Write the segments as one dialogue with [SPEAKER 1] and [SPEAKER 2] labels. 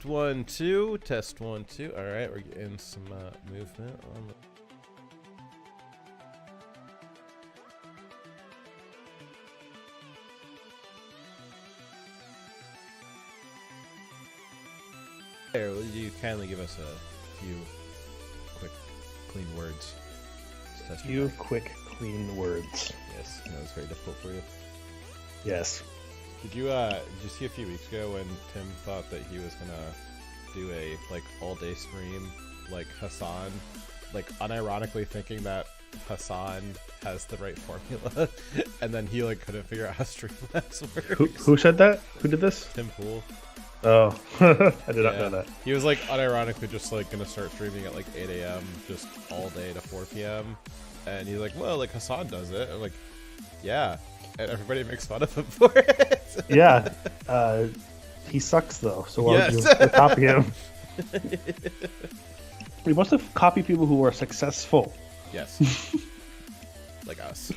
[SPEAKER 1] Test 1 2. Test 1 2. All right, we're getting some movement on the. There, will you kindly give us a few quick, clean words?
[SPEAKER 2] Few quick, clean words.
[SPEAKER 1] Yes, that was very difficult for you.
[SPEAKER 2] Yes.
[SPEAKER 1] Did you see a few weeks ago when Tim thought that he was gonna do a all-day stream like Hassan, unironically thinking that Hassan has the right formula, and then he couldn't figure out how Streamlabs works.
[SPEAKER 2] Who said that? Who did this?
[SPEAKER 1] Tim Pool.
[SPEAKER 2] Oh, I did not know that.
[SPEAKER 1] He was unironically just gonna start streaming at 8 a.m. just all day to 4 p.m. And he's like, well, Hassan does it. I'm like, yeah. And everybody makes fun of him for it.
[SPEAKER 2] Yeah. He sucks though, so why would you copy him? We must have copied people who are successful.
[SPEAKER 1] Yes. Like us.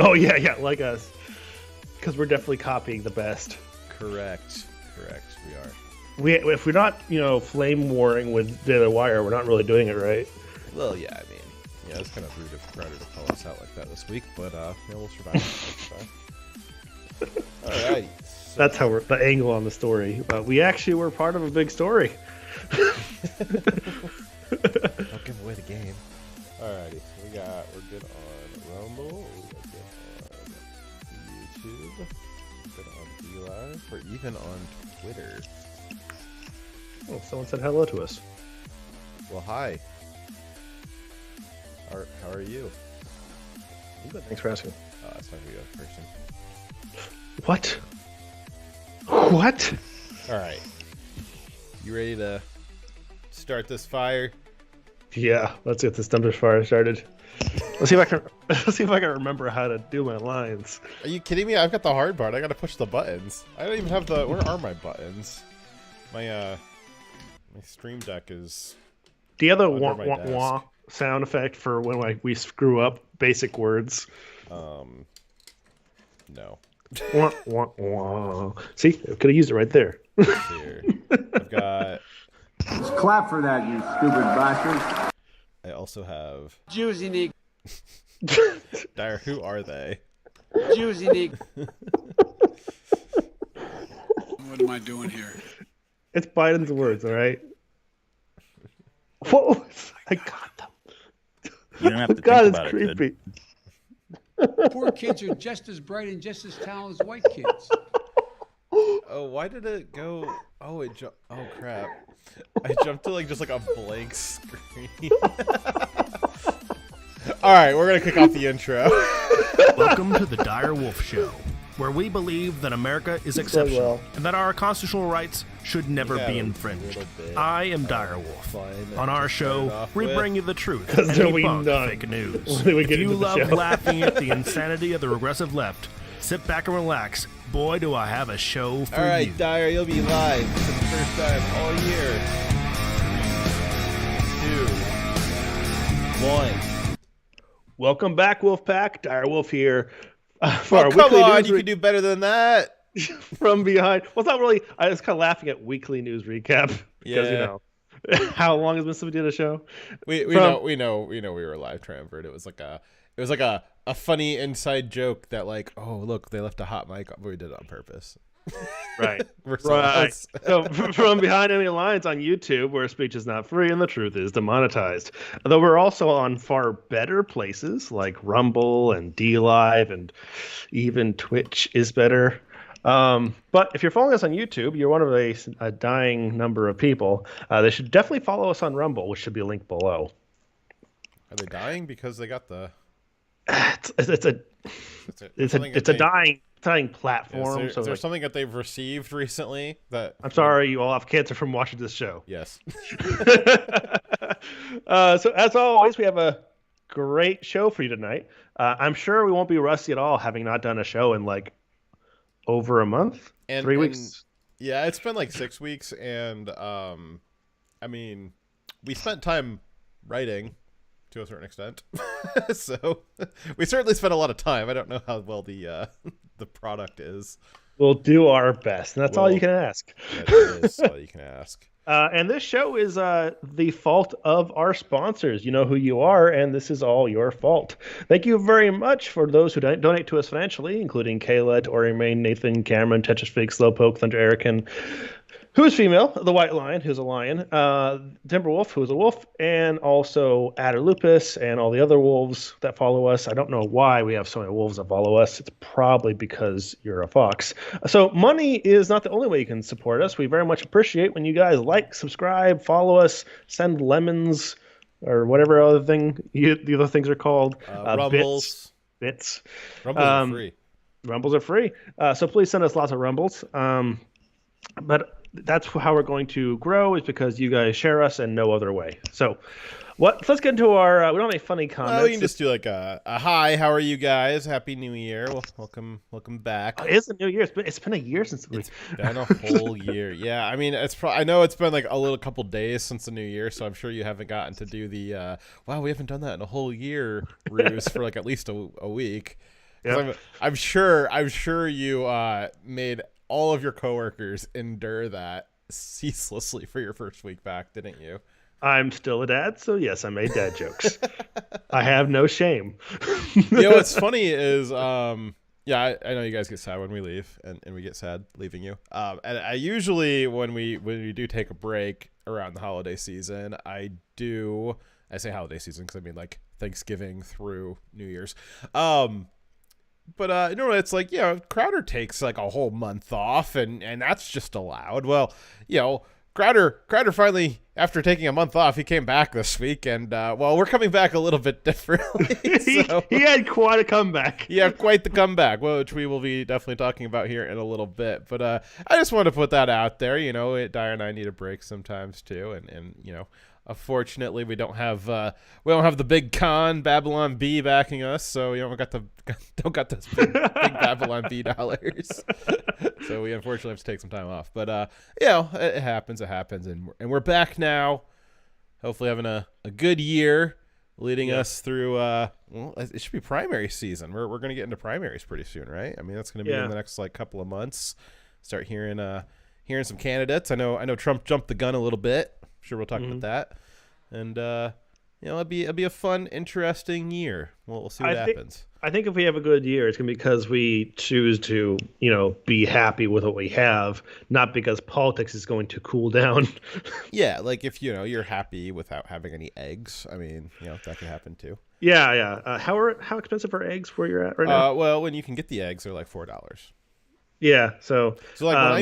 [SPEAKER 2] Oh yeah, like us. Because we're definitely copying the best.
[SPEAKER 1] Correct, we are.
[SPEAKER 2] If we're not, flame warring with Daily Wire, we're not really doing it right.
[SPEAKER 1] Well, yeah, I mean, it's kind of rude of Crowder to call us out like that this week, but we'll survive. Alrighty. So,
[SPEAKER 2] that's how the angle on the story. But we actually were part of a big story.
[SPEAKER 1] Don't give away the game. Alrighty, so we're good on Rumble, we're good on YouTube, we're good on DLive, we're even on Twitter.
[SPEAKER 2] Oh, someone said hello to us.
[SPEAKER 1] Well, hi. How are you?
[SPEAKER 2] I'm good, thanks for asking.
[SPEAKER 1] It's time to go person.
[SPEAKER 2] What? What?
[SPEAKER 1] Alright. You ready to start this fire?
[SPEAKER 2] Yeah, let's get this dumpster fire started. Let's see if I can remember how to do my lines.
[SPEAKER 1] Are you kidding me? I've got the hard part. I gotta push the buttons. I don't even have the. Where are my buttons? My Stream Deck is.
[SPEAKER 2] Do you have the wah wah wah sound effect for when we screw up basic words?
[SPEAKER 1] No.
[SPEAKER 2] Wah wah wah. See, I could have used it right there.
[SPEAKER 1] Here, I've got.
[SPEAKER 3] Just clap for that, you stupid bastard.
[SPEAKER 1] I also have.
[SPEAKER 3] Juicy Nick.
[SPEAKER 1] Dyer, who are they?
[SPEAKER 3] Juicy Nick. What am I doing here?
[SPEAKER 2] It's Biden's words, all right? Whoa! I got them.
[SPEAKER 4] You don't have to
[SPEAKER 2] God,
[SPEAKER 4] think
[SPEAKER 2] it's
[SPEAKER 4] about
[SPEAKER 2] creepy.
[SPEAKER 4] it.
[SPEAKER 5] Poor kids are just as bright and just as talented as white kids.
[SPEAKER 1] Oh, why did it go? Oh, it jumped. Oh crap! I jumped to just a blank screen. All right, we're gonna kick off the intro.
[SPEAKER 6] Welcome to the Dire Wolf Show, where we believe that America is exceptional and that our constitutional rights should never be infringed. I am Dire Wolf. On our show, we bring you the truth and debunk fake news. If you love laughing at the insanity of the regressive left, sit back and relax. Boy, do I have a show for you.
[SPEAKER 1] All right, Dyer, you'll be live for the first time all year. 2, 1.
[SPEAKER 2] Welcome back, Wolfpack. Dire Wolf here. For
[SPEAKER 1] Oh,
[SPEAKER 2] our
[SPEAKER 1] come
[SPEAKER 2] weekly
[SPEAKER 1] on,
[SPEAKER 2] news
[SPEAKER 1] you can do better than that.
[SPEAKER 2] from behind. Well, it's not really. I was kind of laughing at weekly news recap because how long has been since we did a show?
[SPEAKER 1] We know we were live, Tramford. It was like a funny inside joke that oh look, they left a hot mic on, but we did it on purpose.
[SPEAKER 2] Right.
[SPEAKER 1] Right.
[SPEAKER 2] So from Behind Enemy Lines on YouTube, where speech is not free and the truth is demonetized. Although we're also on far better places like Rumble and DLive and even Twitch is better. But if you're following us on YouTube, you're one of a dying number of people. They should definitely follow us on Rumble, which should be linked below.
[SPEAKER 1] Are they dying because they got the?
[SPEAKER 2] It's a dying platform.
[SPEAKER 1] Is there something that they've received recently that?
[SPEAKER 2] I'm sorry, you all have cancer from watching this show.
[SPEAKER 1] Yes.
[SPEAKER 2] So as always, we have a great show for you tonight. I'm sure we won't be rusty at all, having not done a show in over a month, 3 weeks.
[SPEAKER 1] Yeah, it's been 6 weeks, and I mean, we spent time writing to a certain extent, so we certainly spent a lot of time. I don't know how well the product is.
[SPEAKER 2] We'll do our best, and that's all you can ask.
[SPEAKER 1] That is all you can ask.
[SPEAKER 2] And this show is the fault of our sponsors. You know who you are, and this is all your fault. Thank you very much for those who donate to us financially, including Kayla, Ori Main, Nathan, Cameron, Tetris Fig, Slowpoke, Thunder Erican, who is female, the White Lion, who's a lion, Timberwolf, who is a wolf, and also Adder Lupus and all the other wolves that follow us. I don't know why we have so many wolves that follow us. It's probably because you're a fox. So money is not the only way you can support us. We very much appreciate when you guys like, subscribe, follow us, send lemons, or whatever other thing the other things are called.
[SPEAKER 1] Rumbles.
[SPEAKER 2] Bits.
[SPEAKER 1] Rumbles are free.
[SPEAKER 2] Rumbles are free. So please send us lots of rumbles. But that's how we're going to grow, is because you guys share us and no other way. So let's get into our we don't have any funny comments.
[SPEAKER 1] Well, you can just do like a hi, how are you guys? Happy New Year. Well, welcome back.
[SPEAKER 2] It is a new year. It's been a year since
[SPEAKER 1] it's been a whole year. Yeah, I mean, I know it's been like a couple days since the new year, so I'm sure you haven't gotten to do the wow, we haven't done that in a whole year ruse for like at least a week. Yep. I'm sure you made all of your coworkers endure that ceaselessly for your first week back, didn't you?
[SPEAKER 2] I'm still a dad, so yes, I made dad jokes. I have no shame.
[SPEAKER 1] What's funny is, I know you guys get sad when we leave, and we get sad leaving you. And I usually, when we do take a break around the holiday season, I say holiday season because I mean like Thanksgiving through New Year's. But it's like, Crowder takes like a whole month off, and that's just allowed. Well, Crowder finally, after taking a month off, he came back this week, and we're coming back a little bit differently. So,
[SPEAKER 2] he had quite a comeback.
[SPEAKER 1] Yeah, quite the comeback, which we will be definitely talking about here in a little bit. But I just wanted to put that out there. Dyer and I need a break sometimes too, and unfortunately, we don't have the big con Babylon B backing us, so we don't got those big Babylon B dollars. So we unfortunately have to take some time off. But it happens, and we're back now. Hopefully, having a good year, leading us through. It should be primary season. We're going to get into primaries pretty soon, right? I mean, that's going to be in the next couple of months. Start hearing some candidates. I know Trump jumped the gun a little bit. Sure, we'll talk about that, and it'll be a fun, interesting year. We'll see what happens.
[SPEAKER 2] I think if we have a good year, it's gonna be because we choose to be happy with what we have, not because politics is going to cool down.
[SPEAKER 1] Yeah, like if you're happy without having any eggs. I mean, that could happen too.
[SPEAKER 2] Yeah. How expensive are eggs where you're at right now?
[SPEAKER 1] Well, when you can get the eggs, they're like $4.
[SPEAKER 2] Yeah, so
[SPEAKER 1] like when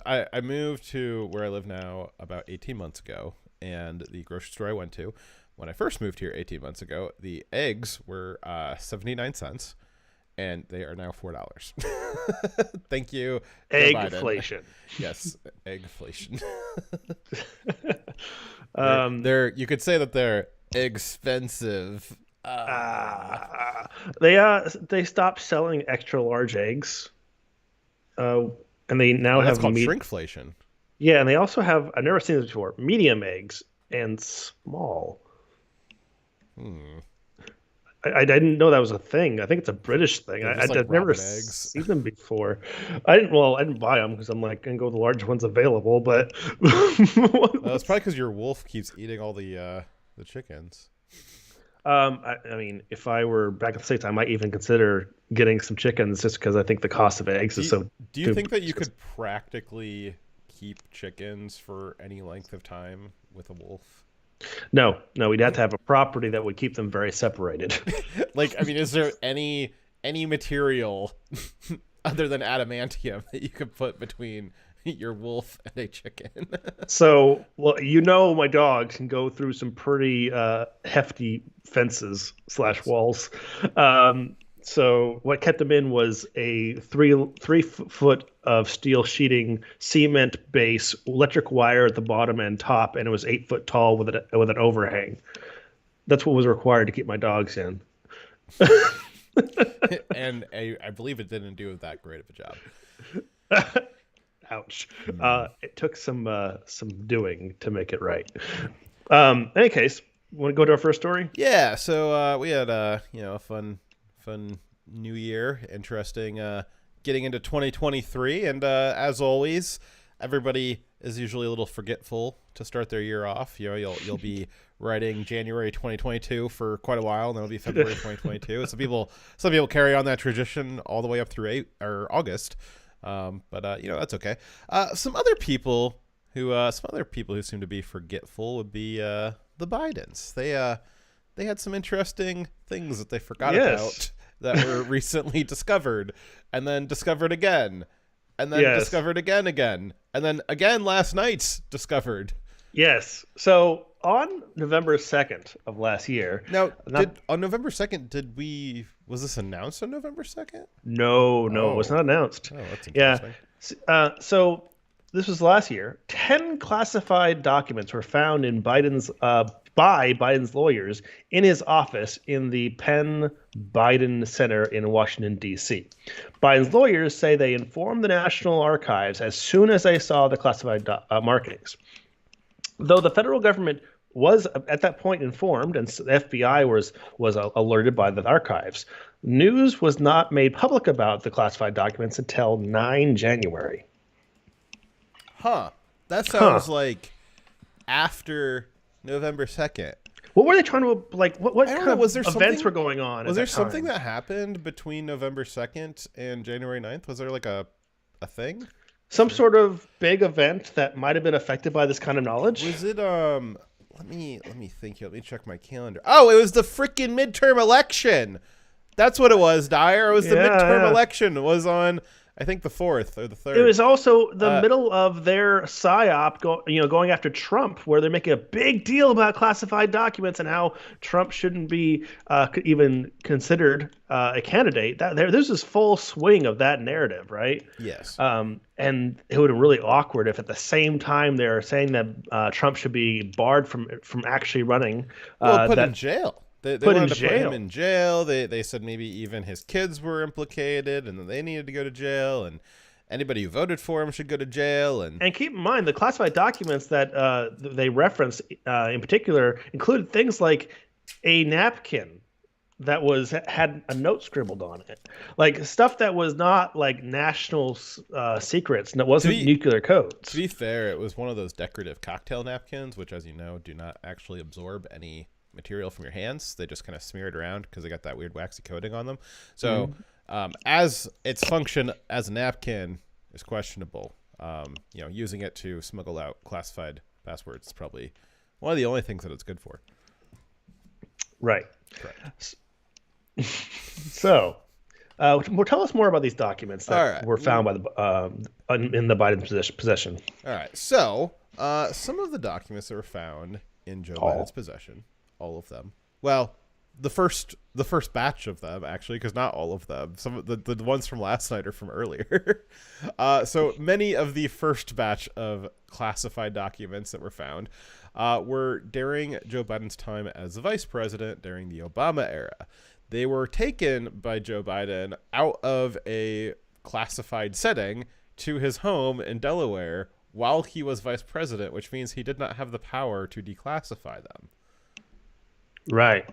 [SPEAKER 1] I moved to where I live now about 18 months ago, and the grocery store I went to when I first moved here 18 months ago, the eggs were 79 cents, and they are now $4. Thank you,
[SPEAKER 2] eggflation.
[SPEAKER 1] Yes, eggflation. They're you could say that they're expensive.
[SPEAKER 2] They stopped selling extra large eggs. And they now have
[SPEAKER 1] called shrinkflation.
[SPEAKER 2] Yeah, and they also have, I've never seen this before, medium eggs and small. I didn't know that was a thing. I think it's a British thing. I've never seen them before. I didn't buy them because I'm like gonna go with the large ones available. But
[SPEAKER 1] it's probably because your wolf keeps eating all the chickens.
[SPEAKER 2] I mean, if I were back at the States, I might even consider getting some chickens just because I think the cost of eggs is so.
[SPEAKER 1] Do you think that you could practically keep chickens for any length of time with a wolf?
[SPEAKER 2] No, we'd have to have a property that would keep them very separated.
[SPEAKER 1] I mean, is there any material other than adamantium that you could put between your wolf and a chicken?
[SPEAKER 2] So, my dogs can go through some pretty hefty fences / walls. So what kept them in was a 3 foot of steel sheeting, cement base, electric wire at the bottom and top, and it was 8 foot tall with an overhang. That's what was required to keep my dogs in.
[SPEAKER 1] And I believe it didn't do that great of a job.
[SPEAKER 2] Ouch. It took some doing to make it right. In any case, want to go to our first story?
[SPEAKER 1] Yeah. So we had a fun New Year, interesting getting into 2023, and as always, everybody is usually a little forgetful to start their year off. You know, you'll be writing January 2022 for quite a while, and then it'll be February 2022. Some people carry on that tradition all the way up through August, but you know, that's okay. Some other people who seem to be forgetful would be the Bidens. They had some interesting things that they forgot about that were recently discovered, and then discovered again, and then discovered again, and then again last night discovered. Yes.
[SPEAKER 2] So on November 2nd of last year.
[SPEAKER 1] Now, on November 2nd, was this announced on November 2nd?
[SPEAKER 2] No, it was not announced.
[SPEAKER 1] Oh, that's interesting.
[SPEAKER 2] Yeah. So this was last year. 10 classified documents were found in by Biden's lawyers in his office in the Penn Biden Center in Washington, D.C. Biden's lawyers say they informed the National Archives as soon as they saw the classified markings. Though the federal government was at that point informed, and the FBI was alerted by the archives, news was not made public about the classified documents until 9 January.
[SPEAKER 1] Huh. That sounds like after November 2nd.
[SPEAKER 2] What were they trying to, like, what kind of
[SPEAKER 1] was there
[SPEAKER 2] events were going on?
[SPEAKER 1] Was there something that happened between November 2nd and January 9th? Was there like a thing?
[SPEAKER 2] Some sort of big event that might have been affected by this kind of knowledge?
[SPEAKER 1] Was it, let me think here. Let me check my calendar. Oh, it was the freaking midterm election. That's what it was, Dyer. It was the midterm election. It was on, I think, the 4th or the 3rd.
[SPEAKER 2] It was also the middle of their PSYOP going after Trump, where they're making a big deal about classified documents and how Trump shouldn't be even considered a candidate. There's this full swing of that narrative, right?
[SPEAKER 1] Yes.
[SPEAKER 2] And it would have been really awkward if at the same time they're saying that Trump should be barred from actually running.
[SPEAKER 1] Put in jail. They wanted to put him in jail. They said maybe even his kids were implicated, and then they needed to go to jail, and anybody who voted for him should go to jail. And
[SPEAKER 2] keep in mind, the classified documents that they referenced in particular included things like a napkin that had a note scribbled on it, like stuff that was not like national secrets, and it wasn't nuclear codes.
[SPEAKER 1] To be fair, it was one of those decorative cocktail napkins, which, as you know, do not actually absorb any material from your hands. They just kind of smear it around because they got that weird waxy coating on them. So as its function as a napkin is questionable, using it to smuggle out classified passwords is probably one of the only things that it's good for.
[SPEAKER 2] Right.
[SPEAKER 1] Correct.
[SPEAKER 2] So tell us more about these documents that were found by in the Biden possession.
[SPEAKER 1] All right. So some of the documents that were found in Joe Biden's possession, all of them. Well, the first batch of them, actually, because not all of them. Some of the ones from last night are from earlier. So many of the first batch of classified documents that were found were during Joe Biden's time as the vice president during the Obama era. They were taken by Joe Biden out of a classified setting to his home in Delaware while he was vice president, which means he did not have the power to declassify them.
[SPEAKER 2] Right.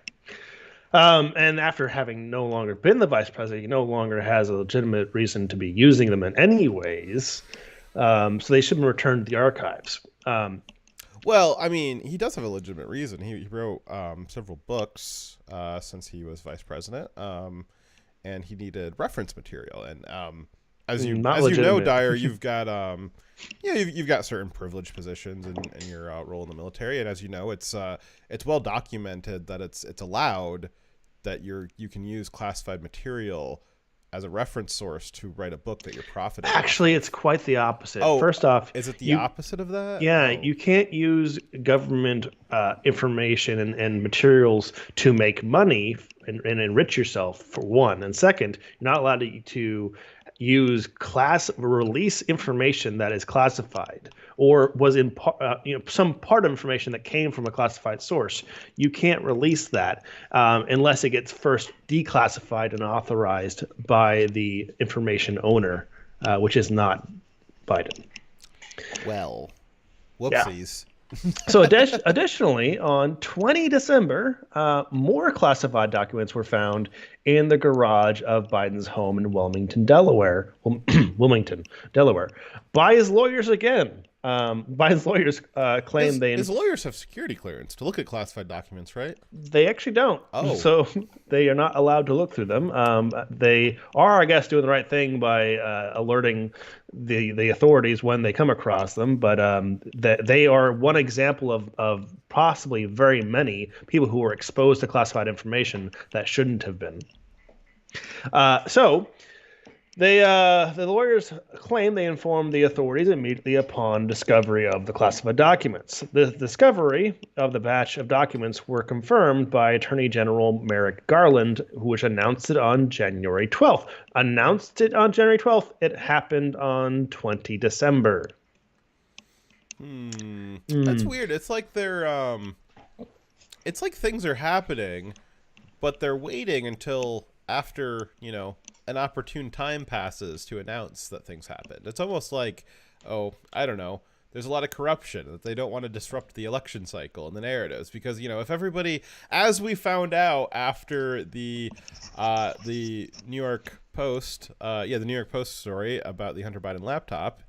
[SPEAKER 2] And after having no longer been the vice president, he no longer has a legitimate reason to be using them in any ways. So they should be returned to the archives.
[SPEAKER 1] Well, I mean, he does have a legitimate reason. He wrote several books since he was vice president, and he needed reference material. And as you know, Dyer, you've got you've got certain privileged positions in your role in the military, and as you know, it's well documented that it's allowed that you can use classified material as a reference source to write a book that you're profiting.
[SPEAKER 2] Actually, it's quite the opposite.
[SPEAKER 1] Oh,
[SPEAKER 2] first off,
[SPEAKER 1] is it the opposite of that?
[SPEAKER 2] Yeah, you can't use government information and materials to make money and enrich yourself, for one. And second, you're not allowed to use release information that is classified or was in some part of information that came from a classified source. You can't release that unless it gets first declassified and authorized by the information owner, which is not Biden.
[SPEAKER 1] Well, whoopsies.
[SPEAKER 2] So additionally, on 20 December, more classified documents were found in the garage of Biden's home in Wilmington, Delaware. Wilmington, Delaware, by his lawyers again. Biden's lawyers claim
[SPEAKER 1] his lawyers have security clearance to look at classified documents, right?
[SPEAKER 2] They actually don't.
[SPEAKER 1] Oh.
[SPEAKER 2] So they are not allowed to look through them. They are, I guess, doing the right thing by alerting the authorities when they come across them. But they are one example of possibly very many people who were exposed to classified information that shouldn't have been. The lawyers claim they informed the authorities immediately upon discovery of the classified documents. The discovery of the batch of documents were confirmed by Attorney General Merrick Garland, which announced it on January 12th. It happened on 20 December.
[SPEAKER 1] That's weird. It's like it's like things are happening, but they're waiting until after, an opportune time passes to announce that things happened. It's almost like, I don't know, there's a lot of corruption, that they don't want to disrupt the election cycle and the narratives, because, if everybody, as we found out after the New York Post, the New York Post story about the Hunter Biden laptop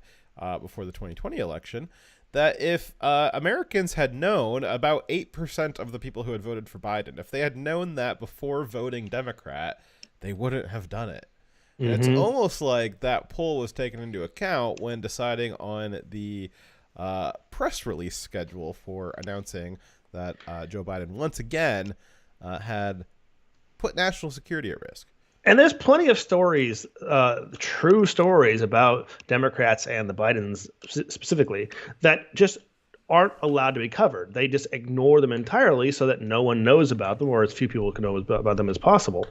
[SPEAKER 1] before the 2020 election, that if Americans had known, about 8% of the people who had voted for Biden, if they had known that before voting Democrat, they wouldn't have done it. Mm-hmm. It's almost like that poll was taken into account when deciding on the press release schedule for announcing that Joe Biden once again had put national security at risk.
[SPEAKER 2] And there's plenty of stories, true stories about Democrats and the Bidens specifically that just aren't allowed to be covered. They just ignore them entirely so that no one knows about them, or as few people can know about them as possible.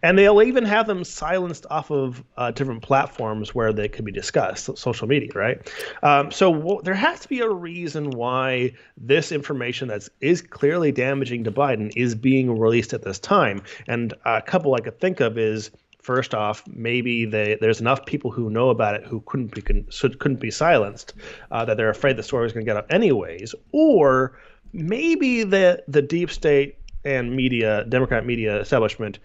[SPEAKER 2] And they'll even have them silenced off of different platforms where they could be discussed, social media, right? So there has to be a reason why this information that is clearly damaging to Biden is being released at this time. And a couple I could think of is, first off, maybe there's enough people who know about it who couldn't be silenced, that they're afraid the story is going to get up anyways. Or maybe the deep state and Democrat media establishment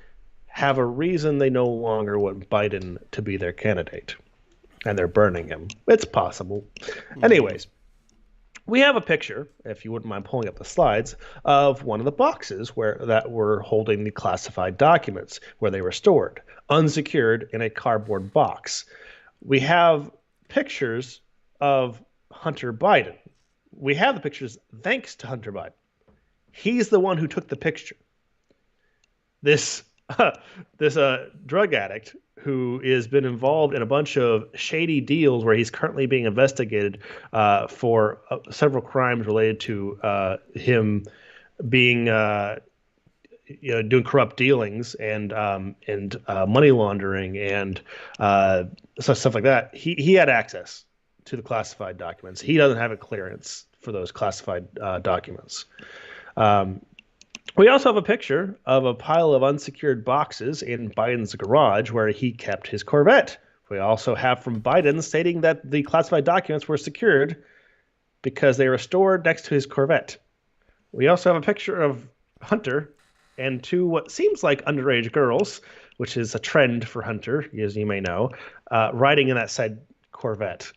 [SPEAKER 2] have a reason they no longer want Biden to be their candidate, and they're burning him. It's possible. Anyways, we have a picture, if you wouldn't mind pulling up the slides, of one of the boxes that were holding the classified documents, where they were stored, unsecured in a cardboard box. We have pictures of Hunter Biden. We have the pictures thanks to Hunter Biden. He's the one who took the picture. This drug addict who has been involved in a bunch of shady deals where he's currently being investigated for several crimes related to him being doing corrupt dealings and money laundering and stuff like that. He had access to the classified documents. He doesn't have a clearance for those classified documents. We also have a picture of a pile of unsecured boxes in Biden's garage where he kept his Corvette. We also have from Biden stating that the classified documents were secured because they were stored next to his Corvette. We also have a picture of Hunter and two what seems like underage girls, which is a trend for Hunter, as you may know, riding in that said Corvette.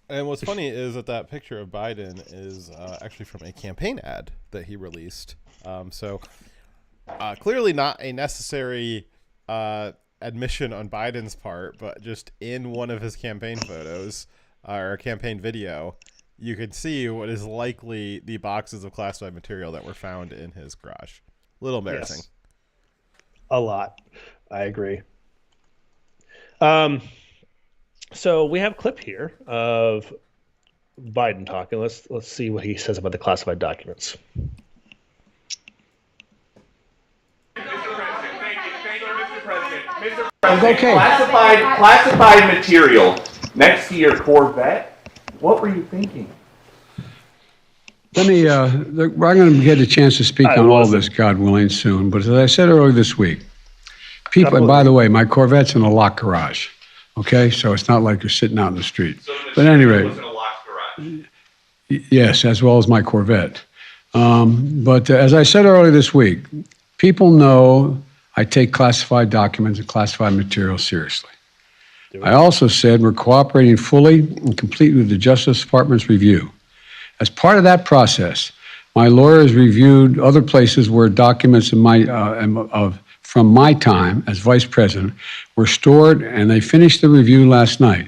[SPEAKER 1] And what's funny is that picture of Biden is actually from a campaign ad that he released. So clearly not a necessary admission on Biden's part, but just in one of his campaign photos or campaign video, you can see what is likely the boxes of classified material that were found in his garage. A little embarrassing.
[SPEAKER 2] Yes. A lot. I agree. So we have a clip here of Biden talking. Let's see what he says about the classified documents.
[SPEAKER 7] Okay. Classified material next to your Corvette. What were you thinking?
[SPEAKER 3] Let me, I'm going to get a chance to speak on all this, God willing, soon. But as I said earlier this week, people, and by the way, my Corvette's in a locked garage. Okay, so it's not like you're sitting out in the street.
[SPEAKER 7] So
[SPEAKER 3] but anyway,
[SPEAKER 7] was in a locked garage.
[SPEAKER 3] Yes, as well as my Corvette. But as I said earlier this week, people know I take classified documents and classified materials seriously. I also said we're cooperating fully and completely with the Justice Department's review. As part of that process, my lawyers reviewed other places where documents from my time as vice president were stored, and they finished the review last night.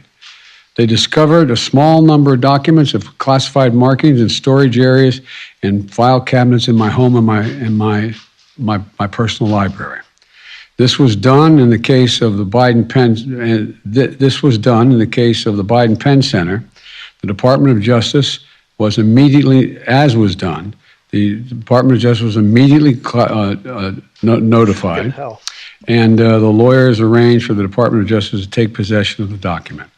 [SPEAKER 3] They discovered a small number of documents of classified markings in storage areas and file cabinets in my home and my personal library. This was done in the case of the Biden Penn. This was done in the case of the Biden Penn Center. The Department of Justice was immediately, as was done, the Department of Justice was immediately notified, and the lawyers arranged for the Department of Justice to take possession of the document.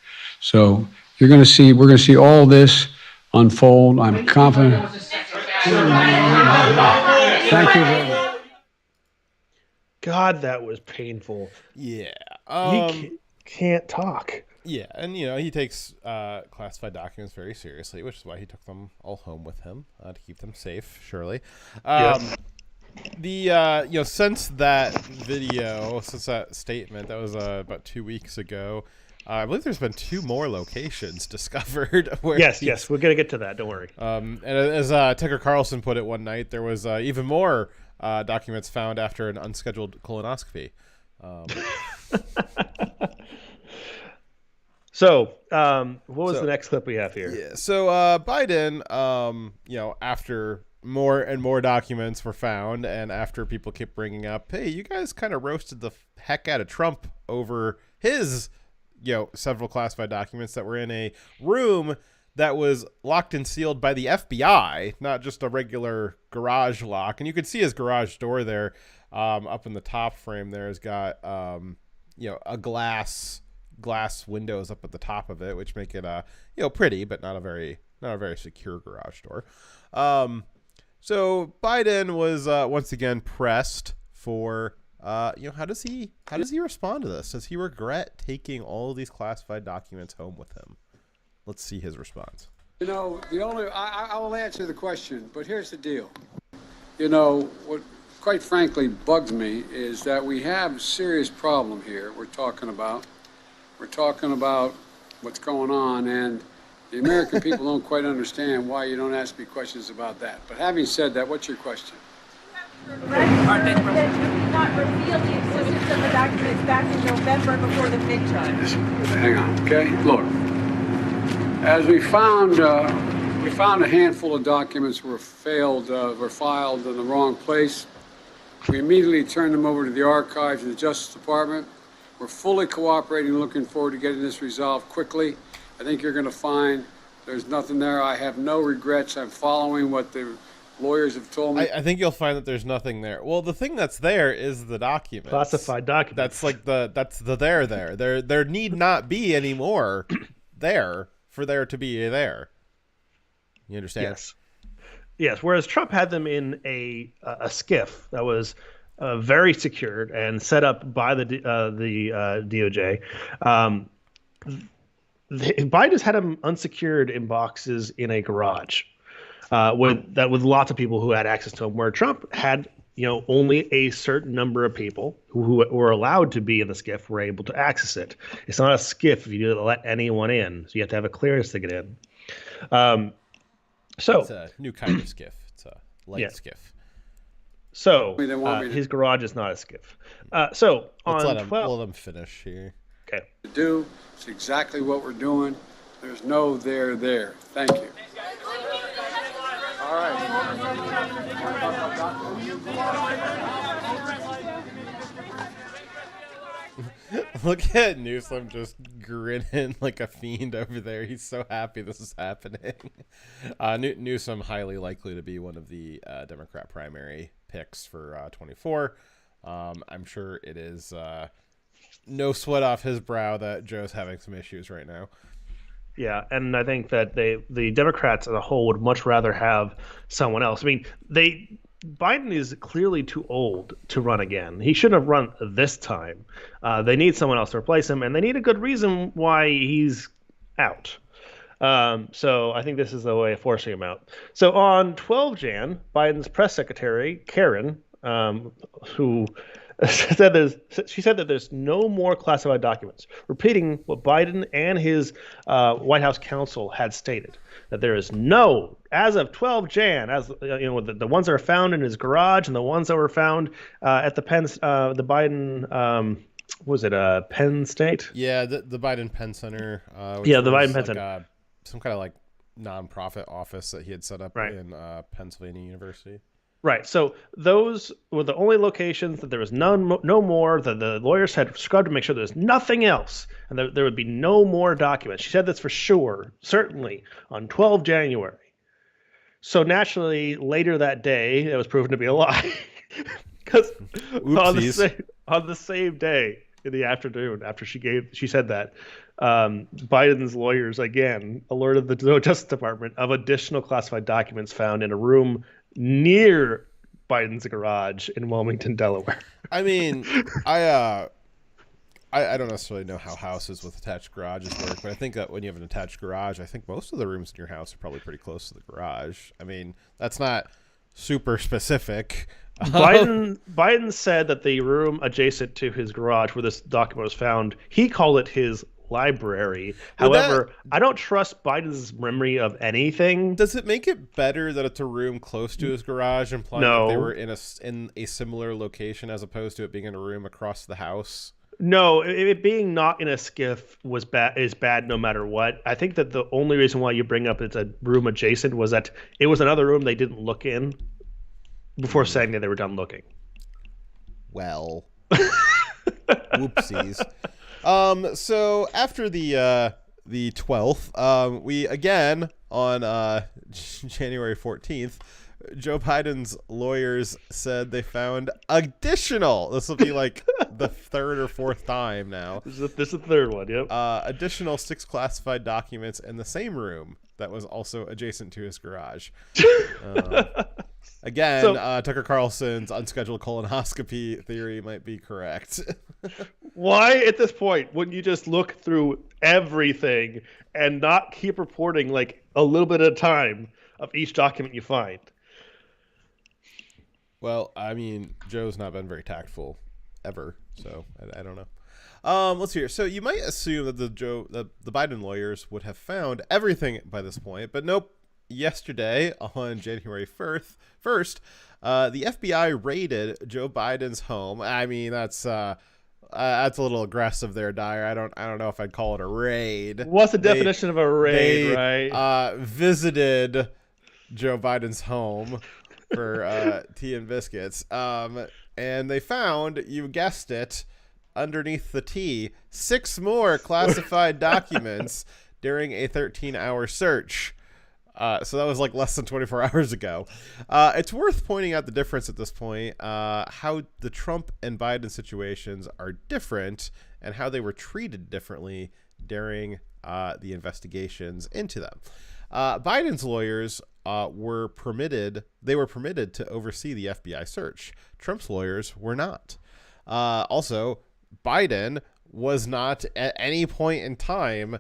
[SPEAKER 3] So we're going to see all this unfold. I'm confident. Thank you very much.
[SPEAKER 2] God, that was painful.
[SPEAKER 1] Yeah.
[SPEAKER 2] He can't talk.
[SPEAKER 1] Yeah, and he takes classified documents very seriously, which is why he took them all home with him to keep them safe. Surely.
[SPEAKER 2] Yes.
[SPEAKER 1] Since that video, since that statement, that was about 2 weeks ago. I believe there's been 2 more locations discovered. Where
[SPEAKER 2] yes, we're gonna get to that. Don't worry.
[SPEAKER 1] And as Tucker Carlson put it one night, there was even more documents found after an unscheduled colonoscopy.
[SPEAKER 2] So, what was the next clip we have here?
[SPEAKER 1] Yeah. So Biden, after more and more documents were found, and after people kept bringing up, hey, you guys kind of roasted the heck out of Trump over his several classified documents that were in a room that was locked and sealed by the FBI, not just a regular garage lock. And you could see his garage door there, up in the top frame there has got, a glass windows up at the top of it, which make it, pretty, but not a very secure garage door. So Biden was, once again pressed for, how does he respond to this? Does he regret taking all of these classified documents home with him? Let's see his response.
[SPEAKER 5] I will answer the question, but here's the deal. What quite frankly bugs me is that we have a serious problem here we're talking about what's going on, and the American people don't quite understand why you don't ask me questions about that. But having said that, what's your question?
[SPEAKER 8] That you did not reveal the existence of the documents back in November before the midterm.
[SPEAKER 5] Hang on, okay? Look, as we found a handful of documents were filed in the wrong place. We immediately turned them over to the archives of the Justice Department. We're fully cooperating, looking forward to getting this resolved quickly. I think you're going to find there's nothing there. I have no regrets. I'm following what the lawyers have told me.
[SPEAKER 1] I think you'll find that there's nothing there. Well, the thing that's there is the documents.
[SPEAKER 2] Classified documents.
[SPEAKER 1] That's like the there. There need not be any more there for there to be there. You understand?
[SPEAKER 2] Yes. Yes. Whereas Trump had them in a SCIF that was very secured and set up by the DOJ. Biden's had them unsecured in boxes in a garage. With lots of people who had access to them, where Trump had, only a certain number of people who were allowed to be in the SCIF were able to access it. It's not a SCIF if you let anyone in, so you have to have a clearance to get in. So
[SPEAKER 1] it's a new kind of SCIF. It's a light SCIF.
[SPEAKER 2] So his garage is not a SCIF. So
[SPEAKER 1] let's
[SPEAKER 2] on
[SPEAKER 1] let him finish here.
[SPEAKER 2] Okay.
[SPEAKER 5] It's exactly what we're doing. There's no there. Thank you. All right.
[SPEAKER 1] Look at Newsom just grinning like a fiend over there. He's so happy this is happening. Newsom highly likely to be one of the Democrat primary picks for 24. I'm sure it is no sweat off his brow that Joe's having some issues right now.
[SPEAKER 2] Yeah, and I think that the Democrats as a whole would much rather have someone else. I mean, Biden is clearly too old to run again. He shouldn't have run this time. They need someone else to replace him, and they need a good reason why he's out. So I think this is the way of forcing him out. So on 12 Jan, Biden's press secretary, Karen, who said that there's no more classified documents, repeating what Biden and his White House counsel had stated, that there is no, as of 12 Jan, as the ones that are found in his garage and the ones that were found at the Biden. Was it Penn State?
[SPEAKER 1] Yeah, the Biden Penn Center.
[SPEAKER 2] The Biden Penn Center.
[SPEAKER 1] Some kind of like nonprofit office that he had set up in Pennsylvania University.
[SPEAKER 2] Right. So those were the only locations that there was no more. The lawyers had scrubbed to make sure there's nothing else, and there would be no more documents. She said this for sure, certainly on 12 January. So naturally, later that day, it was proven to be a lie. Because on the same day in the afternoon, after she said that, Biden's lawyers again alerted the Justice Department of additional classified documents found in a room near Biden's garage in Wilmington, Delaware.
[SPEAKER 1] I mean, I don't necessarily know how houses with attached garages work, but I think that when you have an attached garage, I think most of the rooms in your house are probably pretty close to the garage. I mean, that's not super specific.
[SPEAKER 2] Biden said that the room adjacent to his garage where this document was found, he called it his library. However, I don't trust Biden's memory of anything.
[SPEAKER 1] Does it make it better that it's a room close to his garage, implying that they were in a similar location as opposed to it being in a room across the house?
[SPEAKER 2] No, it being not in a skiff is bad no matter what. I think that the only reason why you bring up it's a room adjacent was that it was another room they didn't look in before saying that they were done looking.
[SPEAKER 1] Well, whoopsies. So after the 12th, we again on January 14th, Joe Biden's lawyers said they found additional. This will be like the third or fourth time now.
[SPEAKER 2] This is the third one. Yep.
[SPEAKER 1] Additional 6 classified documents in the same room that was also adjacent to his garage. Again, Tucker Carlson's unscheduled colonoscopy theory might be correct.
[SPEAKER 2] Why, at this point, wouldn't you just look through everything and not keep reporting like a little bit at a time of each document you find?
[SPEAKER 1] Well, I mean, Joe's not been very tactful ever, so I don't know. Let's hear. So you might assume that the Biden lawyers would have found everything by this point, but nope. Yesterday, on January 1st, the FBI raided Joe Biden's home. I mean, that's a little aggressive there, Dyer. I don't know if I'd call it a raid.
[SPEAKER 2] What's the definition of a raid, right?
[SPEAKER 1] Visited Joe Biden's home for tea and biscuits. And they found, you guessed it, underneath the tea, 6 more classified documents during a 13-hour search. So that was like less than 24 hours ago. It's worth pointing out the difference at this point, how the Trump and Biden situations are different and how they were treated differently during the investigations into them. Biden's lawyers were permitted to oversee the FBI search. Trump's lawyers were not. Also, Biden was not at any point in time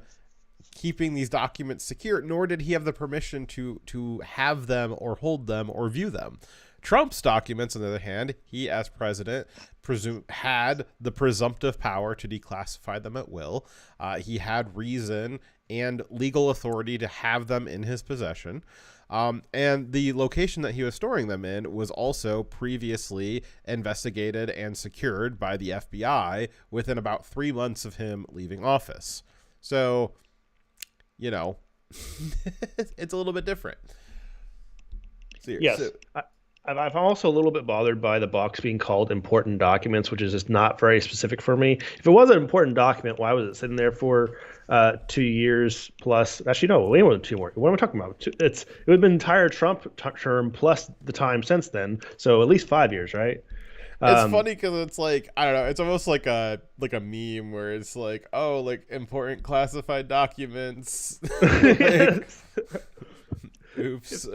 [SPEAKER 1] keeping these documents secure, nor did he have the permission to have them or hold them or view them. Trump's documents, on the other hand, he as president had the presumptive power to declassify them at will. He had reason and legal authority to have them in his possession. And the location that he was storing them in was also previously investigated and secured by the FBI within about 3 months of him leaving office. So, you know, it's a little bit different.
[SPEAKER 2] Yes. I'm also a little bit bothered by the box being called important documents, which is just not very specific for me. If it was an important document, why was it sitting there for 2 years plus? Actually, no, way more than 2 more. What am I talking about? It would have been entire Trump term plus the time since then. So at least 5 years, right?
[SPEAKER 1] It's funny because it's like, I don't know, it's almost like a meme where it's like, oh, like important classified documents. Like, oops.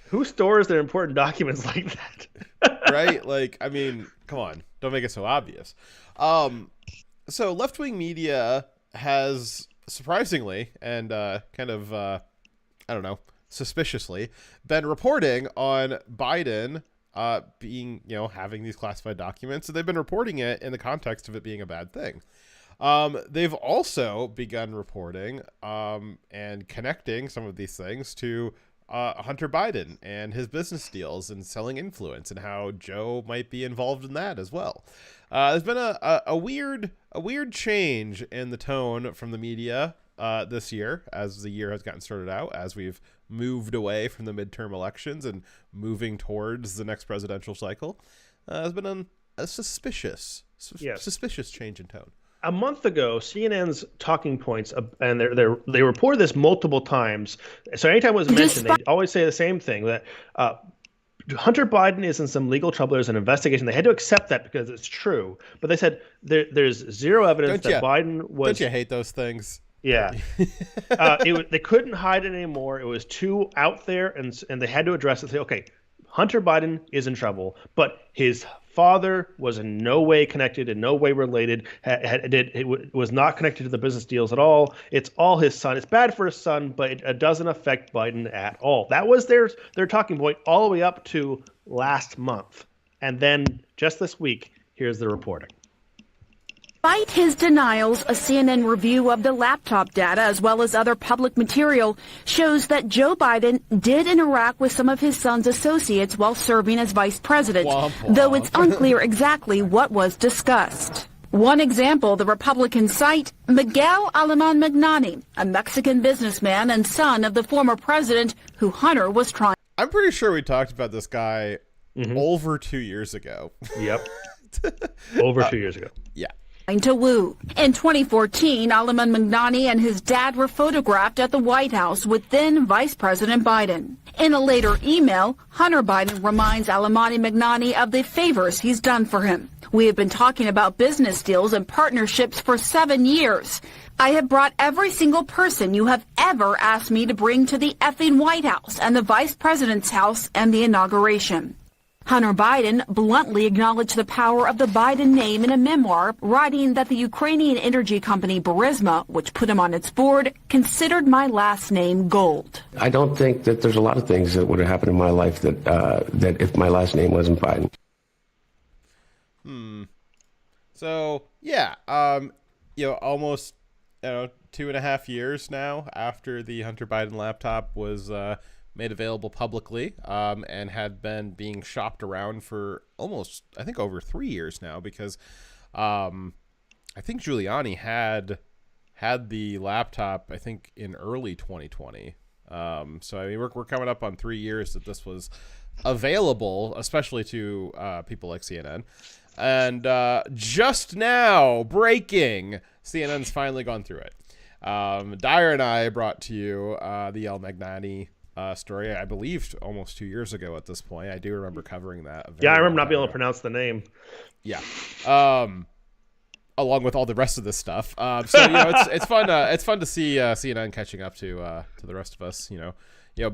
[SPEAKER 2] Who stores their important documents like that?
[SPEAKER 1] Right? Like, I mean, come on, don't make it so obvious. So left-wing media has surprisingly and kind of, I don't know, suspiciously, been reporting on Biden being, having these classified documents. So they've been reporting it in the context of it being a bad thing. They've also begun reporting and connecting some of these things to Hunter Biden and his business deals and selling influence and how Joe might be involved in that as well. There's been a weird change in the tone from the media this year as the year has gotten started out, as we've moved away from the midterm elections and moving towards the next presidential cycle. There's been a suspicious change in tone.
[SPEAKER 2] A month ago, CNN's talking points, and they reported this multiple times. So anytime it was mentioned, they always say the same thing, that Hunter Biden is in some legal trouble. There's an investigation. They had to accept that because it's true. But they said there's zero evidence that Biden was...
[SPEAKER 1] Don't you hate those things?
[SPEAKER 2] Yeah. They couldn't hide it anymore. It was too out there, and they had to address it. Say, okay, Hunter Biden is in trouble, but his father was in no way connected, in no way related, was not connected to the business deals at all. It's all his son. It's bad for his son, but it doesn't affect Biden at all. That was their talking point all the way up to last month. And then just this week, here's the reporting.
[SPEAKER 9] Despite his denials, a CNN review of the laptop data as well as other public material shows that Joe Biden did interact with some of his son's associates while serving as vice president, though it's unclear exactly what was discussed. One example, the Republican site, Miguel Alemán Magnani, a Mexican businessman and son of the former president who Hunter was trying.
[SPEAKER 1] I'm pretty sure we talked about this guy over 2 years ago.
[SPEAKER 2] Yep. Over 2 years ago.
[SPEAKER 1] Yeah.
[SPEAKER 9] To woo. In 2014, Alemán Magnani and his dad were photographed at the White House with then Vice President Biden. In a later email, Hunter Biden reminds Alemán Magnani of the favors he's done for him. We have been talking about business deals and partnerships for 7 years. I have brought every single person you have ever asked me to bring to the effing White House and the Vice President's house and the inauguration. Hunter Biden bluntly acknowledged the power of the Biden name in a memoir, writing that the Ukrainian energy company Burisma, which put him on its board, considered my last name gold.
[SPEAKER 10] I don't think that there's a lot of things that would have happened in my life that if my last name wasn't Biden.
[SPEAKER 1] So, yeah, almost 2.5 years now after the Hunter Biden laptop was made available publicly, and had been being shopped around for almost, I think, over 3 years now, because I think Giuliani had the laptop, I think, in early 2020. So, I mean, we're coming up on 3 years that this was available, especially to people like CNN. And just now, breaking, CNN's finally gone through it. Dyer and I brought to you the El Magnani story, I believe, almost 2 years ago at this point. I do remember covering that.
[SPEAKER 2] Yeah, I remember not being able to pronounce the name.
[SPEAKER 1] Yeah. Along with all the rest of this stuff. So, it's fun. It's fun to see CNN catching up to the rest of us.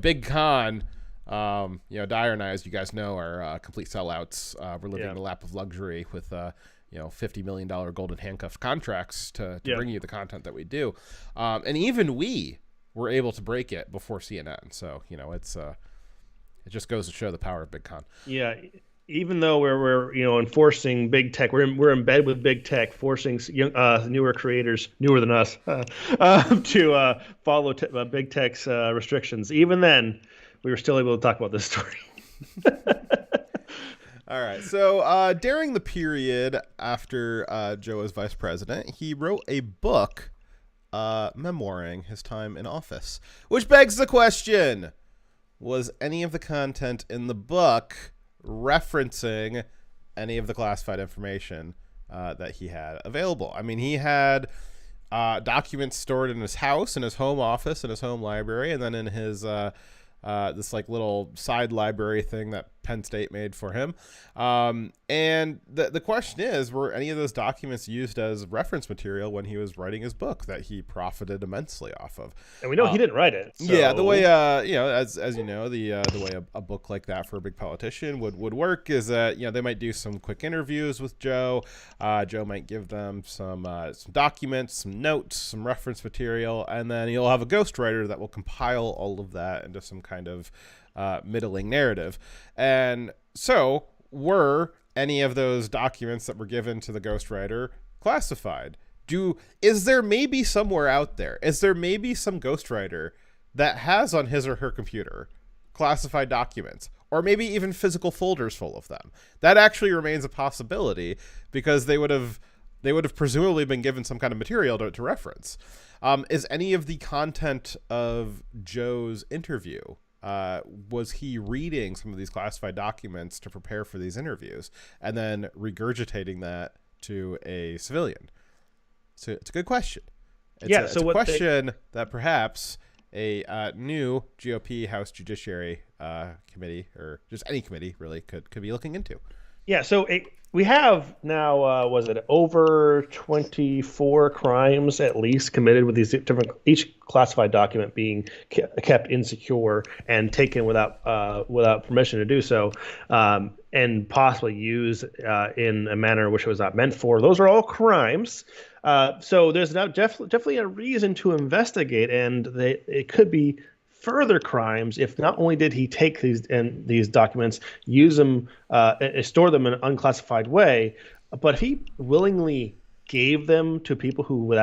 [SPEAKER 1] Big Con. Dyer and I, as you guys know, are complete sellouts. We're living in the lap of luxury with $50 million golden handcuff contracts to bring you the content that we do. And even we were able to break it before CNN. So, it's it just goes to show the power of Big Con.
[SPEAKER 2] Yeah. Even though we're enforcing big tech, we're in bed with big tech, forcing newer creators, newer than us, to follow big tech's restrictions. Even then, we were still able to talk about this story.
[SPEAKER 1] All right. So during the period after Joe was vice president, he wrote a book memoiring his time in office, which begs the question, was any of the content in the book referencing any of the classified information that he had available? I mean, he had documents stored in his house, in his home office, in his home library, and then in his this like little side library thing that Penn State made for him. And the question is, were any of those documents used as reference material when he was writing his book that he profited immensely off of?
[SPEAKER 2] And we know he didn't write it. So.
[SPEAKER 1] Yeah, the way as you know, the way a book like that for a big politician would work is that they might do some quick interviews with Joe. Joe might give them some documents, some notes, some reference material, and then you'll have a ghostwriter that will compile all of that into some kind of middling narrative. And so, were any of those documents that were given to the ghostwriter classified? Is there maybe somewhere out there? Is there maybe some ghostwriter that has on his or her computer classified documents, or maybe even physical folders full of them? That actually remains a possibility, because they would have presumably been given some kind of material to reference. Is any of the content of Joe's interview, was he reading some of these classified documents to prepare for these interviews and then regurgitating that to a civilian? So it's a good question. It's a question that perhaps a new GOP House Judiciary Committee, or just any committee really, could be looking into.
[SPEAKER 2] Yeah, so we have now, over 24 crimes at least committed with these different, each classified document being kept insecure and taken without permission to do so, and possibly used in a manner which it was not meant for. Those are all crimes. So there's now definitely a reason to investigate, and it could be further crimes if not only did he take these documents, use them, store them in an unclassified way, but he willingly gave them to people who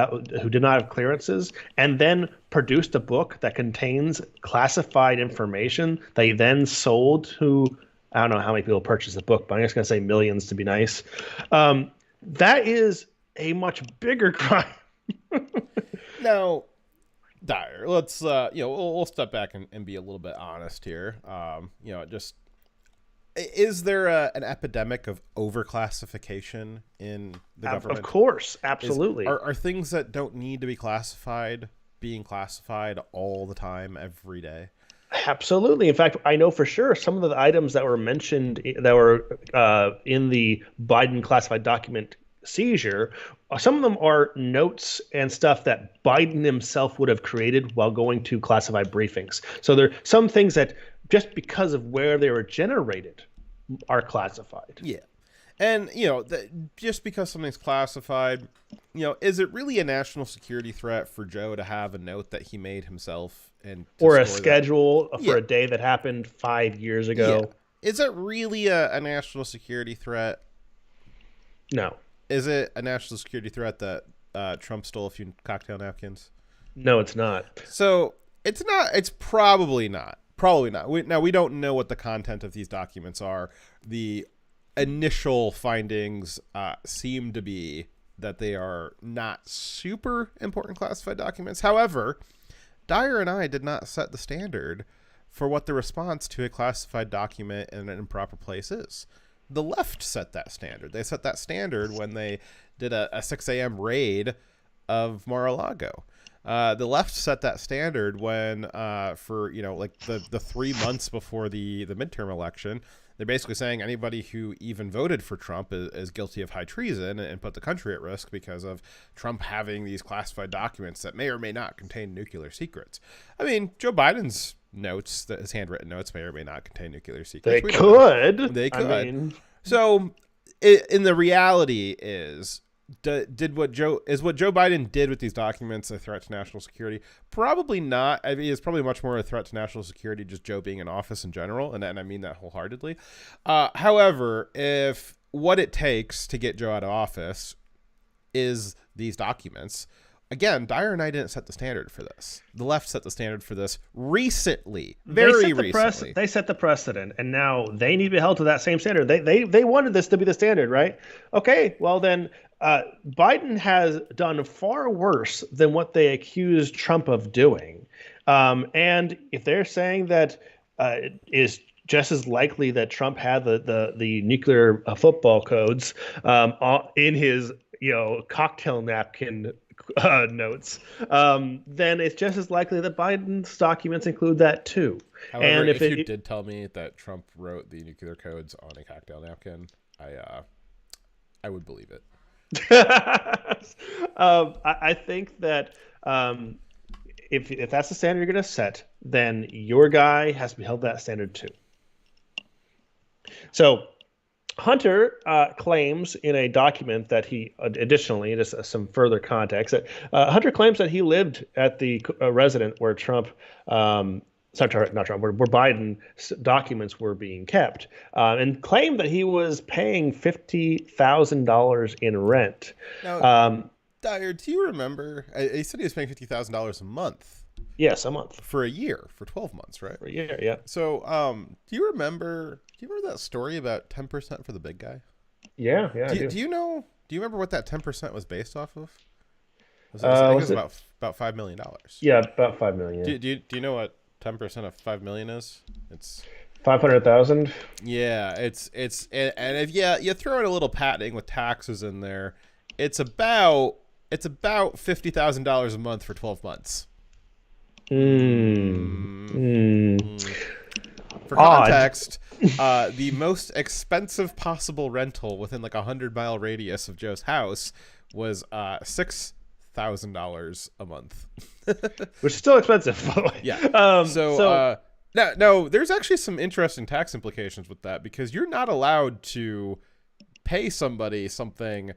[SPEAKER 2] did not have clearances, and then produced a book that contains classified information that he then sold to, I don't know how many people purchased the book, but I'm just going to say millions to be nice. That is a much bigger crime.
[SPEAKER 1] Now, Dyer, let's we'll step back and be a little bit honest here. Just, is there an epidemic of overclassification in the government?
[SPEAKER 2] Of course, absolutely.
[SPEAKER 1] Are things that don't need to be classified being classified all the time, every day?
[SPEAKER 2] Absolutely. In fact, I know for sure some of the items that were mentioned that were in the Biden classified document seizure, some of them are notes and stuff that Biden himself would have created while going to classified briefings. So there are some things that, just because of where they were generated, are classified.
[SPEAKER 1] Yeah. And, just because something's classified, is it really a national security threat for Joe to have a note that he made himself?
[SPEAKER 2] Or a schedule for a day that happened 5 years ago?
[SPEAKER 1] Yeah. Is it really a national security threat?
[SPEAKER 2] No.
[SPEAKER 1] Is it a national security threat that Trump stole a few cocktail napkins?
[SPEAKER 2] No, it's not.
[SPEAKER 1] So it's not. It's probably not. Probably not. We don't know what the content of these documents are. The initial findings seem to be that they are not super important classified documents. However, Dyer and I did not set the standard for what the response to a classified document in an improper place is. The left set that standard. They set that standard when they did a 6 a.m. raid of Mar-a-Lago. The left set that standard when, for the 3 months before the midterm election, they're basically saying anybody who even voted for Trump is guilty of high treason and put the country at risk because of Trump having these classified documents that may or may not contain nuclear secrets. I mean, Joe Biden's notes, his handwritten notes, may or may not contain nuclear secrets.
[SPEAKER 2] They could.
[SPEAKER 1] I mean, so in the reality is, what Joe Biden did with these documents a threat to national security? Probably not. I mean, it's probably much more a threat to national security, just Joe being in office in general, and I mean that wholeheartedly. However, if what it takes to get Joe out of office is these documents, again, Dyer and I didn't set the standard for this. The left set the standard for this recently, very recently.
[SPEAKER 2] They set the precedent, and now they need to be held to that same standard. They wanted this to be the standard, right? Okay, well then, Biden has done far worse than what they accused Trump of doing. And if they're saying that it is just as likely that Trump had the nuclear football codes in his cocktail napkin notes, then it's just as likely that Biden's documents include that too.
[SPEAKER 1] However,
[SPEAKER 2] And
[SPEAKER 1] if you did tell me that Trump wrote the nuclear codes on a cocktail napkin, I would believe it.
[SPEAKER 2] I think that if that's the standard you're going to set, then your guy has to be held to that standard too. So Hunter claims in a document that he, additionally, just some further context, that Hunter claims that he lived at the residence where Trump, not Trump, where Biden's documents were being kept, and claimed that he was paying $50,000 in rent.
[SPEAKER 1] Now, Dyer, do you remember? He said he was paying $50,000 a month.
[SPEAKER 2] Yes, a month
[SPEAKER 1] for a year, for 12 months, right?
[SPEAKER 2] For a year, yeah.
[SPEAKER 1] So, do you remember that story about 10% for the big guy?
[SPEAKER 2] Yeah.
[SPEAKER 1] Do you remember what that 10% was based off of? I think it was about $5 million.
[SPEAKER 2] Yeah, about $5 million.
[SPEAKER 1] Do you know what 10% of $5 million is? It's
[SPEAKER 2] 500,000.
[SPEAKER 1] Yeah, and if you throw in a little patenting with taxes in there, it's about $50,000 a month for 12 months. For context, the most expensive possible rental within like 100-mile radius of Joe's house was $6,000 a month,
[SPEAKER 2] which is still expensive, by the way.
[SPEAKER 1] Yeah. No, there's actually some interesting tax implications with that, because you're not allowed to pay somebody something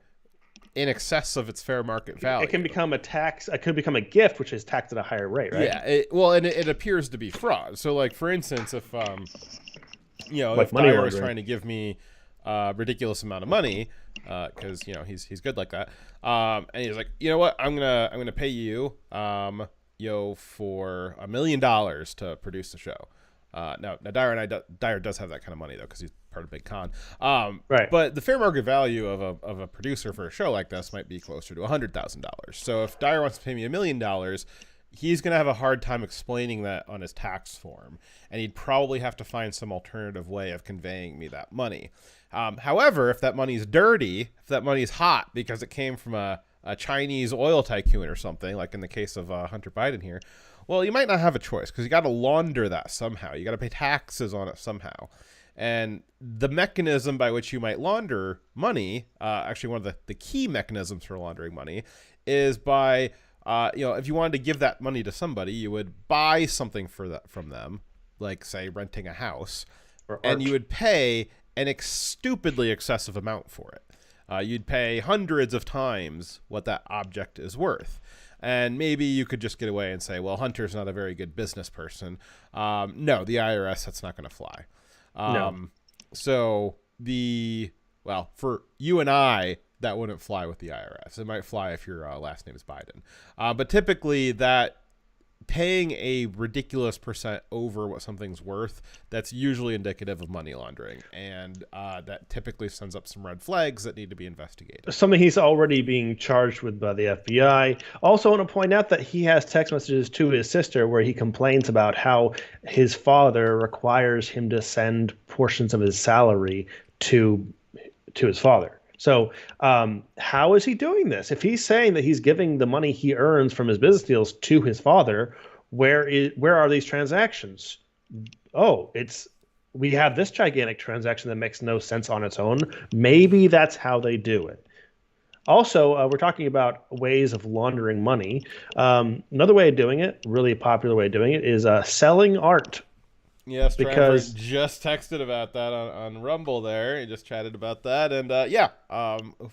[SPEAKER 1] in excess of its fair market value.
[SPEAKER 2] It can become a tax. It could become a gift, which is taxed at a higher rate, right?
[SPEAKER 1] Yeah. And it appears to be fraud. So, like, for instance, if
[SPEAKER 2] like
[SPEAKER 1] if Dyer was trying to give me a ridiculous amount of money, because he's good like that, and he's like, you know what, I'm gonna pay you for $1 million to produce the show. Now Dyer does have that kind of money, though, because he's part of Big Con.
[SPEAKER 2] Right.
[SPEAKER 1] But the fair market value of a producer for a show like this might be closer to $100,000. So if Dyer wants to pay me $1 million, he's going to have a hard time explaining that on his tax form, and he'd probably have to find some alternative way of conveying me that money. However, if that money's dirty, if that money's hot because it came from a Chinese oil tycoon or something, like in the case of Hunter Biden here, well, you might not have a choice, because you got to launder that somehow. You got to pay taxes on it somehow. And the mechanism by which you might launder money, actually one of the key mechanisms for laundering money, is by, if you wanted to give that money to somebody, you would buy something from them, like, say, renting a house, and you would pay an stupidly excessive amount for it. You'd pay hundreds of times what that object is worth. And maybe you could just get away and say, well, Hunter's not a very good business person. No, the IRS, that's not going to fly.
[SPEAKER 2] No.
[SPEAKER 1] So for you and I, that wouldn't fly with the IRS. It might fly if your last name is Biden. But typically that paying a ridiculous percent over what something's worth, that's usually indicative of money laundering. And that typically sends up some red flags that need to be investigated.
[SPEAKER 2] Something he's already being charged with by the FBI. Also want to point out that he has text messages to his sister where he complains about how his father requires him to send portions of his salary to his father. So how is he doing this? If he's saying that he's giving the money he earns from his business deals to his father, where are these transactions? Oh, we have this gigantic transaction that makes no sense on its own. Maybe that's how they do it. Also, we're talking about ways of laundering money. Another way of doing it, really popular way of doing it, is selling art.
[SPEAKER 1] Yes, because just texted about that on Rumble there. He just chatted about that. And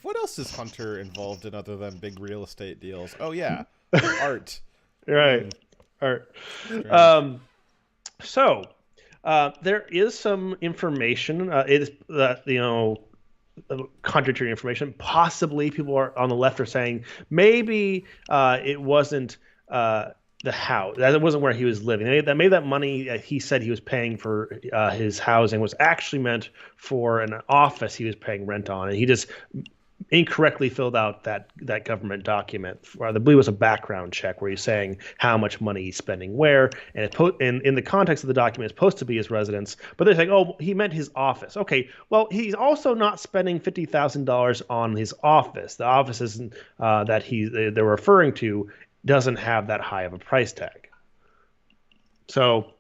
[SPEAKER 1] what else is Hunter involved in other than big real estate deals? Oh, yeah, art.
[SPEAKER 2] Right, art. So there is some information. It is contradictory information. Possibly people on the left are saying maybe it wasn't the house. That wasn't where he was living. Maybe that money he said he was paying for his housing was actually meant for an office he was paying rent on, and he just incorrectly filled out that government document. I believe it was a background check where he's saying how much money he's spending where, and in the context of the document, it's supposed to be his residence, but they're saying, oh, he meant his office. Okay, well, he's also not spending $50,000 on his office. The office isn't that they're referring to doesn't have that high of a price tag. So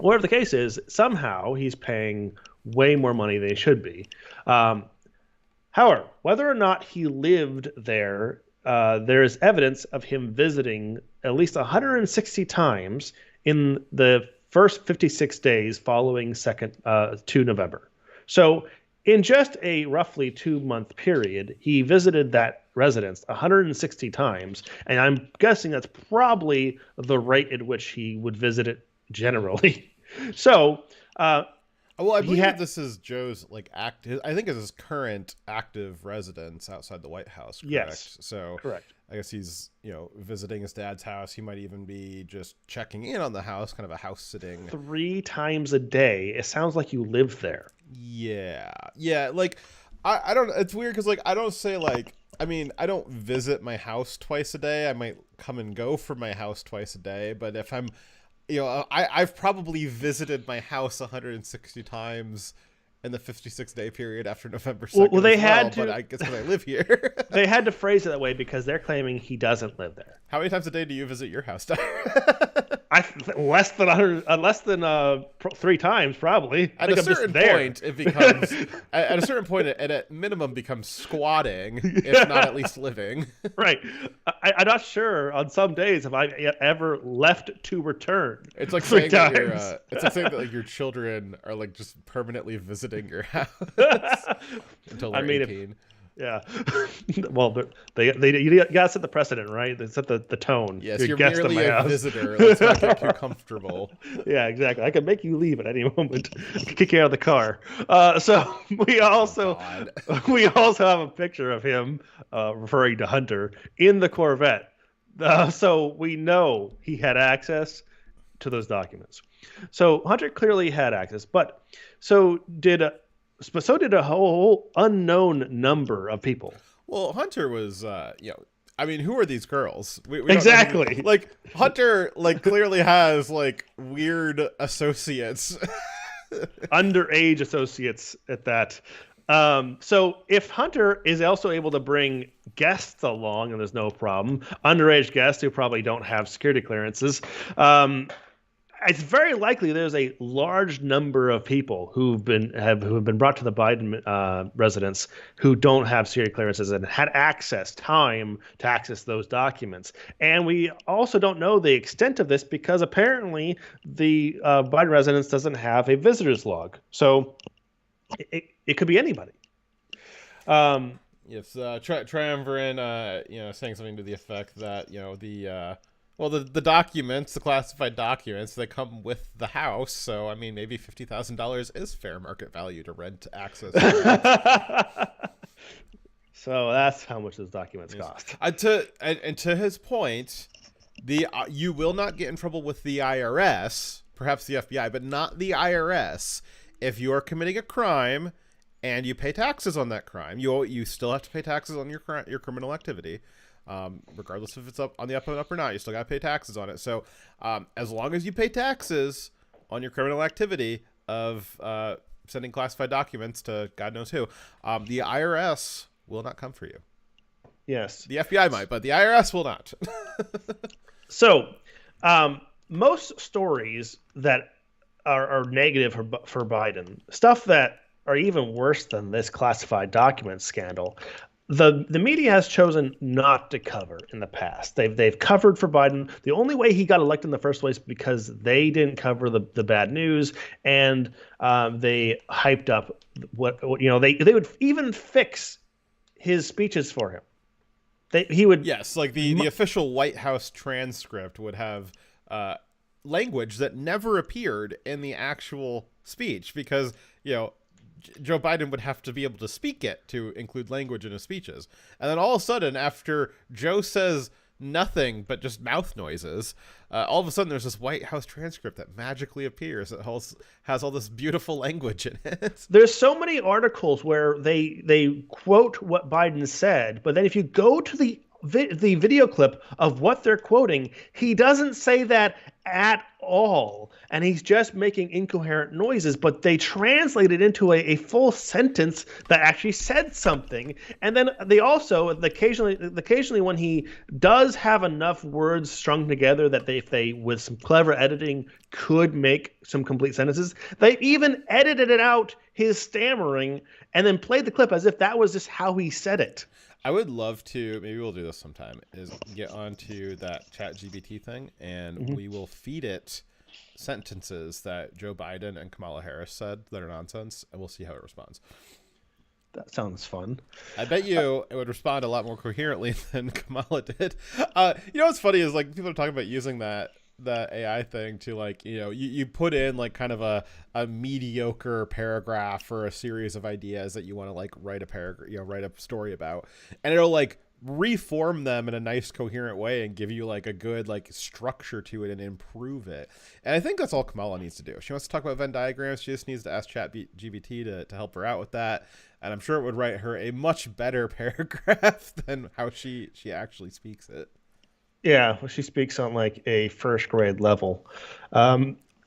[SPEAKER 2] whatever the case is, somehow he's paying way more money than he should be. However, whether or not he lived there, there is evidence of him visiting at least 160 times in the first 56 days following 2 November. So in just a roughly 2-month period, he visited that residence 160 times, and I'm guessing that's probably the rate at which he would visit it generally. So,
[SPEAKER 1] well, I believe this is Joe's active. I think it's his current active residence outside the White House. Correct?
[SPEAKER 2] Yes.
[SPEAKER 1] So
[SPEAKER 2] correct.
[SPEAKER 1] I guess he's visiting his dad's house. He might even be just checking in on the house, kind of a house sitting.
[SPEAKER 2] 3 times a day. It sounds like you live there.
[SPEAKER 1] Yeah. I don't. It's weird because I don't say I don't visit my house twice a day. I might come and go from my house twice a day, but if I'm I've probably visited my house 160 times in the 56-day period after November 2nd.
[SPEAKER 2] Well, they had to,
[SPEAKER 1] but I guess because I live here.
[SPEAKER 2] They had to phrase it that way because they're claiming he doesn't live there.
[SPEAKER 1] How many times a day do you visit your house,
[SPEAKER 2] Less than 3 times, probably.
[SPEAKER 1] At a certain point, it becomes at a certain point, it at minimum becomes squatting, if not at least living.
[SPEAKER 2] Right. I'm not sure. On some days, have I ever left to return?
[SPEAKER 1] It's like saying that it's like saying that your children are just permanently visiting your house until they're 18.
[SPEAKER 2] Yeah. Well, you gotta set the precedent, right? They set the tone.
[SPEAKER 1] Yes, you're merely a visitor. Let's not get too comfortable.
[SPEAKER 2] Yeah, exactly. I can make you leave at any moment. Kick you out of the car. So we also have a picture of him, referring to Hunter, in the Corvette. So we know he had access to those documents. So Hunter clearly had access, but so did a whole unknown number of people.
[SPEAKER 1] Well, Hunter was, who are these girls? We
[SPEAKER 2] exactly.
[SPEAKER 1] Hunter, clearly has, weird associates.
[SPEAKER 2] Underage associates at that. So if Hunter is also able to bring guests along, and there's no problem, underage guests who probably don't have security clearances, it's very likely there's a large number of people who have been brought to the Biden residence who don't have security clearances and had time to access those documents. And we also don't know the extent of this because apparently the Biden residence doesn't have a visitor's log. So it could be anybody.
[SPEAKER 1] Yes, Triumvirate, saying something to the effect that the documents, the classified documents, they come with the house. So, maybe $50,000 is fair market value to rent access.
[SPEAKER 2] So that's how much those documents cost.
[SPEAKER 1] To his point, you will not get in trouble with the IRS, perhaps the FBI, but not the IRS. If you are committing a crime and you pay taxes on that crime, you still have to pay taxes on your criminal activity. Regardless if it's on the up and up or not, you still got to pay taxes on it. So as long as you pay taxes on your criminal activity of sending classified documents to God knows who, the IRS will not come for you.
[SPEAKER 2] Yes.
[SPEAKER 1] The FBI might, but the IRS will not.
[SPEAKER 2] So most stories that are negative for Biden, stuff that are even worse than this classified document scandal, the media has chosen not to cover in the past. They've covered for Biden. The only way he got elected in the first place because they didn't cover the bad news, and they hyped up they would even fix his speeches for him.
[SPEAKER 1] The official White House transcript would have language that never appeared in the actual speech because Joe Biden would have to be able to speak it to include language in his speeches. And then all of a sudden, after Joe says nothing but just mouth noises, all of a sudden there's this White House transcript that magically appears that has all this beautiful language in it.
[SPEAKER 2] There's so many articles where they quote what Biden said, but then if you go to the the video clip of what they're quoting, he doesn't say that at all, and he's just making incoherent noises, but they translate it into a full sentence that actually said something. And then they also occasionally when he does have enough words strung together that if they with some clever editing could make some complete sentences, they even edited it out, his stammering, and then played the clip as if that was just how he said it.
[SPEAKER 1] I would love to, maybe we'll do this sometime, is get onto that ChatGPT thing, and we will feed it sentences that Joe Biden and Kamala Harris said that are nonsense, and we'll see how it responds.
[SPEAKER 2] That sounds fun.
[SPEAKER 1] I bet you it would respond a lot more coherently than Kamala did. What's funny is, like, people are talking about using that AI thing to, like, you put in like kind of a mediocre paragraph or a series of ideas that you want to like write a paragraph, write a story about, and it'll like reform them in a nice coherent way and give you like a good like structure to it and improve it. And I think that's all Kamala needs to do. She wants to talk about Venn diagrams. She just needs to ask ChatGPT to help her out with that. And I'm sure it would write her a much better paragraph than how she actually speaks it.
[SPEAKER 2] Yeah, well, she speaks on like a first grade level. I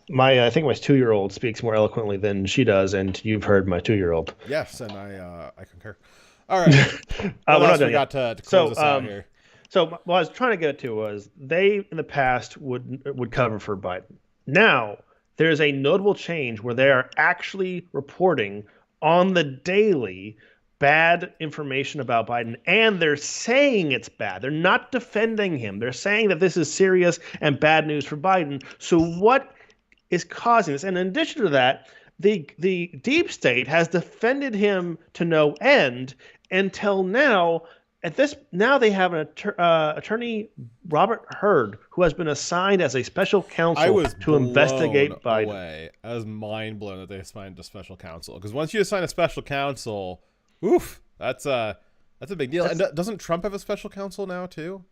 [SPEAKER 2] think my 2-year-old speaks more eloquently than she does, and you've heard my 2-year-old.
[SPEAKER 1] Yes, and I concur. All right, what else we got to close this out here?
[SPEAKER 2] So what I was trying to get to was they in the past would cover for Biden. Now there's a notable change where they are actually reporting on the daily bad information about Biden, and they're saying it's bad. They're not defending him. They're saying that this is serious and bad news for Biden. So what is causing this? And in addition to that, the deep state has defended him to no end until now. Now they have an attorney, Robert Hurd, who has been assigned as a special counsel to investigate Biden.
[SPEAKER 1] I was mind blown that they assigned a special counsel, because once you assign a special counsel, oof, that's a big deal. And doesn't Trump have a special counsel now too?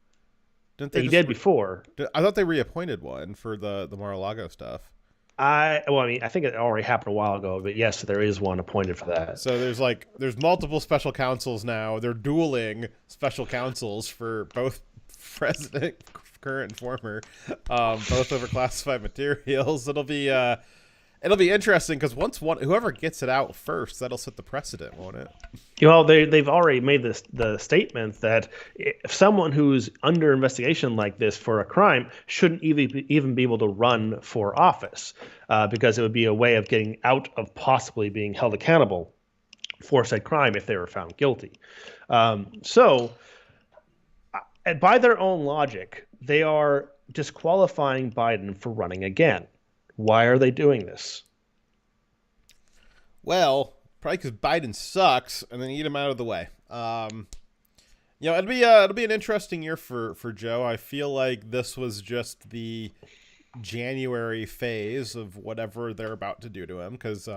[SPEAKER 2] Didn't they? He did before.
[SPEAKER 1] I thought they reappointed one for the Mar-a-Lago stuff.
[SPEAKER 2] I think it already happened a while ago, but yes, there is one appointed for that.
[SPEAKER 1] So there's multiple special counsels now. They're dueling special counsels for both president, current and former, both over classified materials. It'll be interesting, because whoever gets it out first, that'll set the precedent, won't it?
[SPEAKER 2] They've already made the statement that if someone who's under investigation like this for a crime shouldn't even be able to run for office, because it would be a way of getting out of possibly being held accountable for said crime if they were found guilty. So by their own logic, they are disqualifying Biden for running again. Why are they doing this?
[SPEAKER 1] Well, probably because Biden sucks, and then eat him out of the way. It'll be an interesting year for Joe. I feel like this was just the January phase of whatever they're about to do to him, because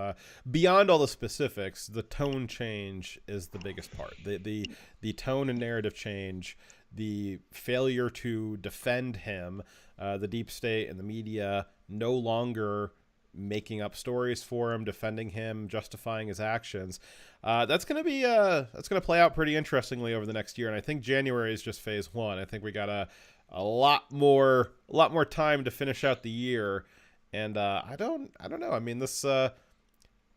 [SPEAKER 1] beyond all the specifics, the tone change is the biggest part. The tone and narrative change, the failure to defend him, the deep state and the media no longer making up stories for him, defending him, justifying his actions. That's going to play out pretty interestingly over the next year. And I think January is just phase one. I think we got a lot more time to finish out the year. And I don't know. I mean, this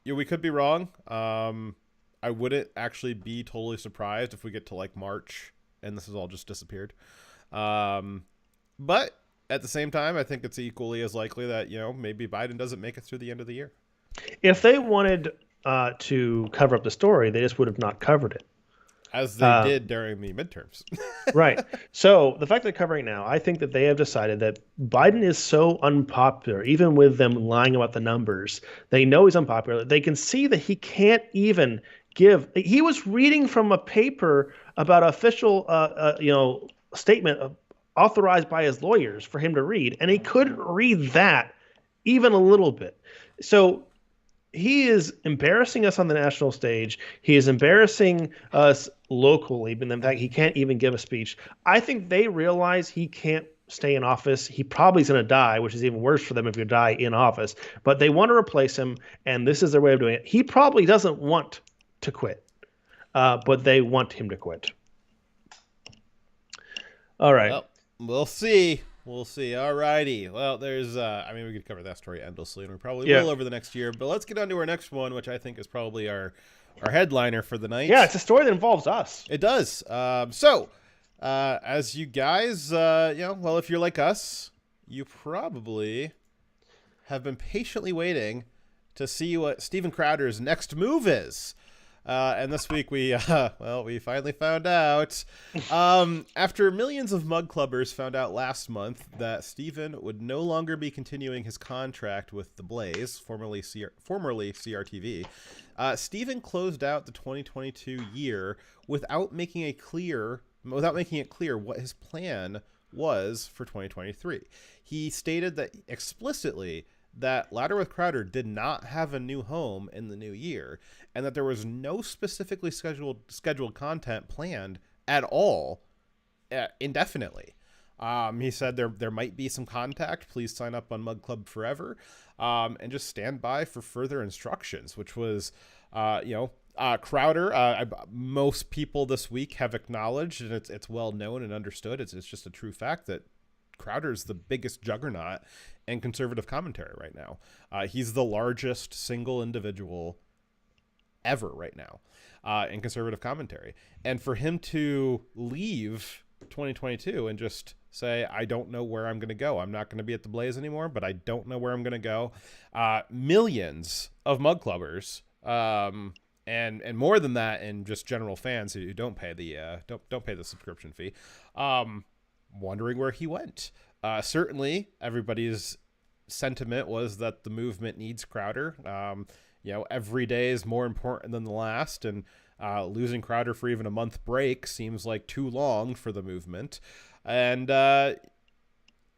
[SPEAKER 1] we could be wrong. I wouldn't actually be totally surprised if we get to like March and this has all just disappeared. But at the same time, I think it's equally as likely that, maybe Biden doesn't make it through the end of the year.
[SPEAKER 2] If they wanted to cover up the story, they just would have not covered it.
[SPEAKER 1] As they did during the midterms.
[SPEAKER 2] Right. So the fact they're covering now, I think that they have decided that Biden is so unpopular, even with them lying about the numbers. They know he's unpopular. They can see that he can't even give. He was reading from a paper about official, statement authorized by his lawyers for him to read, and he couldn't read that even a little bit. So he is embarrassing us on the national stage. He is embarrassing us locally, but in fact, he can't even give a speech. I think they realize he can't stay in office. He probably is going to die, which is even worse for them if you die in office. But they want to replace him, and this is their way of doing it. He probably doesn't want to quit, but they want him to quit. All right.
[SPEAKER 1] Well, we'll see. We'll see. All righty. Well, there's, we could cover that story endlessly, and we probably will over the next year. But let's get on to our next one, which I think is probably our headliner for the night.
[SPEAKER 2] Yeah, it's a story that involves us.
[SPEAKER 1] It does. As you guys, if you're like us, you probably have been patiently waiting to see what Steven Crowder's next move is. And this week we finally found out. After millions of mug clubbers found out last month that Steven would no longer be continuing his contract with the Blaze, formerly CRTV, Steven closed out the 2022 year without making it clear what his plan was for 2023. He stated that explicitly that Louder with Crowder did not have a new home in the new year, and that there was no specifically scheduled content planned at all indefinitely. He said there might be some contact. Please sign up on Mug Club Forever, and just stand by for further instructions, which was, Crowder. Most people this week have acknowledged, and it's well known and understood. It's just a true fact that Crowder's the biggest juggernaut in conservative commentary right now. He's the largest single individual ever right now in conservative commentary. And for him to leave 2022 and just say, I don't know where I'm going to go. I'm not going to be at the Blaze anymore, but I don't know where I'm going to go. Millions of mug clubbers, and more than that, and just general fans who don't pay the don't pay the subscription fee, wondering where he went. Certainly, everybody's sentiment was that the movement needs Crowder. Every day is more important than the last, and losing Crowder for even a month break seems like too long for the movement. And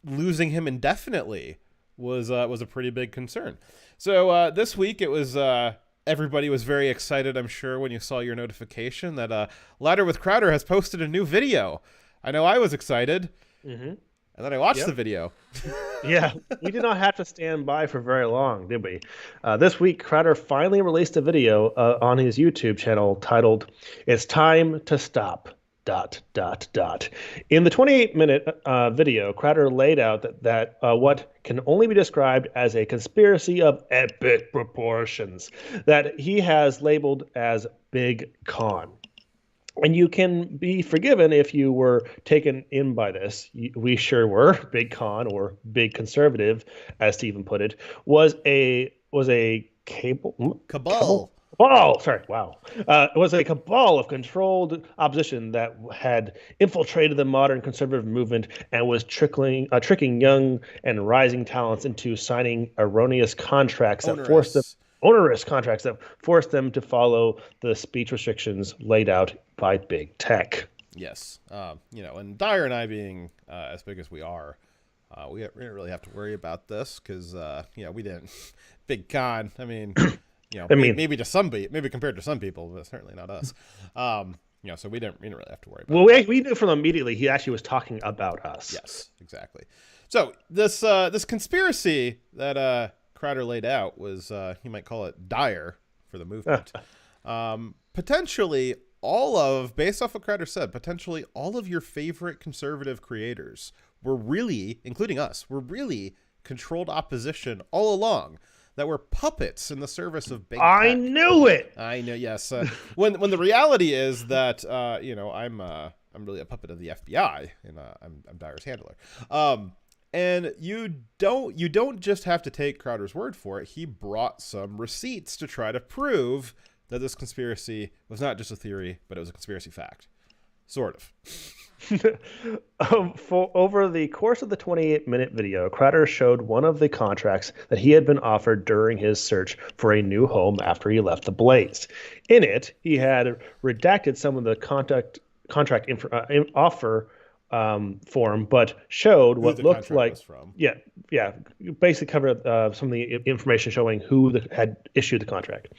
[SPEAKER 1] losing him indefinitely was a pretty big concern. So this week it was everybody was very excited, I'm sure, when you saw your notification that Louder with Crowder has posted a new video. I know I was excited. Mm-hmm. And then I watched the video.
[SPEAKER 2] Yeah, we did not have to stand by for very long, did we? This week, Crowder finally released a video on his YouTube channel titled, "It's Time to Stop, ... In the 28-minute video, Crowder laid out that what can only be described as a conspiracy of epic proportions that he has labeled as Big Con. And you can be forgiven if you were taken in by this. We sure were. Big Con, or Big Conservative, as Stephen put it, was a cabal. Oh, sorry. Wow. It was a cabal of controlled opposition that had infiltrated the modern conservative movement and was tricking young and rising talents into signing erroneous contracts that forced them. Onerous contracts that forced them to follow the speech restrictions laid out by big tech.
[SPEAKER 1] Yes. And Dyer and I being as big as we are, we didn't really have to worry about this because, we didn't. Big Con. I mean, maybe to somebody, maybe compared to some people, but certainly not us. So we didn't really have to worry about
[SPEAKER 2] it. Well, we knew from immediately he actually was talking about us.
[SPEAKER 1] Yes, exactly. So this conspiracy that Crowder laid out was, you might call it dire for the movement. Potentially based off what Crowder said, potentially all of your favorite conservative creators were really, including us, were really controlled opposition all along, that were puppets in the service of big tech.
[SPEAKER 2] I knew it.
[SPEAKER 1] I know. Yes. When the reality is that, I'm really a puppet of the FBI, and I'm Dyer's handler. And you don't just have to take Crowder's word for it. He brought some receipts to try to prove that this conspiracy was not just a theory, but it was a conspiracy fact. Sort of.
[SPEAKER 2] Over the course of the 28-minute video, Crowder showed one of the contracts that he had been offered during his search for a new home after he left the Blaze. In it, he had redacted some of the contract offer form, but showed what looked like basically covered some of the information showing who had issued the contract.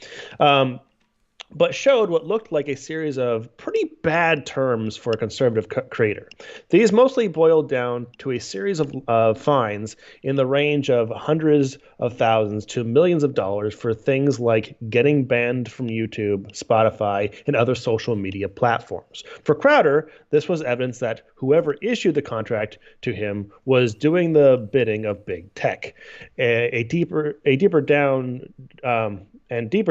[SPEAKER 2] but showed what looked like a series of pretty bad terms for a conservative creator. These mostly boiled down to a series of fines in the range of hundreds of thousands to millions of dollars for things like getting banned from YouTube, Spotify, and other social media platforms. For Crowder, this was evidence that whoever issued the contract to him was doing the bidding of big tech. Deeper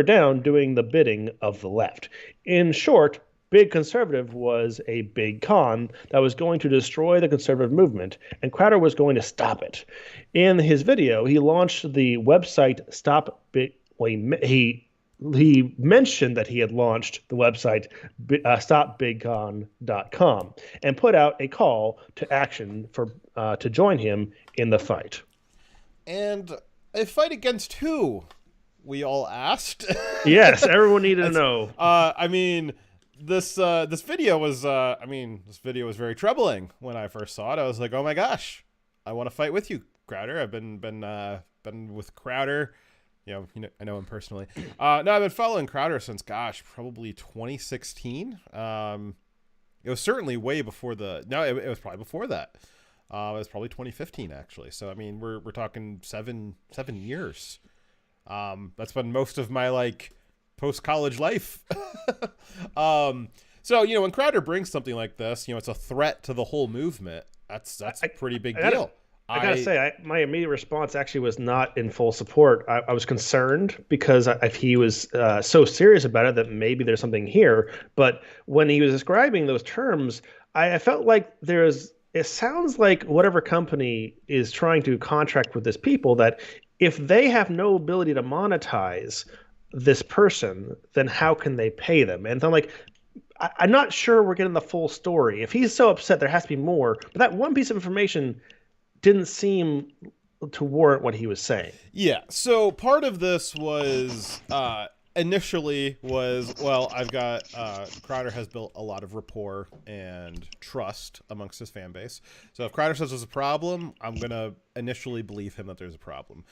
[SPEAKER 2] down doing the bidding of the left. In short, Big Conservative was a big con that was going to destroy the conservative movement, and Crowder was going to stop it. In his video, he launched the website he mentioned that he had launched the website stopbigcon.com and put out a call to action to join him in the fight.
[SPEAKER 1] And a fight against who? We all asked.
[SPEAKER 2] Yes, everyone needed to know.
[SPEAKER 1] I mean, this video was very troubling when I first saw it. I was like, oh my gosh, I want to fight with you, Crowder. I've been with Crowder. You know, I know him personally. No, I've been following Crowder since, probably 2016. It was certainly way before it was probably before that. It was probably 2015 actually. So I mean, we're talking seven years. That's been most of my post-college life. So, when Crowder brings something like this, it's a threat to the whole movement. That's a pretty big deal.
[SPEAKER 2] I gotta say, my immediate response actually was not in full support. I was concerned because if he was so serious about it, that maybe there's something here. But when he was describing those terms, I felt like it sounds like whatever company is trying to contract with this people, that if they have no ability to monetize this person, then how can they pay them? And I'm like, I'm not sure we're getting the full story. If he's so upset, there has to be more. But that one piece of information didn't seem to warrant what he was saying.
[SPEAKER 1] Yeah. So part of this was initially I've got Crowder has built a lot of rapport and trust amongst his fan base. So if Crowder says there's a problem, I'm going to initially believe him that there's a problem.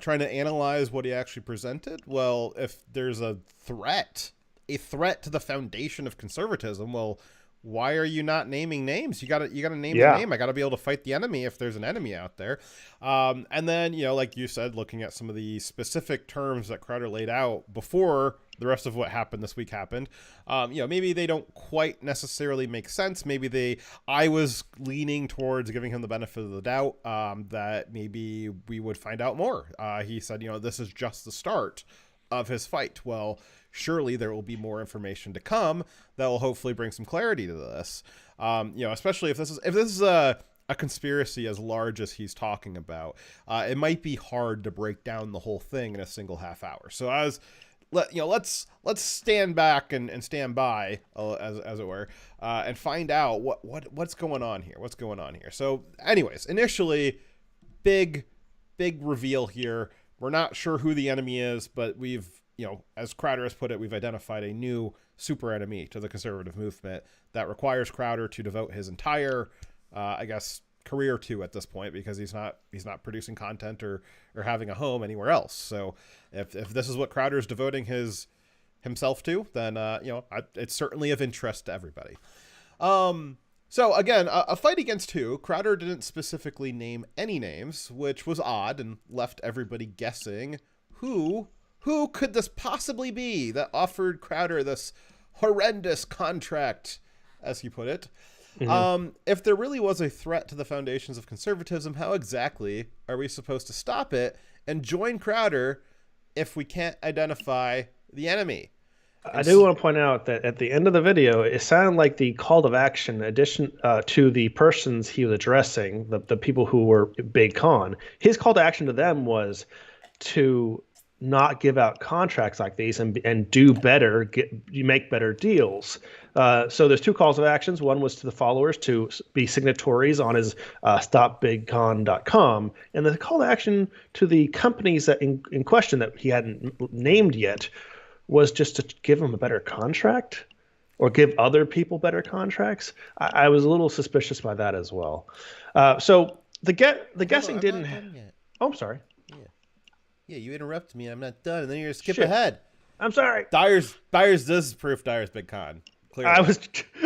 [SPEAKER 1] Trying to analyze what he actually presented. Well, if there's a threat to the foundation of conservatism, well, why are you not naming names? You gotta name the name. I gotta be able to fight the enemy if there's an enemy out there. And then, like you said, looking at some of the specific terms that Crowder laid out before the rest of what happened this week happened, maybe they don't quite necessarily make sense. Maybe I was leaning towards giving him the benefit of the doubt, that maybe we would find out more. He said, this is just the start of his fight. Well, surely there will be more information to come that will hopefully bring some clarity to this. Especially if this is a conspiracy as large as he's talking about, it might be hard to break down the whole thing in a single half hour. So let's stand back and stand by, as it were, and find out what's going on here. What's going on here? So, anyways, initially, big reveal here. We're not sure who the enemy is, but we've, as Crowder has put it, we've identified a new super enemy to the conservative movement that requires Crowder to devote his entire, career to at this point, because he's not producing content or having a home anywhere else. So if this is what Crowder's devoting himself to, then it's certainly of interest to everybody. So again, a fight against who? Crowder didn't specifically name any names, which was odd and left everybody guessing who could this possibly be that offered Crowder this horrendous contract, as he put it. Mm-hmm. If there really was a threat to the foundations of conservatism, how exactly are we supposed to stop it and join Crowder if we can't identify the enemy?
[SPEAKER 2] I do want to point out that at the end of the video, it sounded like the call to action, addition to the persons he was addressing, the people who were Big Con, his call to action to them was to not give out contracts like these and do better, make better deals. So there's two calls of actions. One was to the followers to be signatories on his stopbigcon.com, and the call to action to the companies that in question that he hadn't named yet was just to give them a better contract or give other people better contracts. I was a little suspicious by that as well. So the guessing didn't. Oh, I'm sorry.
[SPEAKER 1] Yeah, you interrupted me. I'm not done, and then you're gonna skip ahead.
[SPEAKER 2] I'm sorry.
[SPEAKER 1] Dyer's this is proof Dyer's big con. Clearly.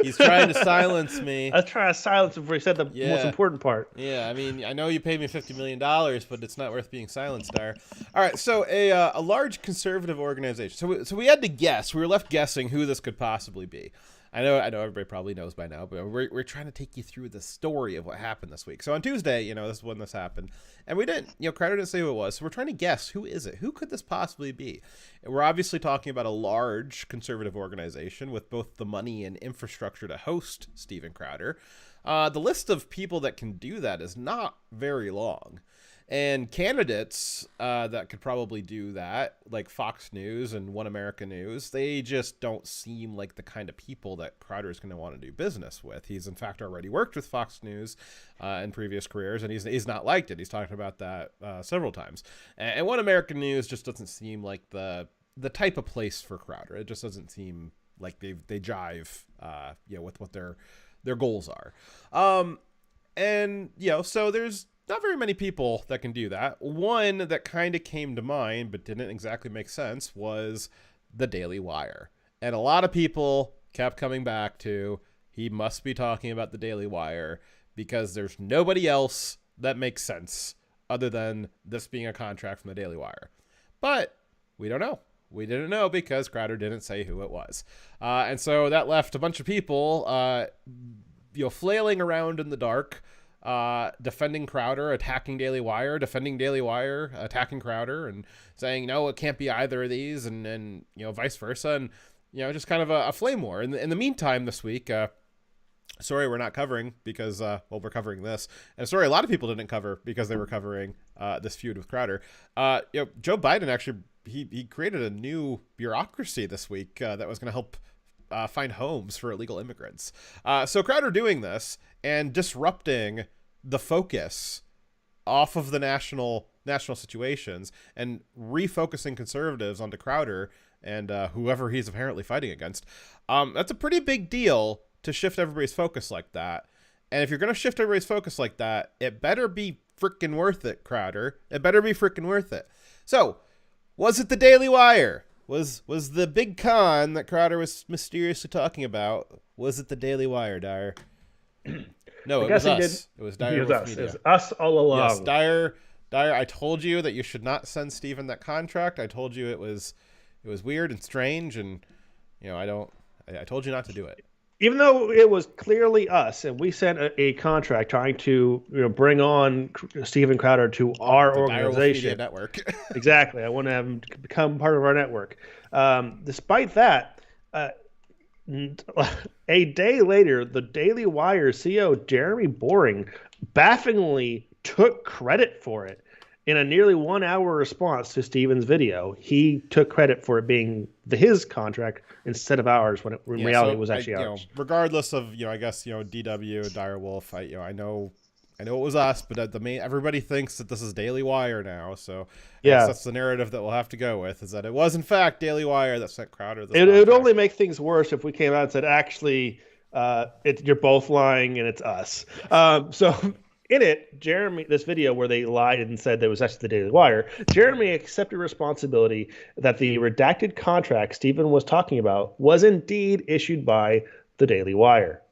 [SPEAKER 1] He's trying to silence me.
[SPEAKER 2] I was trying to silence him before he said the most important part.
[SPEAKER 1] Yeah, I mean, I know you paid me $50 million, but it's not worth being silenced, Dyer. All right, so a large conservative organization. So we had to guess. We were left guessing who this could possibly be. I know everybody probably knows by now, but we're trying to take you through the story of what happened this week. So on Tuesday, this is when this happened, and we didn't, Crowder didn't say who it was. So we're trying to guess, who is it? Who could this possibly be? And we're obviously talking about a large conservative organization with both the money and infrastructure to host Steven Crowder. The list of people that can do that is not very long. And candidates that could probably do that, like Fox News and One America News, they just don't seem like the kind of people that Crowder is going to want to do business with. He's, in fact, already worked with Fox News in previous careers, and he's not liked it. He's talked about that several times. And One America News just doesn't seem like the type of place for Crowder. It just doesn't seem like they jive with what their goals are. So there's not very many people that can do that. One that kind of came to mind but didn't exactly make sense was the Daily Wire. And a lot of people kept coming back to, he must be talking about the Daily Wire because there's nobody else that makes sense other than this being a contract from the Daily Wire. But we don't know. We didn't know because Crowder didn't say who it was. And so that left a bunch of people flailing around in the dark, defending Crowder, attacking Daily Wire, defending Daily Wire, attacking Crowder, and saying, no, it can't be either of these, and vice versa, and just kind of a flame war. In the meantime, this week, story we're not covering because we're covering this, and a story a lot of people didn't cover because they were covering this feud with Crowder. Joe Biden actually he created a new bureaucracy this week that was going to help find homes for illegal immigrants. So Crowder doing this and disrupting the focus off of the national situations and refocusing conservatives onto Crowder and whoever he's apparently fighting against. That's a pretty big deal to shift everybody's focus like that. And if you're going to shift everybody's focus like that, it better be freaking worth it, Crowder. It better be freaking worth it. So, was it the Daily Wire? Was the big con that Crowder was mysteriously talking about, was it the Daily Wire, Dyer? No, it was us. It was Dyer Wolf Media.
[SPEAKER 2] It was us all along.
[SPEAKER 1] Yes, Dyer, I told you that you should not send Steven that contract. I told you it was weird and strange, and I told you not to do it.
[SPEAKER 2] Even though it was clearly us, and we sent a contract trying to bring on Steven Crowder to our organization.
[SPEAKER 1] Media Network.
[SPEAKER 2] Exactly. I want to have him become part of our network. Despite that, a day later, the Daily Wire CEO Jeremy Boring bafflingly took credit for it. In a nearly 1 hour response to Steven's video, he took credit for it being his contract instead of ours, when in reality it was actually ours.
[SPEAKER 1] Regardless of I guess DW, Dyer Wolf, I know it was us, but everybody thinks that this is Daily Wire now. So yeah, that's the narrative that we'll have to go with, is that it was in fact Daily Wire that sent Crowder this.
[SPEAKER 2] It would only make things worse if we came out and said, actually, you're both lying and it's us. So. In it, Jeremy, this video where they lied and said that it was actually the Daily Wire, Jeremy accepted responsibility that the redacted contract Steven was talking about was indeed issued by the Daily Wire,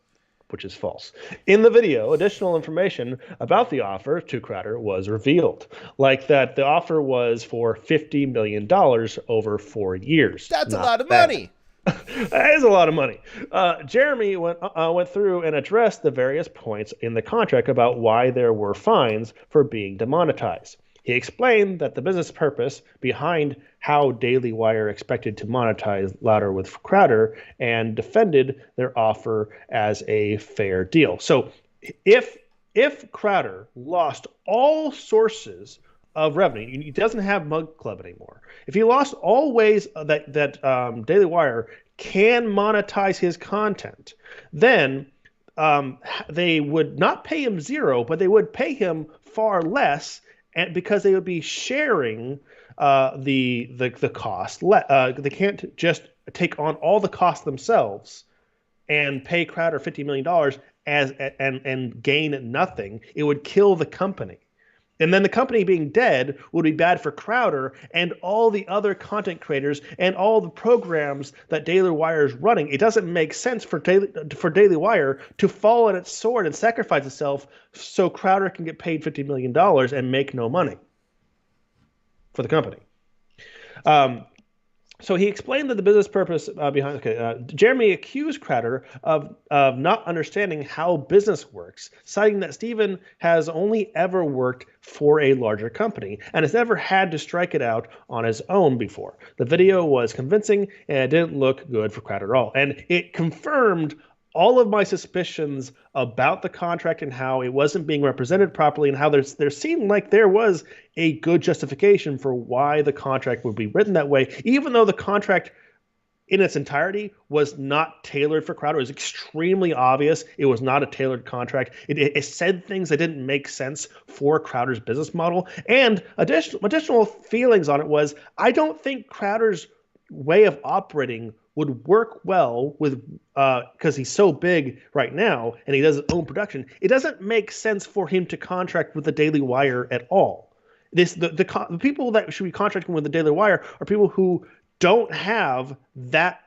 [SPEAKER 2] which is false. In the video, additional information about the offer to Crowder was revealed, like that the offer was for $50 million over 4 years.
[SPEAKER 1] That's a lot of money.
[SPEAKER 2] That is a lot of money. Jeremy went through and addressed the various points in the contract about why there were fines for being demonetized. He explained that the business purpose behind how Daily Wire expected to monetize Louder with Crowder, and defended their offer as a fair deal. So if Crowder lost all sources of revenue, he doesn't have Mug Club anymore. If he lost all ways that Daily Wire can monetize his content, then they would not pay him zero, but they would pay him far less, and because they would be sharing the cost. They can't just take on all the costs themselves and pay Crowder $50 million and gain nothing. It would kill the company. And then the company being dead would be bad for Crowder and all the other content creators and all the programs that Daily Wire is running. It doesn't make sense for Daily Wire to fall on its sword and sacrifice itself so Crowder can get paid $50 million and make no money for the company. So he explained that the business purpose behind. Jeremy accused Crowder of not understanding how business works, citing that Stephen has only ever worked for a larger company and has never had to strike it out on his own before. The video was convincing and it didn't look good for Crowder at all, and it confirmed all of my suspicions about the contract and how it wasn't being represented properly, and how there seemed like there was a good justification for why the contract would be written that way, even though the contract in its entirety was not tailored for Crowder. It was extremely obvious it was not a tailored contract. It said things that didn't make sense for Crowder's business model. And additional feelings on it was, I don't think Crowder's way of operating would work well with because he's so big right now and he does his own production. It doesn't make sense for him to contract with the Daily Wire at all. The people that should be contracting with the Daily Wire are people who don't have that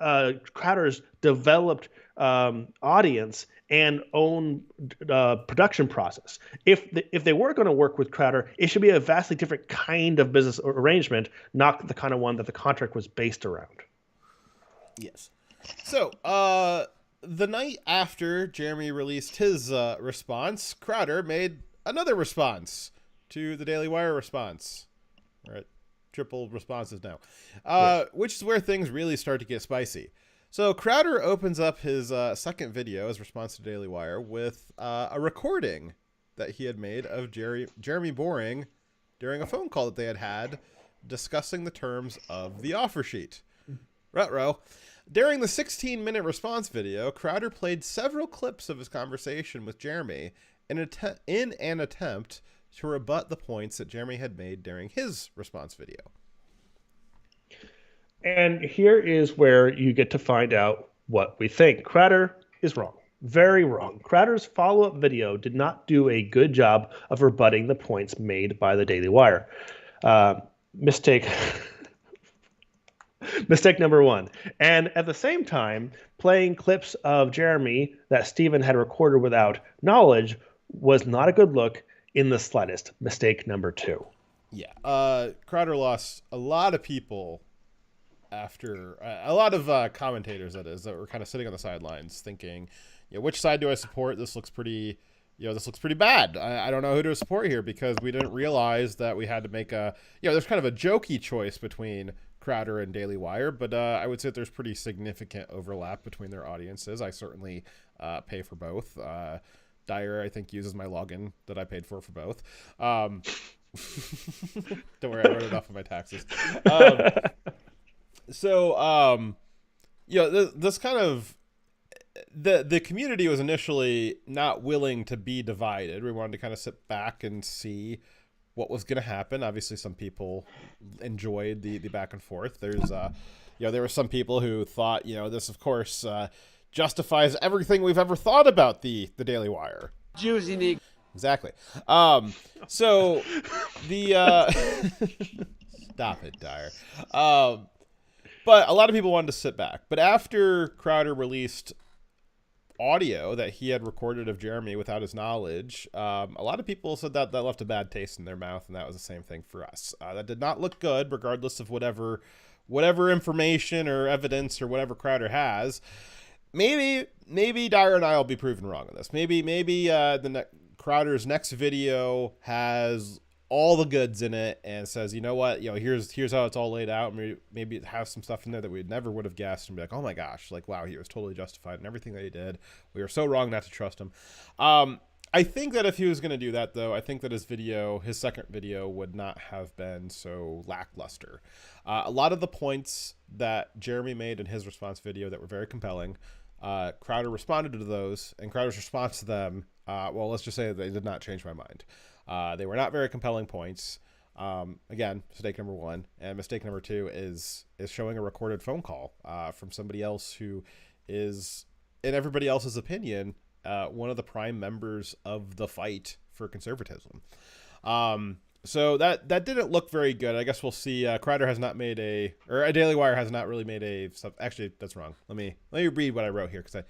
[SPEAKER 2] Crowder's developed audience and own production process. If they were going to work with Crowder, it should be a vastly different kind of business arrangement, not the kind of one that the contract was based around.
[SPEAKER 1] Yes. So, the night after Jeremy released his response, Crowder made another response to the Daily Wire response. We're at triple responses now, which is where things really start to get spicy. So Crowder opens up his second video, his response to Daily Wire, with a recording that he had made of Jeremy Boring during a phone call that they had discussing the terms of the offer sheet. Ruh-roh. During the 16-minute response video, Crowder played several clips of his conversation with Jeremy in an attempt to rebut the points that Jeremy had made during his response video.
[SPEAKER 2] And here is where you get to find out what we think. Crowder is wrong. Very wrong. Crowder's follow-up video did not do a good job of rebutting the points made by the Daily Wire. Mistake number one. And at the same time, playing clips of Jeremy that Stephen had recorded without knowledge was not a good look in the slightest. Mistake number two.
[SPEAKER 1] Yeah. Crowder lost a lot of people after a lot of commentators, that is, that were kind of sitting on the sidelines thinking, which side do I support? This looks pretty, this looks pretty bad. I don't know who to support here, because we didn't realize that we had to make there's kind of a jokey choice between Crowder and Daily Wire, but I would say that there's pretty significant overlap between their audiences. I certainly pay for both. Dyer, I think, uses my login that I paid for both. Don't worry, I wrote it off of my taxes. This kind of the community was initially not willing to be divided. We wanted to kind of sit back and see what was going to happen. Obviously, some people enjoyed the back and forth. There's there were some people who thought, this of course justifies everything we've ever thought about the Daily Wire.
[SPEAKER 11] Juicy.
[SPEAKER 1] Exactly. So the stop it, Dyer. But a lot of people wanted to sit back. But after Crowder released audio that he had recorded of Jeremy without his knowledge, a lot of people said that left a bad taste in their mouth, and that was the same thing for us. That did not look good, regardless of whatever information or evidence or whatever Crowder has. Maybe Dyer and I will be proven wrong on this. Maybe Crowder's next video has all the goods in it and says, you know what, here's how it's all laid out. Maybe it has some stuff in there that we never would have guessed, and be like, oh my gosh, like, wow, he was totally justified in everything that he did. We were so wrong not to trust him. I think that if he was going to do that, though, I think that his second video would not have been so lackluster. A lot of the points that Jeremy made in his response video that were very compelling, Crowder responded to those, and Crowder's response to them, well, let's just say that they did not change my mind. They were not very compelling points. Again, mistake number one. And mistake number two is showing a recorded phone call from somebody else who is, in everybody else's opinion, one of the prime members of the fight for conservatism. So that didn't look very good. I guess we'll see. Crowder has not made a Daily Wire has not really made a stuff. Actually, that's wrong. Let me read what I wrote here, because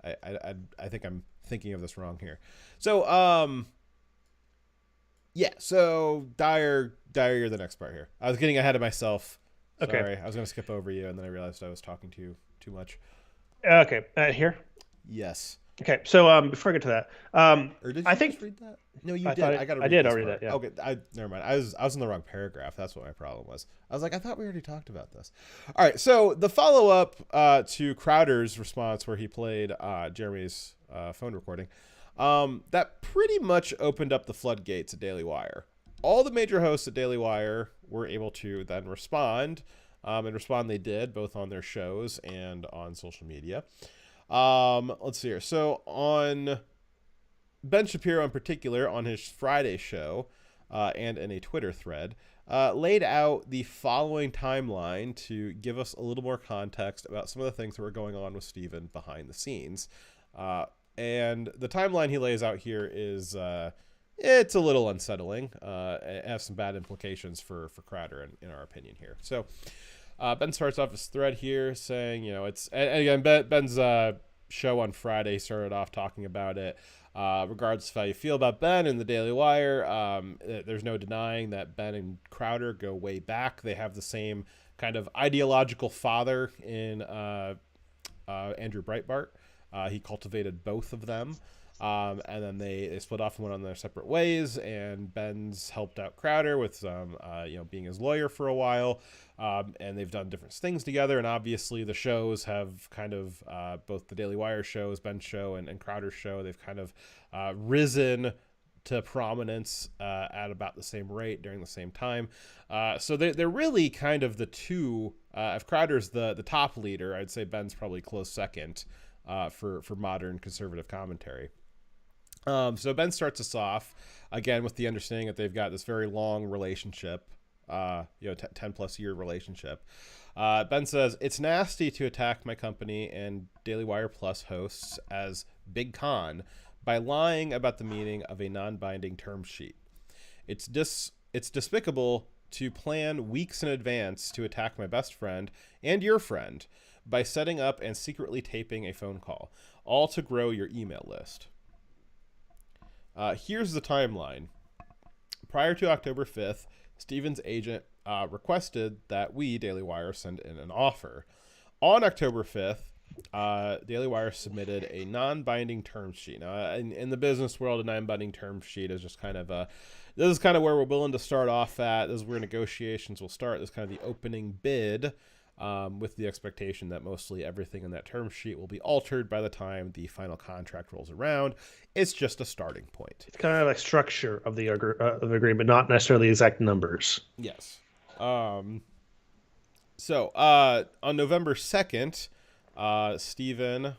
[SPEAKER 1] I think I'm thinking of this wrong here. So yeah. So Dyer, you're the next part here. I was getting ahead of myself. Sorry,
[SPEAKER 2] Okay.
[SPEAKER 1] I was going to skip over you, and then I realized I was talking to you too much.
[SPEAKER 2] Okay, here.
[SPEAKER 1] Yes.
[SPEAKER 2] Okay, so before I get to that,
[SPEAKER 1] Or did you
[SPEAKER 2] I think
[SPEAKER 1] just read that? No, you
[SPEAKER 2] I
[SPEAKER 1] did.
[SPEAKER 2] thought
[SPEAKER 1] I got to.
[SPEAKER 2] I did
[SPEAKER 1] this
[SPEAKER 2] already
[SPEAKER 1] part.
[SPEAKER 2] that. Yeah.
[SPEAKER 1] Okay, never mind. I was in the wrong paragraph. That's what my problem was. I was like, I thought we already talked about this. All right. So the follow up to Crowder's response, where he played Jeremy's phone recording, that pretty much opened up the floodgates at Daily Wire. All the major hosts at Daily Wire were able to then respond, and respond they did, both on their shows and on social media. Let's see here. So on Ben Shapiro in particular, on his Friday show, and in a Twitter thread, laid out the following timeline to give us a little more context about some of the things that were going on with Steven behind the scenes. And the timeline he lays out here is, it's a little unsettling. It has some bad implications for Crowder, in our opinion here. So Ben starts off his thread here saying, it's, and again, Ben's show on Friday started off talking about it. Regardless of how you feel about Ben and the Daily Wire, there's no denying that Ben and Crowder go way back. They have the same kind of ideological father in Andrew Breitbart. He cultivated both of them. And then they split off and went on their separate ways, and Ben's helped out Crowder with being his lawyer for a while, and they've done different things together. And obviously the shows have kind of both the Daily Wire shows, Ben's show, and Crowder's show, they've kind of risen to prominence at about the same rate during the same time. So they're really kind of the two. If Crowder's the top leader, I'd say Ben's probably close second for modern conservative commentary. So Ben starts us off again with the understanding that they've got this very long relationship, 10 plus year relationship. Ben says, "It's nasty to attack my company and Daily Wire Plus hosts as Big Con by lying about the meaning of a non-binding term sheet. It's despicable to plan weeks in advance to attack my best friend and your friend by setting up and secretly taping a phone call, all to grow your email list. Here's the timeline. Prior to October 5th, Steven's agent requested that we, Daily Wire, send in an offer. On October 5th, Daily Wire submitted a non-binding term sheet. Now, in the business world, a non-binding term sheet is just kind of this is kind of where we're willing to start off at. This is where negotiations will start. This is kind of the opening bid, with the expectation that mostly everything in that term sheet will be altered by the time the final contract rolls around. It's just a starting point.
[SPEAKER 2] It's kind of like structure of the agreement, not necessarily exact numbers.
[SPEAKER 1] Yes. So on November 2nd, Steven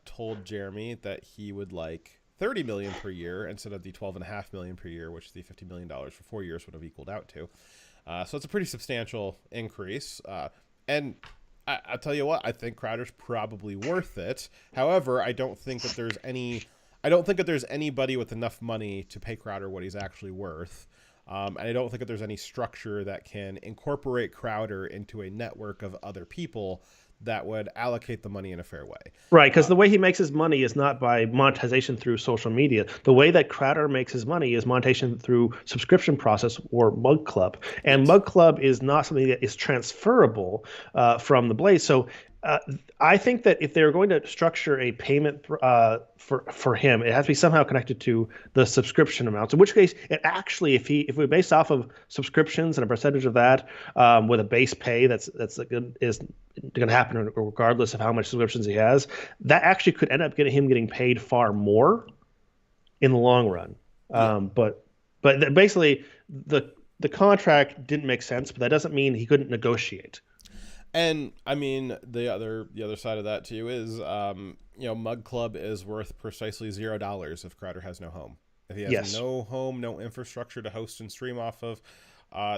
[SPEAKER 1] told Jeremy that he would like $30 million per year instead of the $12.5 million per year, which the $50 million for 4 years would have equaled out to. So it's a pretty substantial increase. And I'll tell you what, I think Crowder's probably worth it. However, I don't think that there's anybody with enough money to pay Crowder what he's actually worth. And I don't think that there's any structure that can incorporate Crowder into a network of other people that would allocate the money in a fair way.
[SPEAKER 2] Right, because the way he makes his money is not by monetization through social media. The way that Crowder makes his money is monetization through subscription process or Mug Club. And Mug Club is not something that is transferable from the Blaze. So I think that if they're going to structure a payment for him, it has to be somehow connected to the subscription amounts. In which case, it actually, if we base off of subscriptions and a percentage of that with a base pay is going to happen regardless of how much subscriptions he has, that actually could end up getting him paid far more in the long run. But basically, the contract didn't make sense, but that doesn't mean he couldn't negotiate.
[SPEAKER 1] And I mean, the other side of that too is, Mug Club is worth precisely $0 if Crowder has no home. If he has no home, no infrastructure to host and stream off of,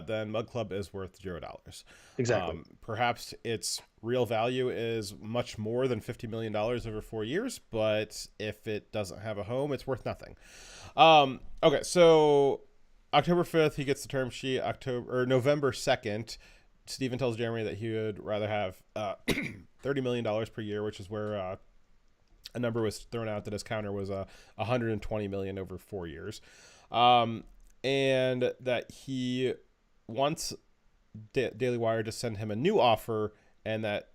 [SPEAKER 1] then Mug Club is worth $0.
[SPEAKER 2] Exactly.
[SPEAKER 1] Perhaps its real value is much more than $50 million over 4 years, but if it doesn't have a home, it's worth nothing. Okay, so October 5th, he gets the term sheet. November 2nd, Steven tells Jeremy that he would rather have $30 million per year, which is where a number was thrown out that his counter was $120 million over 4 years. And that he wants Daily Wire to send him a new offer, and that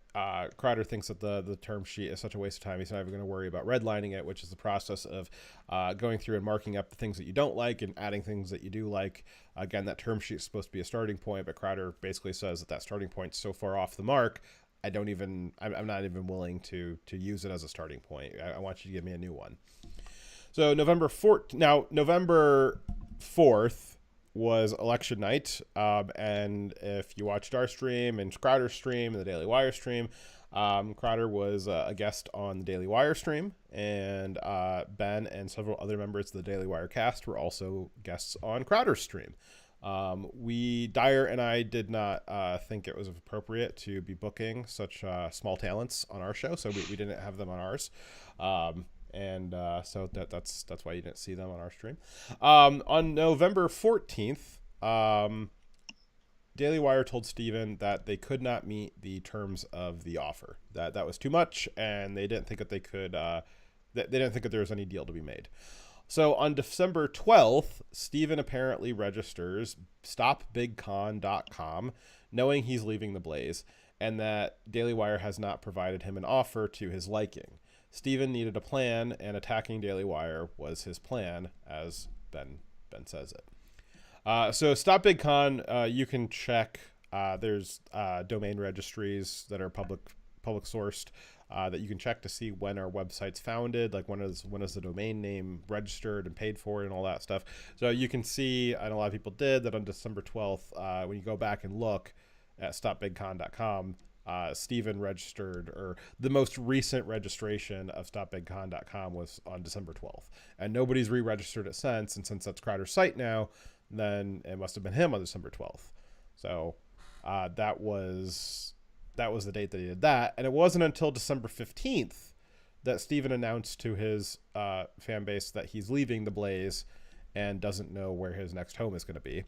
[SPEAKER 1] Crowder thinks that the term sheet is such a waste of time. He's not even going to worry about redlining it, which is the process of going through and marking up the things that you don't like and adding things that you do like. Again, that term sheet is supposed to be a starting point, but Crowder basically says that starting point's so far off the mark, I'm not even willing to use it as a starting point. I want you to give me a new one. So November 4th was election night, and if you watched our stream and Crowder's stream and the Daily Wire stream, Crowder was a guest on the Daily Wire stream, and Ben and several other members of the Daily Wire cast were also guests on Crowder's stream. Dyer and I did not think it was appropriate to be booking such small talents on our show, so we didn't have them on ours. So that's why you didn't see them on our stream. On November 14th, Daily Wire told Steven that they could not meet the terms of the offer. That was too much, and they didn't think that they could. They didn't think that there was any deal to be made. So on December 12th, Steven apparently registers StopBigCon.com, knowing he's leaving the Blaze, and that Daily Wire has not provided him an offer to his liking. Steven needed a plan, and attacking Daily Wire was his plan, as Ben says it. So Stop Big Con, you can check. There's domain registries that are public sourced that you can check to see when our website's founded, like when is the domain name registered and paid for and all that stuff. So you can see, and a lot of people did, that on December 12th, when you go back and look at StopBigCon.com, Steven registered, or the most recent registration of StopBigCon.com was on December 12th, and nobody's re-registered it since. And since that's Crowder's site now, then it must have been him on December 12th. So that was the date that he did that. And it wasn't until December 15th that Steven announced to his fan base that he's leaving the Blaze and doesn't know where his next home is going to be.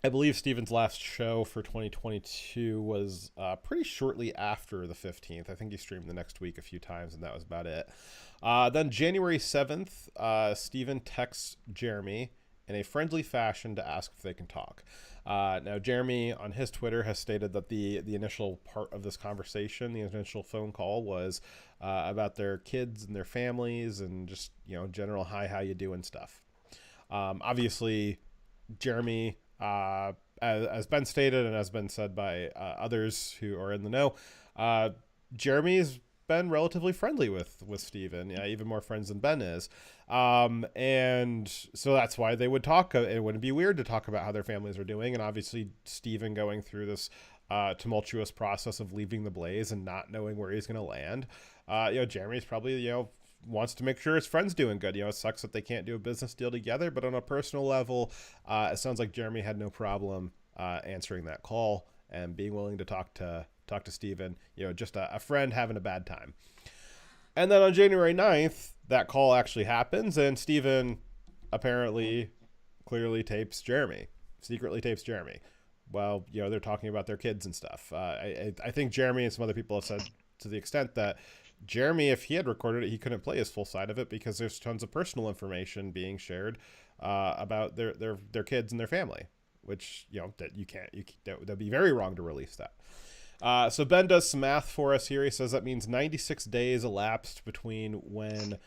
[SPEAKER 1] I believe Steven's last show for 2022 was pretty shortly after the 15th. I think he streamed the next week a few times, and that was about it. Then January 7th, Steven texts Jeremy in a friendly fashion to ask if they can talk. Now, Jeremy on his Twitter has stated that the initial part of this conversation, the initial phone call, was about their kids and their families and just, general hi, how you doing stuff. Obviously, Jeremy, as Ben stated and has been said by others who are in the know, Jeremy's been relatively friendly with Steven, even more friends than Ben is. And so that's why they would talk. It wouldn't be weird to talk about how their families are doing. And obviously Steven going through this tumultuous process of leaving the Blaze and not knowing where he's going to land. Jeremy's probably, wants to make sure his friend's doing good. It sucks that they can't do a business deal together, but on a personal level, it sounds like Jeremy had no problem answering that call and being willing to talk to Steven, just a friend having a bad time. And then on January 9th, that call actually happens, and Steven apparently clearly secretly tapes Jeremy. Well, they're talking about their kids and stuff. I think Jeremy and some other people have said to the extent that Jeremy, if he had recorded it, he couldn't play his full side of it because there's tons of personal information being shared about their kids and their family, which, that that'd be very wrong to release that. So Ben does some math for us here. He says that means 96 days elapsed between when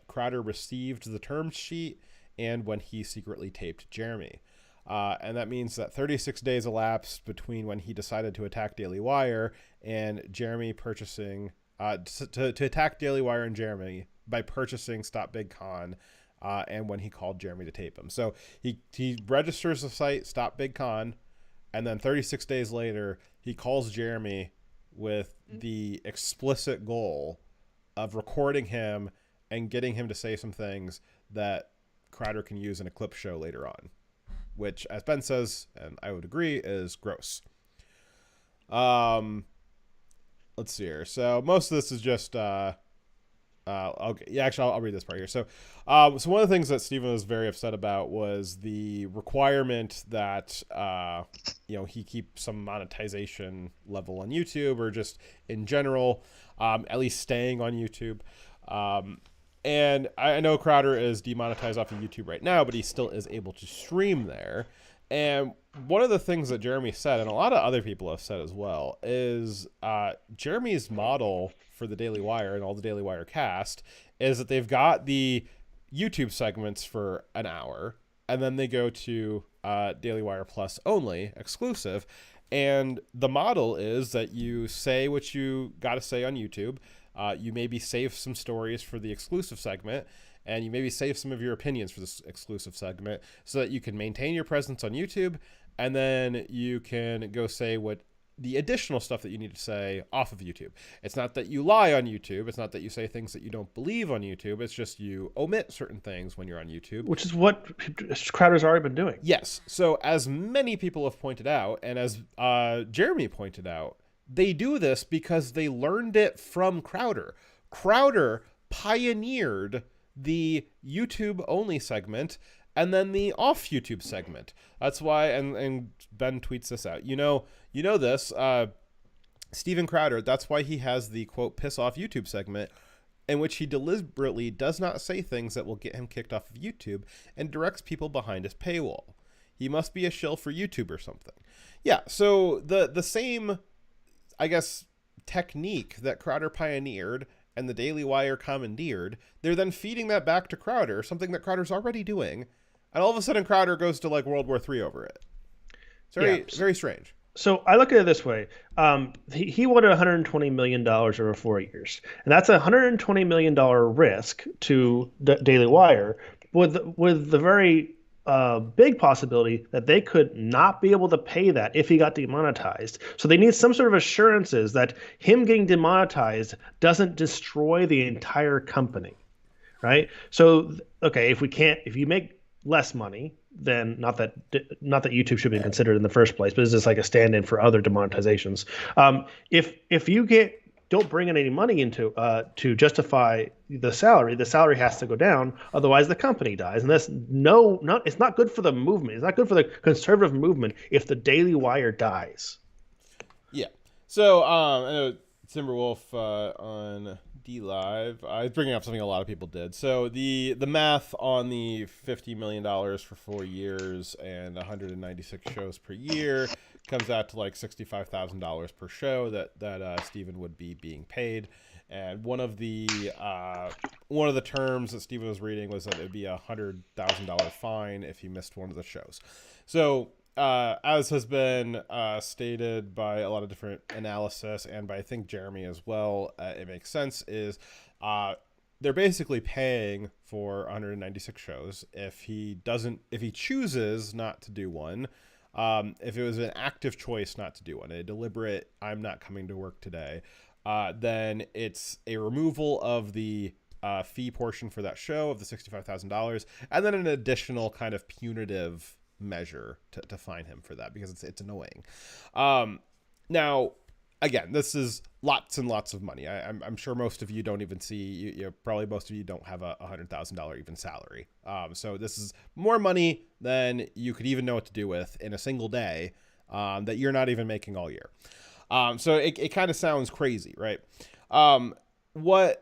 [SPEAKER 1] Crowder received the term sheet and when he secretly taped Jeremy. And that means that 36 days elapsed between when he decided to attack Daily Wire and Jeremy purchasing to attack Daily Wire and Jeremy by purchasing Stop Big Con, and when he called Jeremy to tape him. So he registers the site Stop Big Con, and then 36 days later he calls Jeremy with the explicit goal of recording him and getting him to say some things that Crowder can use in a clip show later on, which, as Ben says, and I would agree, is gross. Let's see here. So most of this is just Okay. Yeah, actually, I'll read this part here. So, so one of the things that Stephen was very upset about was the requirement that, he keep some monetization level on YouTube, or just in general, at least staying on YouTube. And I know Crowder is demonetized off of YouTube right now, but he still is able to stream there. And one of the things that Jeremy said, and a lot of other people have said as well, is Jeremy's model for the Daily Wire and all the Daily Wire cast is that they've got the YouTube segments for an hour, and then they go to Daily Wire Plus only, exclusive. And the model is that you say what you got to say on YouTube. You maybe save some stories for the exclusive segment, and you maybe save some of your opinions for this exclusive segment so that you can maintain your presence on YouTube, and then you can go say what the additional stuff that you need to say off of YouTube. It's not that you lie on YouTube. It's not that you say things that you don't believe on YouTube. It's just you omit certain things when you're on YouTube.
[SPEAKER 2] Which is what Crowder's already been doing.
[SPEAKER 1] Yes. So as many people have pointed out, and as Jeremy pointed out, they do this because they learned it from Crowder. Crowder pioneered the YouTube only segment and then the off YouTube segment. That's why, and Ben tweets this out. You know this, Steven Crowder, that's why he has the quote piss off YouTube segment, in which he deliberately does not say things that will get him kicked off of YouTube and directs people behind his paywall. He must be a shill for YouTube or something. Yeah, so the same, I guess, technique that Crowder pioneered and the Daily Wire commandeered, they're then feeding that back to Crowder, something that Crowder's already doing, and all of a sudden Crowder goes to like World War III over it. It's very strange.
[SPEAKER 2] So I look at it this way. He wanted $120 million over 4 years. And that's a $120 million risk to Daily Wire with the very big possibility that they could not be able to pay that if he got demonetized. So they need some sort of assurances that him getting demonetized doesn't destroy the entire company, right? So, okay, if you make less money, then not that YouTube should be considered in the first place, but it's just like a stand-in for other demonetizations. If you don't bring in any money into to justify the salary has to go down, otherwise the company dies. And that's it's not good for the movement. It's not good for the conservative movement if the Daily Wire dies.
[SPEAKER 1] Yeah. So I know Timberwolf on DLive, I was bringing up something a lot of people did. So the math on the $50 million for 4 years and 196 shows per year comes out to like $65,000 per show that Stephen would be being paid. And one of the terms that Stephen was reading was that it'd be a $100,000 fine if he missed one of the shows. So as has been stated by a lot of different analysis and by I think Jeremy as well, it makes sense, is they're basically paying for 196 shows if he chooses not to do one. If it was an active choice not to do one, a deliberate I'm not coming to work today, then it's a removal of the fee portion for that show of the $65,000, and then an additional kind of punitive measure to fine him for that, because it's annoying. Now, again, this is lots and lots of money. I'm sure most of you don't even see, probably most of you don't have a $100,000 even salary. So this is more money than you could even know what to do with in a single day, that you're not even making all year. So it kind of sounds crazy, right? What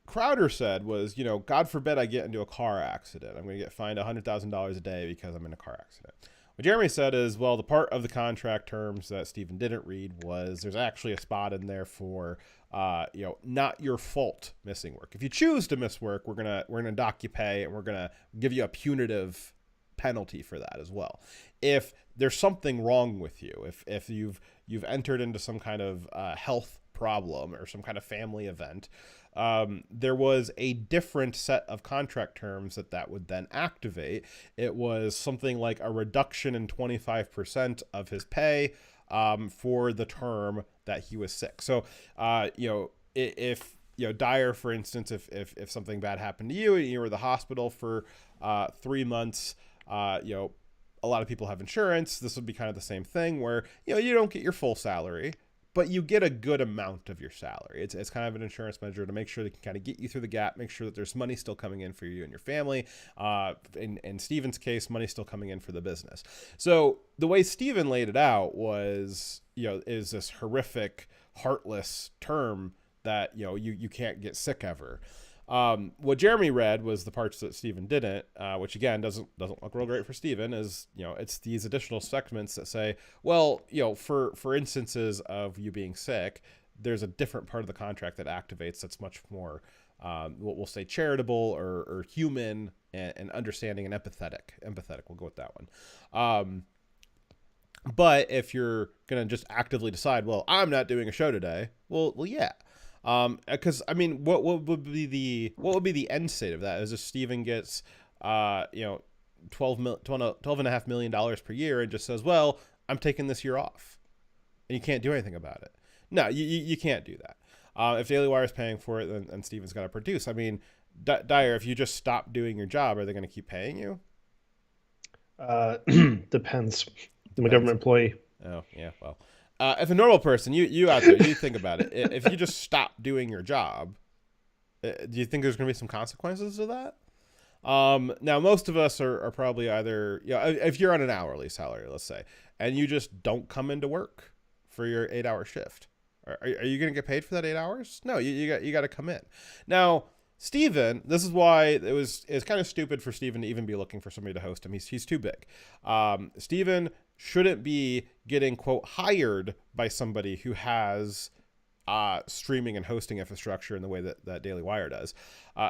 [SPEAKER 1] Crowder said was, God forbid I get into a car accident. I'm going to get fined $100,000 a day because I'm in a car accident. What Jeremy said is, well, the part of the contract terms that Stephen didn't read was there's actually a spot in there for, not your fault missing work. If you choose to miss work, we're gonna dock you pay, and we're gonna give you a punitive penalty for that as well. If there's something wrong with you, if you've entered into some kind of health problem or some kind of family event, there was a different set of contract terms that would then activate. It was something like a reduction in 25% of his pay for the term that he was sick. So, if Dyer, for instance, if something bad happened to you and you were in the hospital for 3 months, a lot of people have insurance. This would be kind of the same thing where, you don't get your full salary, but you get a good amount of your salary. It's kind of an insurance measure to make sure they can kind of get you through the gap, make sure that there's money still coming in for you and your family. In Steven's case, money still coming in for the business. So the way Steven laid it out was, is this horrific, heartless term that, you can't get sick ever. What Jeremy read was the parts that Steven didn't, which again doesn't look real great for Steven, is, it's these additional segments that say, well, for instances of you being sick, there's a different part of the contract that activates that's much more, what we'll say charitable or human and understanding and empathetic. We'll go with that one. But if you're going to just actively decide, well, I'm not doing a show today. Well, yeah. Because I mean, what would be the end state of that? Is if Steven gets, $12.5 million per year and just says, well, I'm taking this year off, and you can't do anything about it. No, you can't do that. If Daily Wire is paying for it, then Steven's got to produce. I mean, Dyer, if you just stop doing your job, are they going to keep paying you?
[SPEAKER 2] Depends. I'm a government employee.
[SPEAKER 1] Oh yeah, well. If a normal person, you out there, you think about it. If you just stop doing your job, do you think there's going to be some consequences to that? Now, most of us are probably either, if you're on an hourly salary, let's say, and you just don't come into work for your 8-hour shift, are you going to get paid for that 8 hours? No, you got to come in. Now, Steven, this is why it's kind of stupid for Steven to even be looking for somebody to host him. He's too big. Steven shouldn't be getting, quote, hired by somebody who has streaming and hosting infrastructure in the way that Daily Wire does.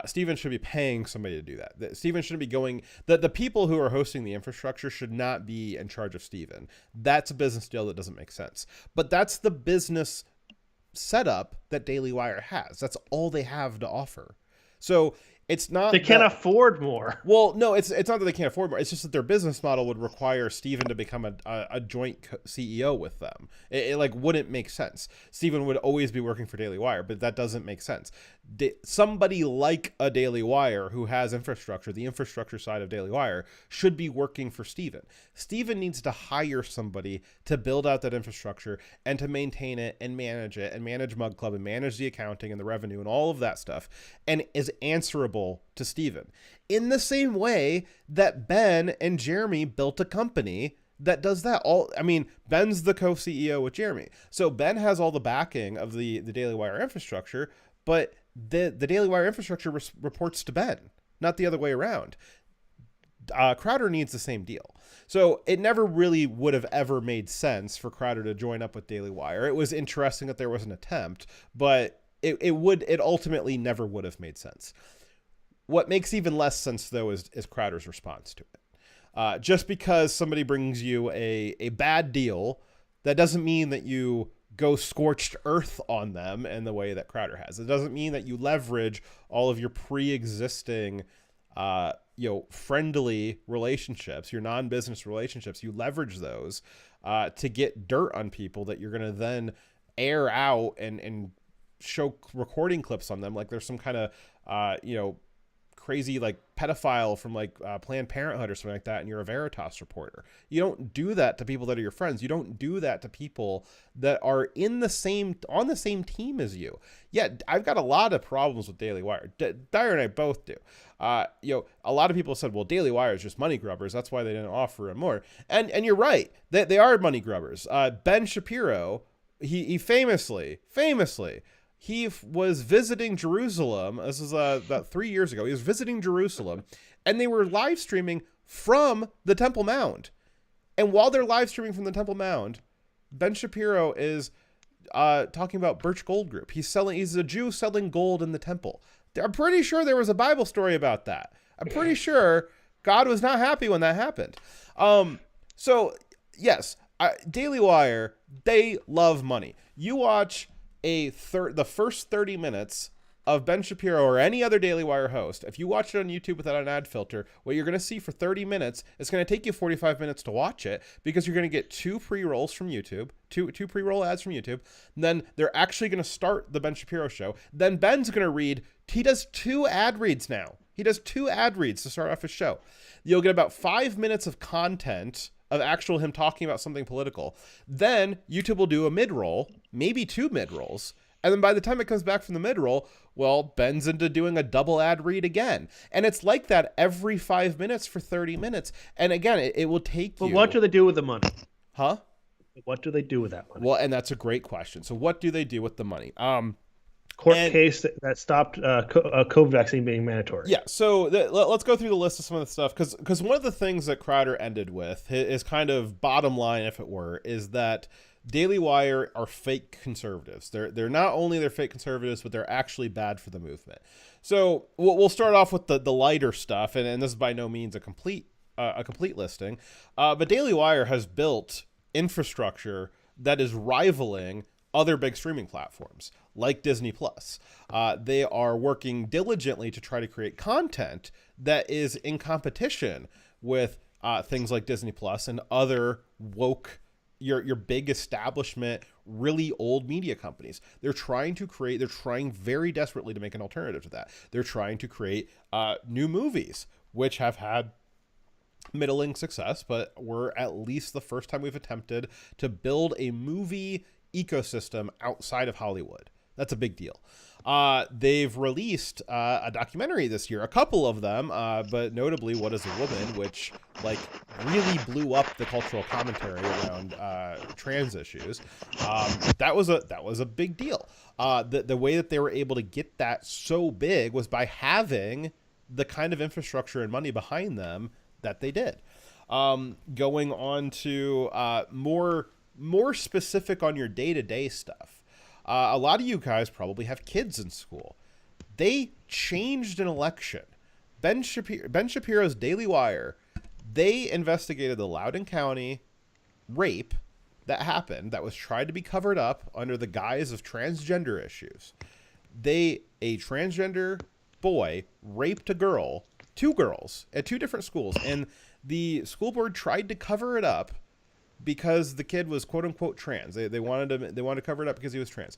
[SPEAKER 1] Steven should be paying somebody to do that. Steven shouldn't be going... The people who are hosting the infrastructure should not be in charge of Steven. That's a business deal that doesn't make sense. But that's the business setup that Daily Wire has. That's all they have to offer. So it's not
[SPEAKER 2] they can't afford more.
[SPEAKER 1] Well, no, it's not that they can't afford more. It's just that their business model would require Steven to become a joint CEO with them. It like wouldn't make sense. Steven would always be working for Daily Wire, but that doesn't make sense. Somebody like a Daily Wire who has infrastructure, the infrastructure side of Daily Wire, should be working for Steven. Steven needs to hire somebody to build out that infrastructure and to maintain it and manage Mug Club and manage the accounting and the revenue and all of that stuff, and is answerable to Steven. In the same way that Ben and Jeremy built a company that does that. Ben's the co-CEO with Jeremy. So Ben has all the backing of the Daily Wire infrastructure, but the Daily Wire infrastructure reports to Ben, not the other way around. Crowder needs the same deal. So it never really would have ever made sense for Crowder to join up with Daily Wire. It was interesting that there was an attempt, but it ultimately never would have made sense. What makes even less sense, though, is Crowder's response to it. Just because somebody brings you a bad deal, that doesn't mean that you go scorched earth on them in the way that Crowder has. It doesn't mean that you leverage all of your pre-existing, friendly relationships, your non-business relationships. You leverage those to get dirt on people that you're going to then air out and show recording clips on them like there's some kind of, crazy like pedophile from like Planned Parenthood or something like that, and you're a Veritas reporter. You don't do that to people that are your friends. You don't do that to people that are on the same team as you. Yeah, I've got a lot of problems with Daily Wire. Dyer and I both do. A lot of people said, well, Daily Wire is just money grubbers. That's why they didn't offer him more. And you're right. They are money grubbers. Ben Shapiro, he famously, he was visiting Jerusalem. This is about 3 years ago. He was visiting Jerusalem, and they were live streaming from the Temple Mount. And while they're live streaming from the Temple Mount, Ben Shapiro is talking about Birch Gold Group. He's a Jew selling gold in the temple. I'm pretty sure there was a Bible story about that. I'm pretty sure God was not happy when that happened. So yes, Daily Wire, they love money. You watch the first 30 minutes of Ben Shapiro or any other Daily Wire host, if you watch it on YouTube without an ad filter, what you're going to see for 30 minutes, it's going to take you 45 minutes to watch it because you're going to get two pre-rolls from YouTube, two pre-roll ads from YouTube. And then they're actually going to start the Ben Shapiro show. Then Ben's going to read. He does 2 ad reads now. He does 2 ad reads to start off his show. You'll get about 5 minutes of content of actual him talking about something political. Then YouTube will do a mid-roll, maybe 2 mid-rolls. And then by the time it comes back from the mid-roll, well, Ben's into doing a double ad read again. And it's like that every 5 minutes for 30 minutes. And again, it will take you...
[SPEAKER 2] But what do they do with the money?
[SPEAKER 1] Huh?
[SPEAKER 2] What do they do with that money?
[SPEAKER 1] Well, and that's a great question. So what do they do with the money?
[SPEAKER 2] Court case that stopped COVID vaccine being mandatory.
[SPEAKER 1] Yeah, so let's go through the list of some of the stuff. Because one of the things that Crowder ended with, is kind of bottom line, if it were, is that Daily Wire are fake conservatives. They're not only they're fake conservatives, but they're actually bad for the movement. So we'll start off with the lighter stuff, and this is by no means a complete listing. But Daily Wire has built infrastructure that is rivaling other big streaming platforms like Disney Plus. They are working diligently to try to create content that is in competition with things like Disney Plus and other woke, your big establishment, really old media companies. They're trying very desperately to make an alternative to that. They're trying to create new movies, which have had middling success, but were at least the first time we've attempted to build a movie ecosystem outside of Hollywood. That's a big deal. They've released a documentary this year, a couple of them, but notably What Is a Woman, which like really blew up the cultural commentary around trans issues. That was a big deal. The way that they were able to get that so big was by having the kind of infrastructure and money behind them that they did. Going on to more specific on your day-to-day stuff. A lot of you guys probably have kids in school. They changed an election. Ben Shapiro's Daily Wire, they investigated the Loudoun County rape that happened that was tried to be covered up under the guise of transgender issues. A transgender boy raped a girl, 2 girls at 2 different schools, and the school board tried to cover it up because the kid was quote unquote trans. They wanted to cover it up because he was trans.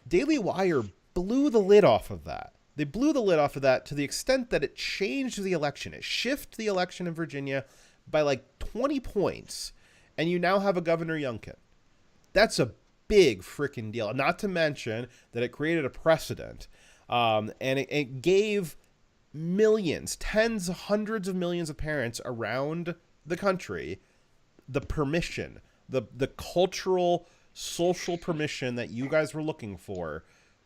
[SPEAKER 1] Daily Wire blew the lid off of that. They blew the lid off of that to the extent that it changed the election. It shifted the election in Virginia by like 20 points, and you now have a Governor Youngkin. That's a big freaking deal. Not to mention that it created a precedent, and it gave millions, tens, hundreds of millions of parents around the country the permission, the cultural, social permission that you guys were looking for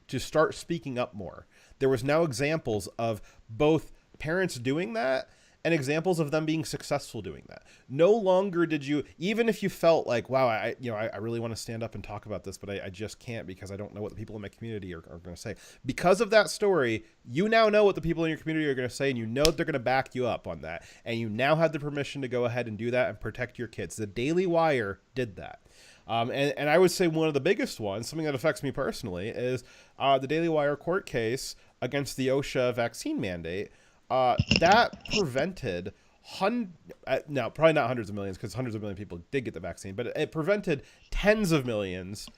[SPEAKER 1] to start speaking up more. There was now examples of both parents doing that and examples of them being successful doing that. No longer did you, even if you felt like, wow, I really want to stand up and talk about this, but I just can't because I don't know what the people in my community are going to say. Because of that story, you now know what the people in your community are going to say, and you know they're going to back you up on that. And you now have the permission to go ahead and do that and protect your kids. The Daily Wire did that. And I would say one of the biggest ones, something that affects me personally, is the Daily Wire court case against the OSHA vaccine mandate. That prevented now probably not hundreds of millions, because hundreds of million people did get the vaccine, but it prevented tens of millions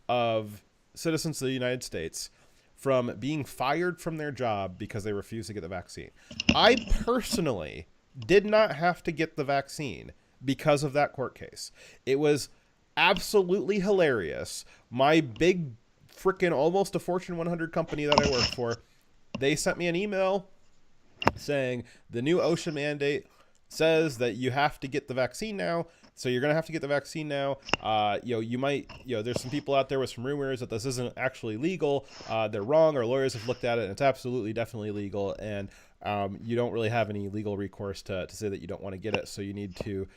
[SPEAKER 1] of citizens of the United States from being fired from their job because they refused to get the vaccine. I personally did not have to get the vaccine because of that court case. It was absolutely hilarious. My big freaking almost a Fortune 100 company that I work for, they sent me an email saying the new OSHA mandate says that you have to get the vaccine now. So you're going to have to get the vaccine now. You might, there's some people out there with some rumors that this isn't actually legal. They're wrong. Our lawyers have looked at it and it's absolutely definitely legal. And you don't really have any legal recourse to say that you don't want to get it. So you need to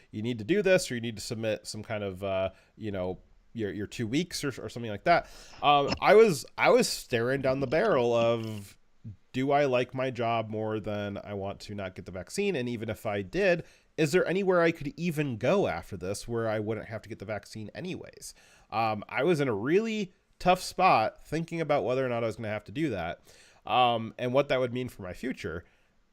[SPEAKER 1] do this, or you need to submit some kind of, your 2 weeks or something like that. I was staring down the barrel of, do I like my job more than I want to not get the vaccine? And even if I did, is there anywhere I could even go after this where I wouldn't have to get the vaccine anyways? I was in a really tough spot thinking about whether or not I was going to have to do that, and what that would mean for my future.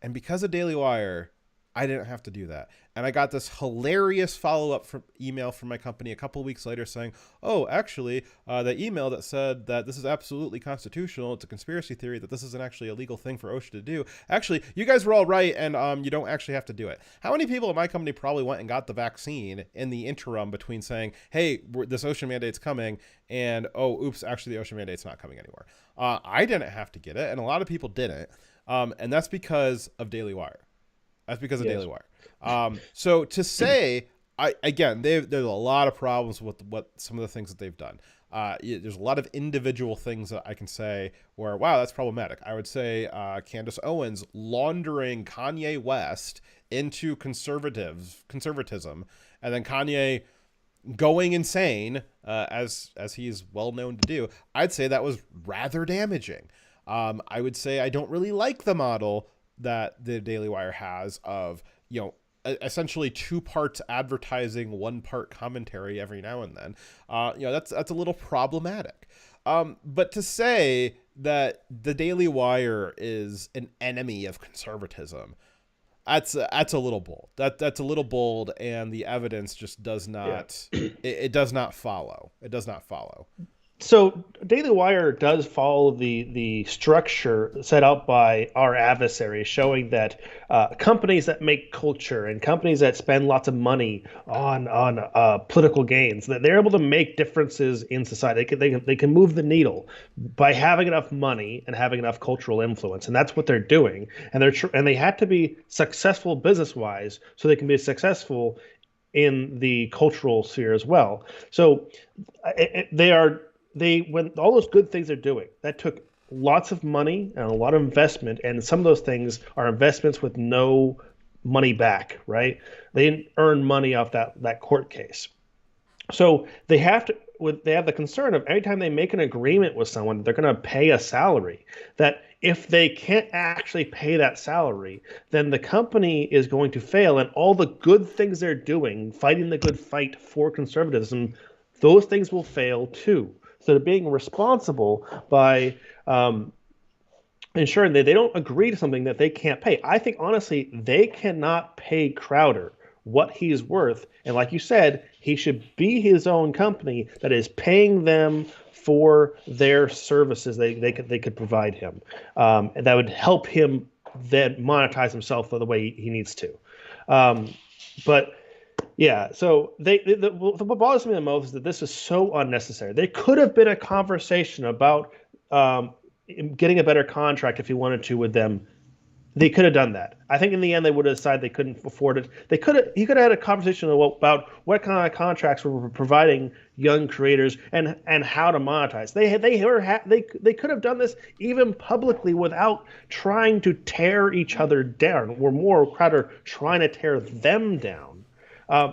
[SPEAKER 1] And because of Daily Wire, I didn't have to do that. And I got this hilarious follow-up email from my company a couple of weeks later saying, oh, actually, the email that said that this is absolutely constitutional, it's a conspiracy theory, that this isn't actually a legal thing for OSHA to do. Actually, you guys were all right, and you don't actually have to do it. How many people at my company probably went and got the vaccine in the interim between saying, hey, this OSHA mandate's coming, and, oh, oops, actually the OSHA mandate's not coming anymore. I didn't have to get it, and a lot of people didn't, and that's because of Daily Wire. That's because of Daily Wire. So to say, there's a lot of problems with what some of the things that they've done. There's a lot of individual things that I can say where, wow, that's problematic. I would say Candace Owens laundering Kanye West into conservatism, and then Kanye going insane, as he's well known to do. I'd say that was rather damaging. I would say I don't really like the model that the Daily Wire has of, essentially 2 parts advertising, 1 part commentary every now and then. That's a little problematic. But to say that the Daily Wire is an enemy of conservatism, that's a little bold. That's a little bold, and the evidence just does not. It does not follow. It does not follow.
[SPEAKER 2] So Daily Wire does follow the structure set out by our adversaries, showing that companies that make culture and companies that spend lots of money on political gains, that they're able to make differences in society. They can move the needle by having enough money and having enough cultural influence, and that's what they're doing. And they had to be successful business-wise so they can be successful in the cultural sphere as well. So when all those good things they're doing, that took lots of money and a lot of investment, and some of those things are investments with no money back, right? They didn't earn money off that court case. So they have the concern of every time they make an agreement with someone, they're going to pay a salary, that if they can't actually pay that salary, then the company is going to fail, and all the good things they're doing, fighting the good fight for conservatism, those things will fail too. So they're being responsible by ensuring that they don't agree to something that they can't pay. I think, honestly, they cannot pay Crowder what he's worth. And like you said, he should be his own company that is paying them for their services they could provide him. And that would help him then monetize himself the way he needs to. But yeah, so what bothers me the most is that this is so unnecessary. There could have been a conversation about getting a better contract if he wanted to with them. They could have done that. I think in the end they would have decided they couldn't afford it. He could have had a conversation about what kind of contracts were providing young creators and how to monetize. They could have done this even publicly without trying to tear each other down, or more Crowder trying to tear them down.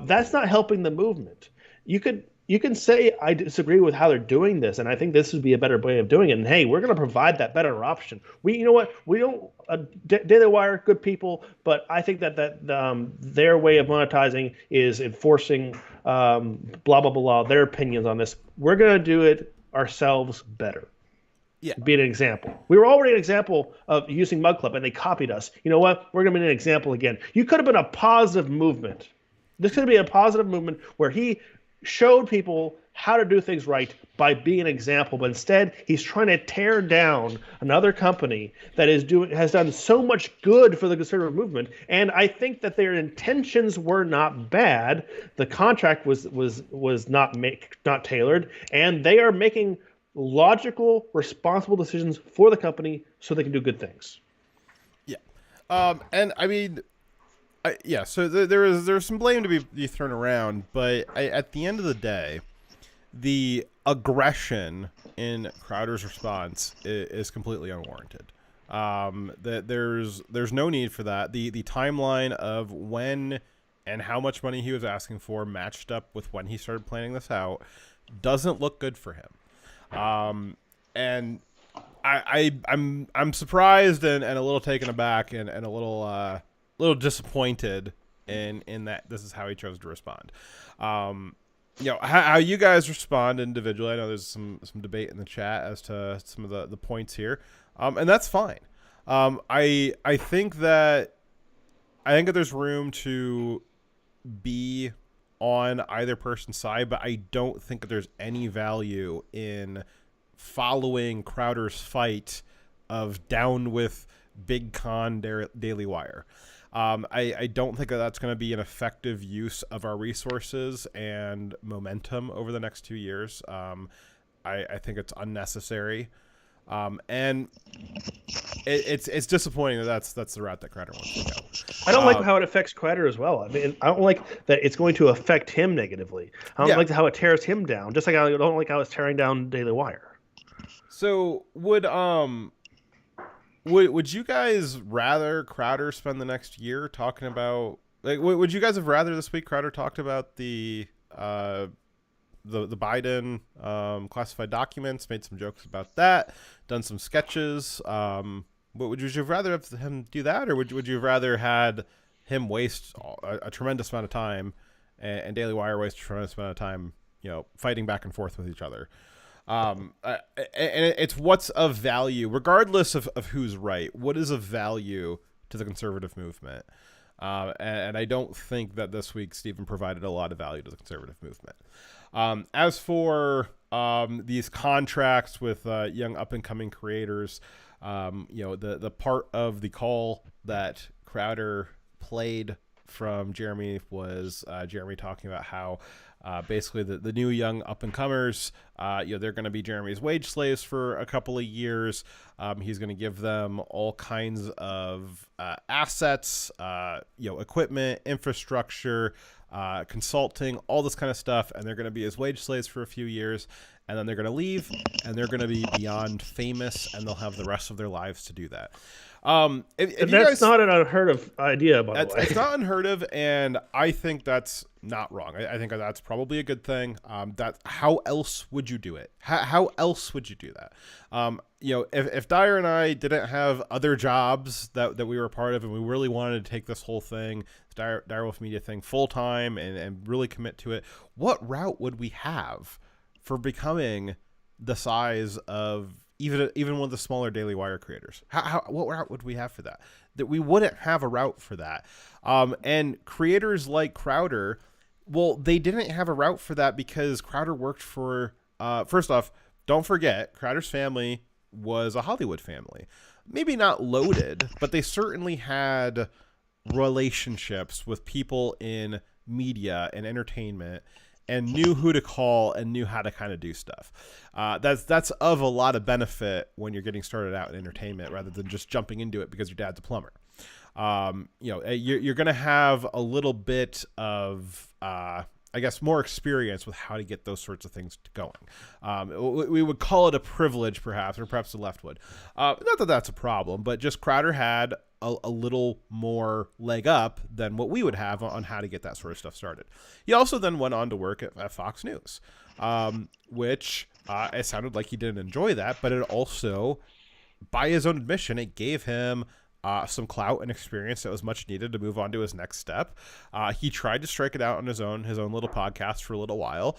[SPEAKER 2] That's not helping the movement. You can say I disagree with how they're doing this, and I think this would be a better way of doing it. And hey, we're going to provide that better option. You know what? We don't Daily Wire, good people, but I think that their way of monetizing is enforcing blah blah blah their opinions on this. We're going to do it ourselves better. Yeah. Be an example. We were already an example of using Mug Club, and they copied us. You know what? We're going to be an example again. You could have been a positive movement. This could be a positive movement where he showed people how to do things right by being an example, but instead he's trying to tear down another company that has done so much good for the conservative movement. And I think that their intentions were not bad. The contract was not tailored, and they are making logical, responsible decisions for the company so they can do good things.
[SPEAKER 1] Yeah, and I mean. So there's some blame to be thrown around, but at the end of the day, the aggression in Crowder's response is completely unwarranted. There's no need for that. The timeline of when and how much money he was asking for matched up with when he started planning this out doesn't look good for him. And I'm surprised and a little taken aback and a little disappointed in that this is how he chose to respond. How you guys respond individually, I know there's some debate in the chat as to some of the points here, and that's fine. I think that I think that there's room to be on either person's side, but I don't think that there's any value in following Crowder's fight of down with Big Con Daily Wire. I don't think that that's going to be an effective use of our resources and momentum over the next 2 years. I think it's unnecessary. And it's disappointing that's the route that Crowder wants to go.
[SPEAKER 2] I don't like how it affects Crowder as well. I mean, I don't like that it's going to affect him negatively. I don't like how it tears him down, just like I don't like how it's tearing down Daily Wire.
[SPEAKER 1] So would you guys rather Crowder spend the next year talking about, like, would you guys have rather this week Crowder talked about the Biden classified documents, made some jokes about that, done some sketches? Would you have rather have him do that, or would you have rather had him waste a tremendous amount of time and Daily Wire waste a tremendous amount of time, fighting back and forth with each other? And it's what's of value, regardless of who's right. What is of value to the conservative movement? And I don't think that this week Stephen provided a lot of value to the conservative movement. As for these contracts with young up-and-coming creators, the part of the call that Crowder played from Jeremy was Jeremy talking about how basically the new young up-and-comers, they're going to be Jeremy's wage slaves for a couple of years. He's going to give them all kinds of assets, equipment, infrastructure, consulting, all this kind of stuff, and they're going to be his wage slaves for a few years, and then they're going to leave, and they're going to be beyond famous, and they'll have the rest of their lives to do that. If
[SPEAKER 2] that's not an unheard of idea, by the way.
[SPEAKER 1] It's not unheard of, and I think that's not wrong. I think that's probably a good thing. How else would you do it? How else would you do that? If Dyer and I didn't have other jobs that we were part of, and we really wanted to take this whole thing, this Direwolf Media thing, full time and really commit to it, what route would we have for becoming the size of even one of the smaller Daily Wire creators? What route would we have for that? That we wouldn't have a route for that. And creators like Crowder, well, they didn't have a route for that because Crowder worked for, first off, don't forget, Crowder's family was a Hollywood family. Maybe not loaded, but they certainly had relationships with people in media and entertainment, and knew who to call and knew how to kind of do stuff. That's of a lot of benefit when you're getting started out in entertainment rather than just jumping into it because your dad's a plumber. You're going to have a little bit of, more experience with how to get those sorts of things going. We would call it a privilege, perhaps, or perhaps the left would. Not that that's a problem, but just Crowder had a little more leg up than what we would have on how to get that sort of stuff started. He also then went on to work at Fox News, which it sounded like he didn't enjoy that, but it also, by his own admission, it gave him some clout and experience that was much needed to move on to his next step. He tried to strike it out on his own little podcast for a little while.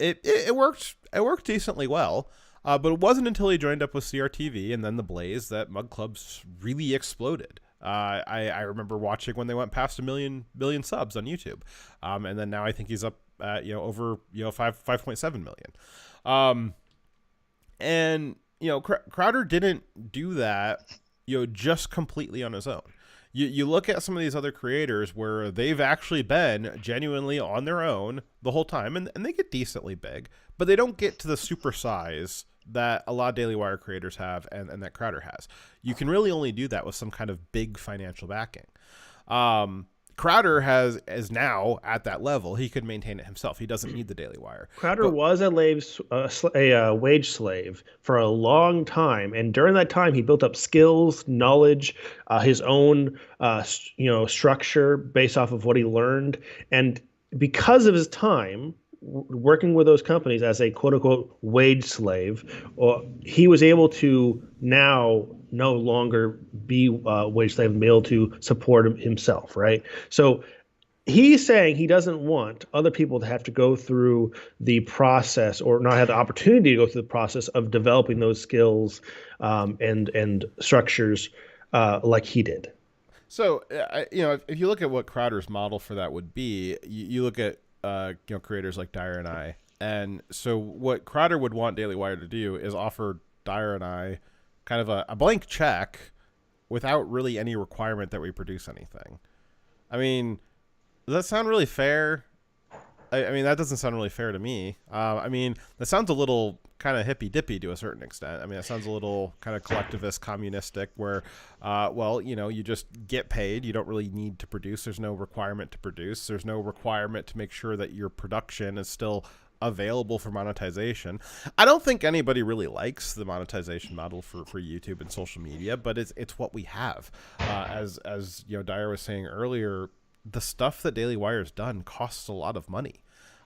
[SPEAKER 1] It worked decently well. But it wasn't until he joined up with CRTV and then The Blaze that Mug Clubs really exploded. I remember watching when they went past 1 million subs on YouTube. And then now I think he's up at, over, 5.7 million. Crowder didn't do that, just completely on his own. You look at some of these other creators where they've actually been genuinely on their own the whole time, and they get decently big, but they don't get to the super size that a lot of Daily Wire creators have and that Crowder has. You can really only do that with some kind of big financial backing. Crowder is now at that level. He could maintain it himself. He doesn't need the Daily Wire.
[SPEAKER 2] Crowder was a wage slave for a long time, and during that time, he built up skills, knowledge, his own structure based off of what he learned, and because of his time working with those companies as a quote-unquote wage slave, he was able to now no longer be a wage slave and be able to support himself, right? So he's saying he doesn't want other people to have to go through the process or not have the opportunity to go through the process of developing those skills and structures like he did.
[SPEAKER 1] So, if you look at what Crowder's model for that would be, you look at creators like Dyer and I, and so what Crowder would want Daily Wire to do is offer Dyer and I kind of a blank check without really any requirement that we produce anything. I mean, does that sound really fair? I mean, that doesn't sound really fair to me. I mean, that sounds a little kind of hippy-dippy to a certain extent. I mean, that sounds a little kind of collectivist, communistic, where, you just get paid. You don't really need to produce. There's no requirement to produce. There's no requirement to make sure that your production is still available for monetization. I don't think anybody really likes the monetization model for YouTube and social media, but it's what we have. As Dyer was saying earlier, the stuff that Daily Wire's done costs a lot of money.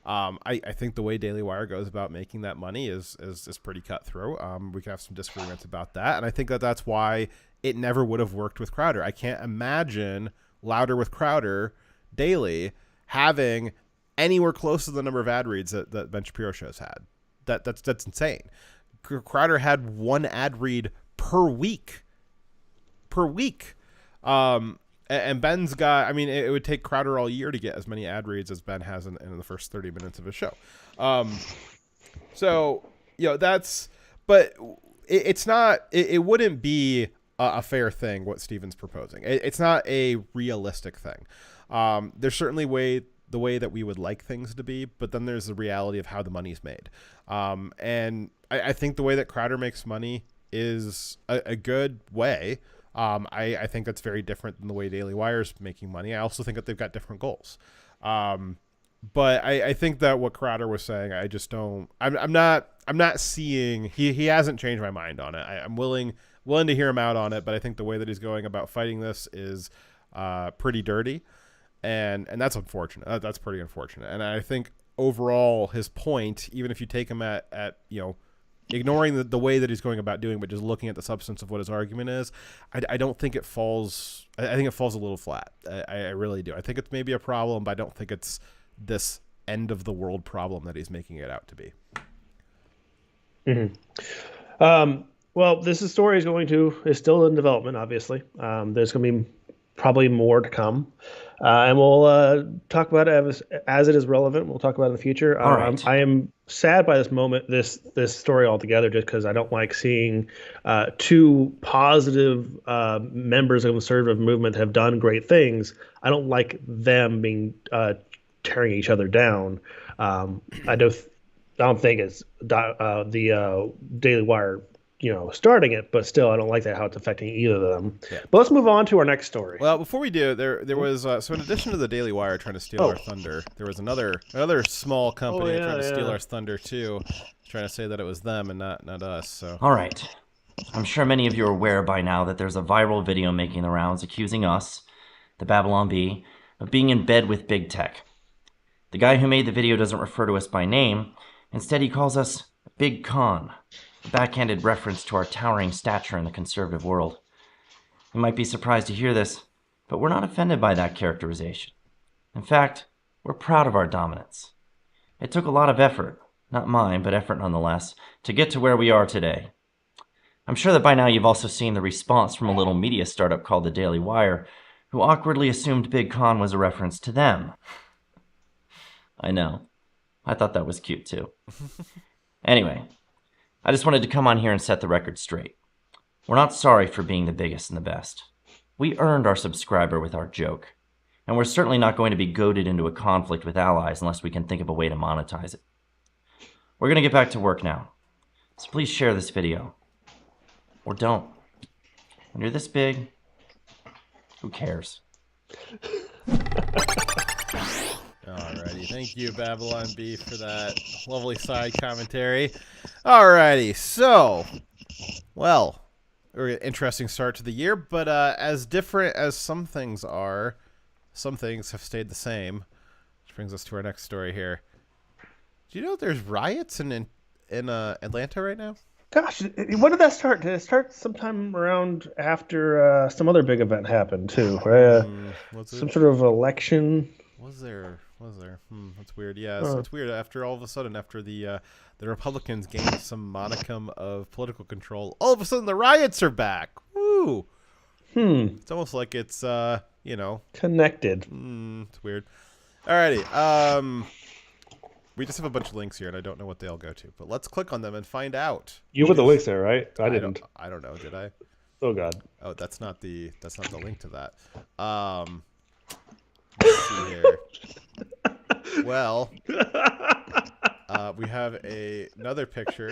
[SPEAKER 1] I think the way Daily Wire goes about making that money is pretty cutthroat. We can have some disagreements about that, and I think that's why it never would have worked with Crowder. I can't imagine Louder with Crowder Daily having anywhere close to the number of ad reads that Ben Shapiro shows had. That's insane. Crowder had one ad read per week. And Ben's got, I mean, it would take Crowder all year to get as many ad reads as Ben has in the first 30 minutes of his show. But it's not, it wouldn't be a fair thing what Steven's proposing. It's not a realistic thing. There's certainly the way that we would like things to be, but then there's the reality of how the money's made. And I think the way that Crowder makes money is a good way. I think that's very different than the way Daily Wire's making money. I also think that they've got different goals. But I think that what Crowder was saying, I just don't, I'm not seeing, he hasn't changed my mind on it. I'm willing to hear him out on it, but I think the way that he's going about fighting this is pretty dirty. And that's unfortunate. That's pretty unfortunate. And I think overall his point, even if you take him at ignoring the way that he's going about doing, but just looking at the substance of what his argument is, I don't think it falls. I think it falls a little flat. I really do. I think it's maybe a problem, but I don't think it's this end of the world problem that he's making it out to be.
[SPEAKER 2] Mm-hmm. Well, this story is still in development, obviously. There's going to be probably more to come. And we'll talk about it as it is relevant. We'll talk about it in the future.
[SPEAKER 11] All right.
[SPEAKER 2] I am sad by this moment, this story altogether, just because I don't like seeing two positive members of the conservative movement have done great things. I don't like them being tearing each other down. I don't think it's the Daily Wire starting it, but still, I don't like that how it's affecting either of them. Yeah. But let's move on to our next story.
[SPEAKER 1] Well, before we do, there was so in addition to the Daily Wire trying to steal our thunder, there was another small company trying to steal our thunder too, trying to say that it was them and not us. So
[SPEAKER 11] all right, I'm sure many of you are aware by now that there's a viral video making the rounds accusing us, the Babylon Bee, of being in bed with big tech. The guy who made the video doesn't refer to us by name. Instead, he calls us Big Con. A backhanded reference to our towering stature in the conservative world. You might be surprised to hear this, but we're not offended by that characterization. In fact, we're proud of our dominance. It took a lot of effort, not mine, but effort nonetheless, to get to where we are today. I'm sure that by now you've also seen the response from a little media startup called the Daily Wire, who awkwardly assumed Big Con was a reference to them. I know. I thought that was cute too. Anyway, I just wanted to come on here and set the record straight. We're not sorry for being the biggest and the best. We earned our subscriber with our joke, and we're certainly not going to be goaded into a conflict with allies unless we can think of a way to monetize it. We're going to get back to work now, so please share this video. Or don't. When you're this big, who cares?
[SPEAKER 1] Alrighty, thank you, Babylon Bee, for that lovely side commentary. Alrighty, so, well, an interesting start to the year, but as different as some things are, some things have stayed the same. Which brings us to our next story here. Do you know there's riots in Atlanta right now?
[SPEAKER 2] Gosh, when did that start? Did it start sometime around after some other big event happened, too? Some sort of election?
[SPEAKER 1] Was there? That's weird. Yeah, it's weird. After the Republicans gained some modicum of political control, all of a sudden the riots are back. Woo! It's almost like it's you know,
[SPEAKER 2] connected.
[SPEAKER 1] It's weird. Alrighty. We just have a bunch of links here, and I don't know what they all go to. But let's click on them and find out.
[SPEAKER 2] You put the links there, right? I didn't.
[SPEAKER 1] I don't know. Did I?
[SPEAKER 2] Oh God.
[SPEAKER 1] Oh, that's not the link to that. Let's see here. Well, we have another picture.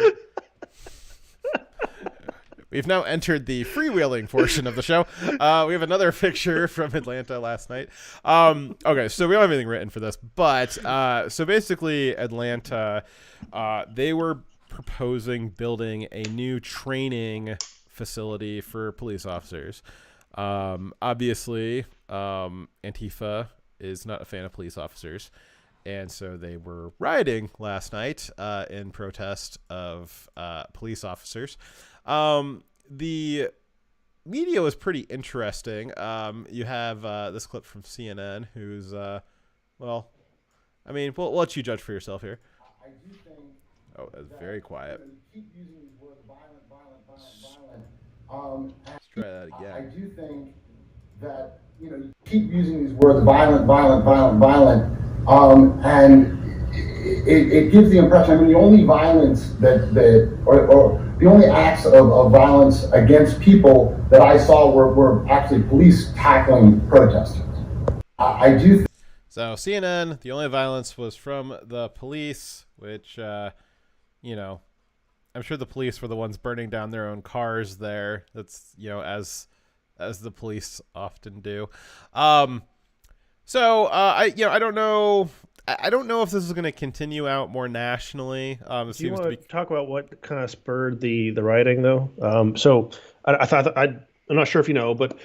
[SPEAKER 1] We've now entered the freewheeling portion of the show. We have another picture from Atlanta last night. Okay, so we don't have anything written for this, but so basically Atlanta, they were proposing building a new training facility for police officers. Obviously, Antifa is not a fan of police officers. And so they were rioting last night in protest of police officers. The media was pretty interesting. You have this clip from CNN, who's, well, I mean, we'll let you judge for yourself here.
[SPEAKER 12] I do think.
[SPEAKER 1] Oh, that's very quiet.
[SPEAKER 12] You keep using these words, violent.
[SPEAKER 1] Let's try that again.
[SPEAKER 12] I do think that you keep using these words, violent, and it gives the impression. I mean, the only violence or the only acts of violence against people that I saw were actually police tackling protesters. I do.
[SPEAKER 1] So CNN, the only violence was from the police, which, you know, I'm sure the police were the ones burning down their own cars there. That's, you know, as the police often do. So I don't know. I don't know if this is going to continue out more nationally.
[SPEAKER 2] Do you want to talk about what kind of spurred the rioting, though? So I thought I'm not sure if you know, but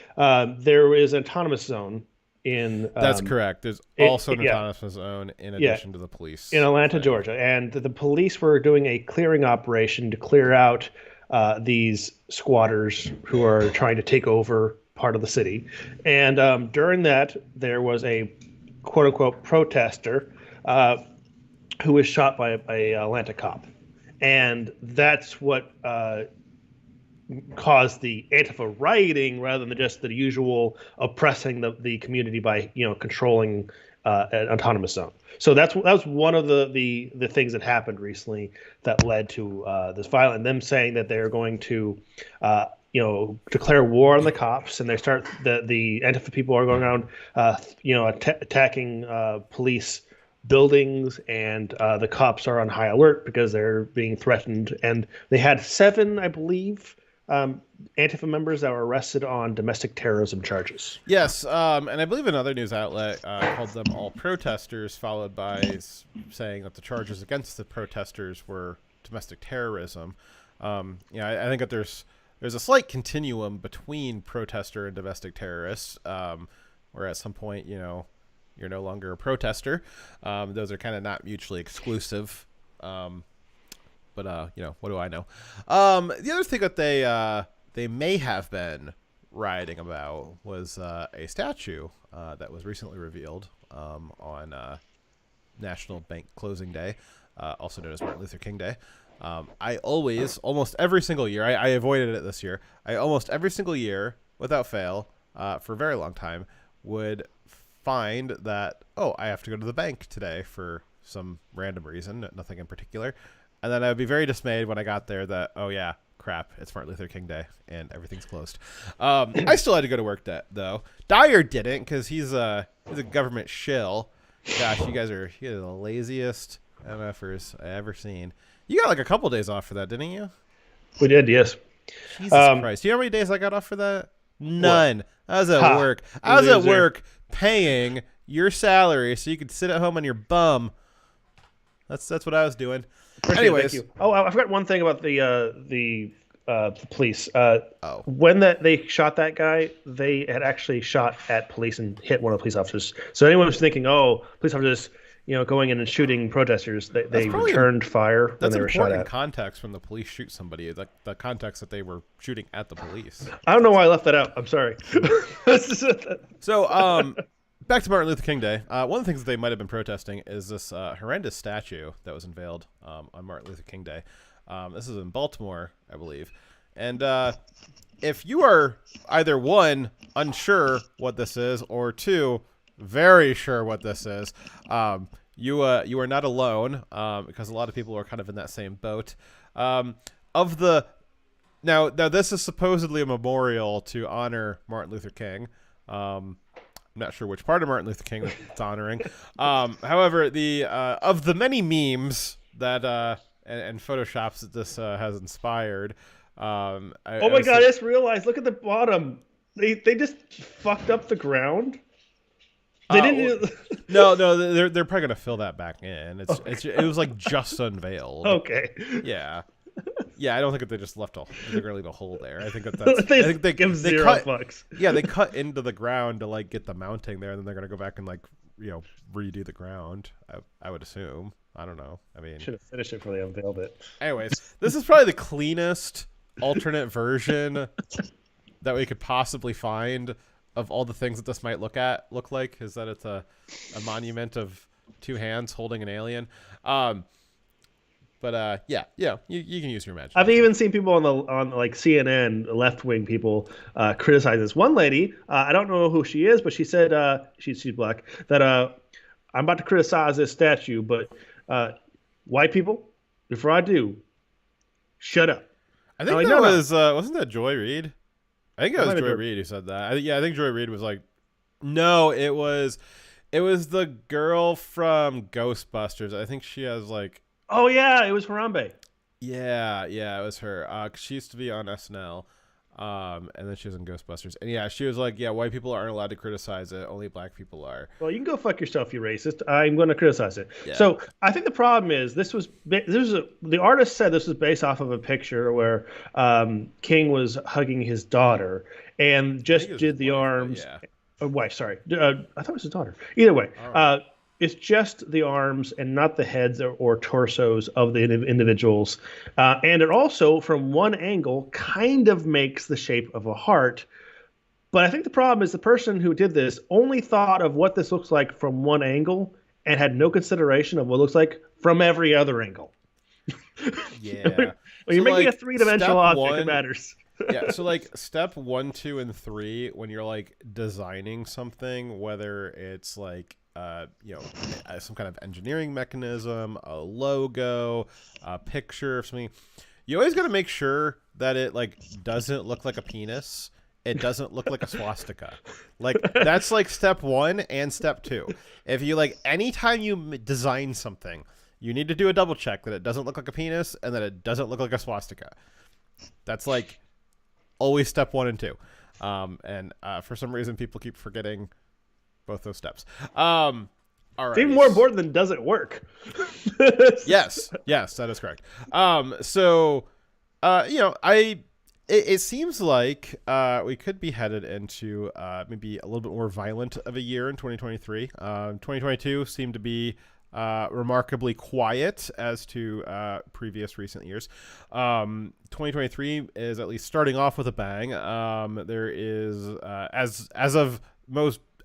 [SPEAKER 2] there is an autonomous zone in.
[SPEAKER 1] That's correct. There's also an autonomous zone in addition to the police
[SPEAKER 2] in Atlanta, Georgia, and the police were doing a clearing operation to clear out these squatters who are trying to take over part of the city. And during that, there was a quote unquote protester who was shot by a Atlanta cop. And that's what caused the Antifa rioting rather than just the usual oppressing the community by, controlling an autonomous zone. So that was one of the things that happened recently that led to this violence, and them saying that they're going to declare war on the cops, and the Antifa people are going around attacking police buildings, and the cops are on high alert because they're being threatened. And they had 7, I believe, Antifa members that were arrested on domestic terrorism charges.
[SPEAKER 1] Yes, and I believe another news outlet called them all protesters, followed by saying that the charges against the protesters were domestic terrorism. I think that there's a slight continuum between protester and domestic terrorists, where at some point, you're no longer a protester. Those are kind of not mutually exclusive. But what do I know? The other thing that they may have been rioting about was a statue that was recently revealed on National Bank Closing Day, also known as Martin Luther King Day. I almost every single year, I avoided it this year, almost every single year, without fail, for a very long time, would find that, I have to go to the bank today for some random reason, nothing in particular. And then I would be very dismayed when I got there that, crap, it's Martin Luther King Day and everything's closed. I still had to go to work though. Dyer didn't, because he's a government shill. Gosh, you guys are the laziest MFers I ever seen. You got like a couple days off for that, didn't you?
[SPEAKER 2] We did, yes.
[SPEAKER 1] Jesus Christ. Do you know how many days I got off for that? None. What? I was at work. I was at work paying your salary so you could sit at home on your bum. That's what I was doing. Anyways.
[SPEAKER 2] Thank you. I forgot one thing about the police. When they shot that guy, they had actually shot at police and hit one of the police officers. So anyone was thinking, police officers, going in and shooting protesters, they returned fire when they were shot at.
[SPEAKER 1] That's important context when the police shoot somebody, the context that they were shooting at the police.
[SPEAKER 2] I don't know why I left that out. I'm sorry.
[SPEAKER 1] So, back to Martin Luther King Day. One of the things that they might have been protesting is this horrendous statue that was unveiled on Martin Luther King Day. This is in Baltimore, I believe. And if you are either one, unsure what this is, or two, very sure what this is, you are not alone, because a lot of people are kind of in that same boat. Now this is supposedly a memorial to honor Martin Luther King. I'm not sure which part of Martin Luther King it's honoring. However, of the many memes that and photoshops that this has inspired.
[SPEAKER 2] Oh my God! I just realized. Look at the bottom. They just fucked up the ground. They didn't.
[SPEAKER 1] No, they're probably gonna fill that back in. It was like just unveiled.
[SPEAKER 2] Okay.
[SPEAKER 1] Yeah. Yeah, I don't think that they just left they're gonna leave a hole there. I think that's.
[SPEAKER 2] I
[SPEAKER 1] think they
[SPEAKER 2] give
[SPEAKER 1] they
[SPEAKER 2] zero
[SPEAKER 1] cut,
[SPEAKER 2] fucks.
[SPEAKER 1] Yeah, they cut into the ground to like get the mounting there, and then they're gonna go back and like redo the ground. I would assume. I don't know. I mean,
[SPEAKER 2] should have finished it before they unveiled it.
[SPEAKER 1] Anyways, this is probably the cleanest alternate version that we could possibly find of all the things that this might look like. Is that it's a monument of two hands holding an alien. But yeah, you can use your imagination.
[SPEAKER 2] I've even seen people on like CNN, left-wing people, criticize this. One lady, I don't know who she is, but she said she's black. That I'm about to criticize this statue, but white people, before I do, shut up.
[SPEAKER 1] I think that was wasn't that Joy Reid? I think it was Joy Reid who said that. I think Joy Reid was like, no, it was the girl from Ghostbusters. I think she has like.
[SPEAKER 2] Oh yeah, it was Harambe.
[SPEAKER 1] Yeah, it was her. 'Cause she used to be on SNL, and then she was in Ghostbusters. And yeah, she was like, yeah, white people aren't allowed to criticize it. Only black people are.
[SPEAKER 2] Well, you can go fuck yourself, you racist. I'm going to criticize it.
[SPEAKER 1] Yeah.
[SPEAKER 2] So I think the problem is the artist said this was based off of a picture where King was hugging his daughter and just did the arms.
[SPEAKER 1] Yeah.
[SPEAKER 2] Oh, wife, sorry. I thought it was his daughter. Either way. It's just the arms and not the heads or torsos of the individuals. And it also, from one angle, kind of makes the shape of a heart. But I think the problem is the person who did this only thought of what this looks like from one angle and had no consideration of what it looks like from every other angle.
[SPEAKER 1] Yeah.
[SPEAKER 2] When you're making a three-dimensional object, it matters.
[SPEAKER 1] Yeah, so like step 1, 2, and 3, when you're like designing something, whether it's like some kind of engineering mechanism, a logo, a picture of something, you always got to make sure that it like doesn't look like a penis. It doesn't look like a swastika. Like that's like step 1 and step 2. If you like, anytime you design something, you need to do a double check that it doesn't look like a penis and that it doesn't look like a swastika. That's like always step 1 and 2. And for some reason, people keep forgetting both those steps. All right.
[SPEAKER 2] It's even more important than does it work.
[SPEAKER 1] Yes, that is correct. It seems like we could be headed into maybe a little bit more violent of a year in 2023. 2022 seemed to be remarkably quiet as to previous recent years. 2023 is at least starting off with a bang. There is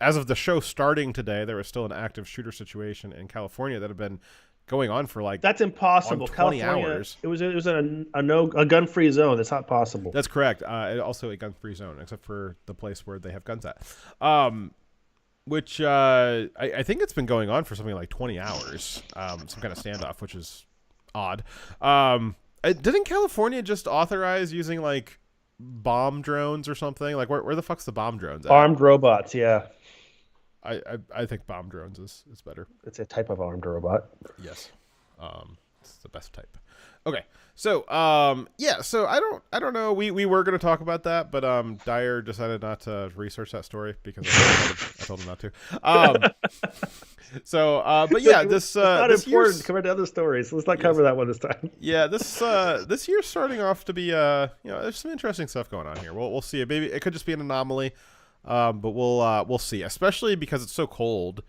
[SPEAKER 1] as of the show starting today, there was still an active shooter situation in California that had been going on for like
[SPEAKER 2] that's impossible.
[SPEAKER 1] 20
[SPEAKER 2] California,
[SPEAKER 1] hours.
[SPEAKER 2] It was a gun-free zone. That's not possible.
[SPEAKER 1] That's correct. Also a gun-free zone, except for the place where they have guns at. Which I think it's been going on for something like 20 hours. Some kind of standoff, which is odd. Didn't California just authorize using like bomb drones or something? Like where the fuck's the bomb drones at?
[SPEAKER 2] Armed robots, yeah.
[SPEAKER 1] I think bomb drones is better.
[SPEAKER 2] It's a type of armed robot.
[SPEAKER 1] Yes. It's the best type. Okay. So so I don't know. We were going to talk about that, but Dyer decided not to research that story because I told him not to. But yeah, this
[SPEAKER 2] not
[SPEAKER 1] this
[SPEAKER 2] important compared to other stories. Let's not cover that one this time.
[SPEAKER 1] Yeah, this year's starting off to be there's some interesting stuff going on here. We'll see. Maybe it could just be an anomaly. But we'll see, especially because it's so cold.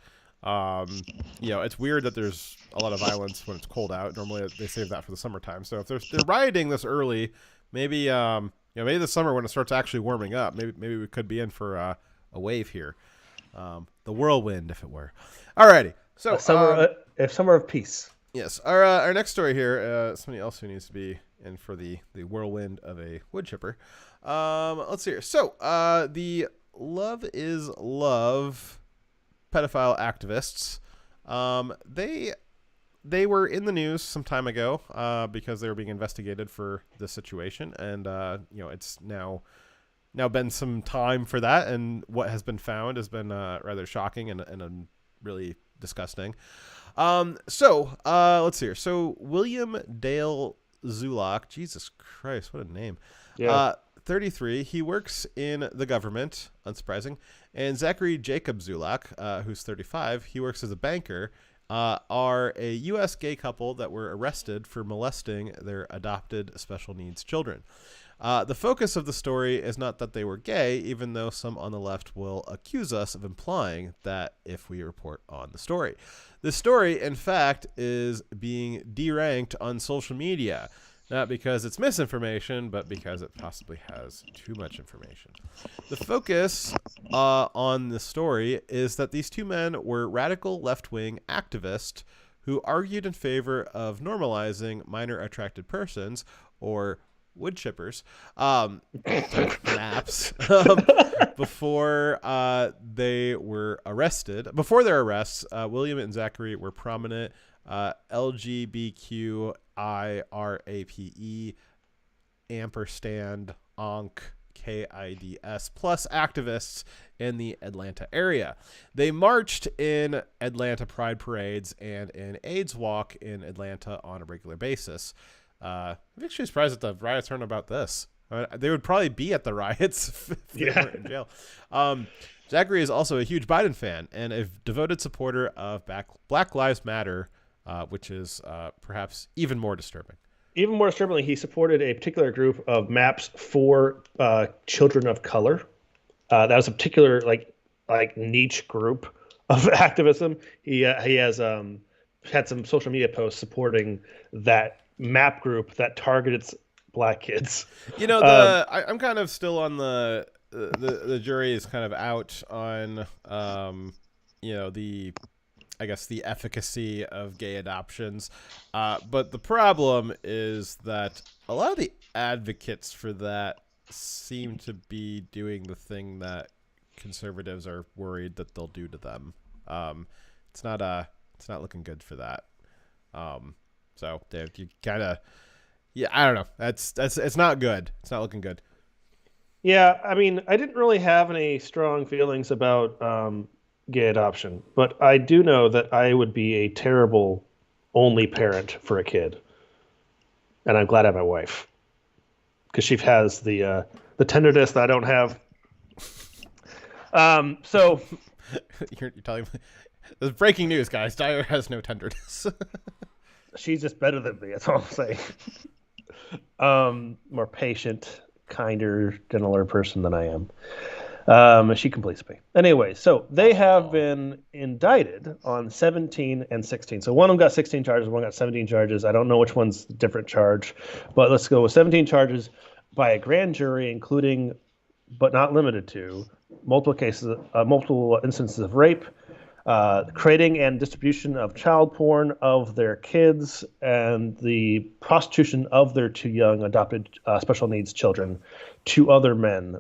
[SPEAKER 1] It's weird that there's a lot of violence when it's cold out. Normally they save that for the summertime. So if they're rioting this early, maybe maybe this summer when it starts actually warming up, maybe we could be in for a wave here. The whirlwind, if it were. Alrighty. So
[SPEAKER 2] summer of peace.
[SPEAKER 1] Yes. Our next story here, somebody else who needs to be in for the whirlwind of a wood chipper. Let's see here. So, the Love is Love pedophile activists, they were in the news some time ago because they were being investigated for this situation, and it's now been some time for that, and what has been found has been rather shocking and really disgusting. So let's see here. So William Dale Zulak, Jesus Christ, what a name.
[SPEAKER 2] Yeah.
[SPEAKER 1] 33. He works in the government, unsurprising. And Zachary Jacob Zulak, who's 35, he works as a banker, are a U.S. gay couple that were arrested for molesting their adopted special needs children. The focus of the story is not that they were gay, even though some on the left will accuse us of implying that if we report on the story. The story, in fact, is being deranked on social media, not because it's misinformation, but because it possibly has too much information. The focus on the story is that these two men were radical left-wing activists who argued in favor of normalizing minor attracted persons, or wood chippers, maps, before they were arrested. Before their arrests, William and Zachary were prominent LGBTQIRAPE ampersand onk KIDS plus activists in the Atlanta area. They marched in Atlanta Pride parades and in AIDS Walk in Atlanta on a regular basis. I'm actually surprised that the riots aren't about this. They would probably be at the riots if they weren't in jail. Zachary is also a huge Biden fan and a devoted supporter of Black Lives Matter, which is perhaps even more disturbing.
[SPEAKER 2] Even more disturbingly, he supported a particular group of maps for children of color. That was a particular like niche group of activism. He has had some social media posts supporting that map group that targeted black kids.
[SPEAKER 1] I'm kind of still on the jury is kind of out on the efficacy of gay adoptions, but the problem is that a lot of the advocates for that seem to be doing the thing that conservatives are worried that they'll do to them. It's not looking good for that. So Dave, you kind of, I don't know. It's not good. It's not looking good.
[SPEAKER 2] Yeah, I mean, I didn't really have any strong feelings about gay adoption, but I do know that I would be a terrible only parent for a kid, and I'm glad I have my wife because she has the tenderness that I don't have. So
[SPEAKER 1] you're telling me this is breaking news, guys. Dyer has no tenderness.
[SPEAKER 2] She's just better than me. That's all I'm saying. More patient, kinder, gentler person than I am. She completes me. Anyway, so they have been indicted on 17 and 16. So one of them got 16 charges, one got 17 charges. I don't know which one's the different charge, but let's go with 17 charges by a grand jury, including, but not limited to, multiple instances of rape, creating and distribution of child porn of their kids, and the prostitution of their two young adopted special needs children to other men.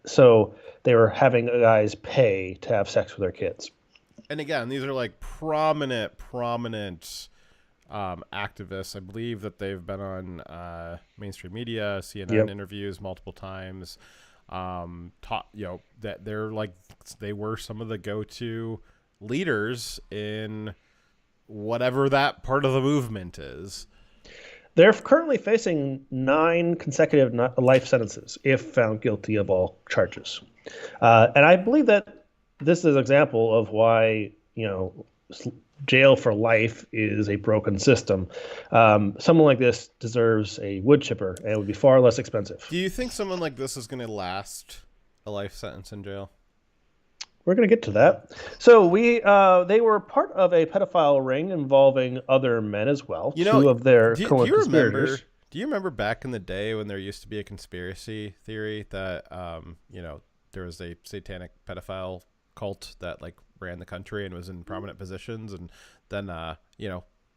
[SPEAKER 2] So they were having guys pay to have sex with their kids.
[SPEAKER 1] And again, these are like prominent activists. I believe that they've been on mainstream media, CNN interviews multiple times. That they were some of the go-to leaders in whatever that part of the movement is.
[SPEAKER 2] They're currently facing 9 consecutive life sentences if found guilty of all charges. And I believe that this is an example of why, jail for life is a broken system. Someone like this deserves a wood chipper, and it would be far less expensive.
[SPEAKER 1] Do you think someone like this is going to last a life sentence in jail?
[SPEAKER 2] We're going to get to that. So they were part of a pedophile ring involving other men as well. Two of their co-conspirators.
[SPEAKER 1] Do you remember back in the day when there used to be a conspiracy theory that there was a satanic pedophile cult that ran the country and was in prominent positions, and then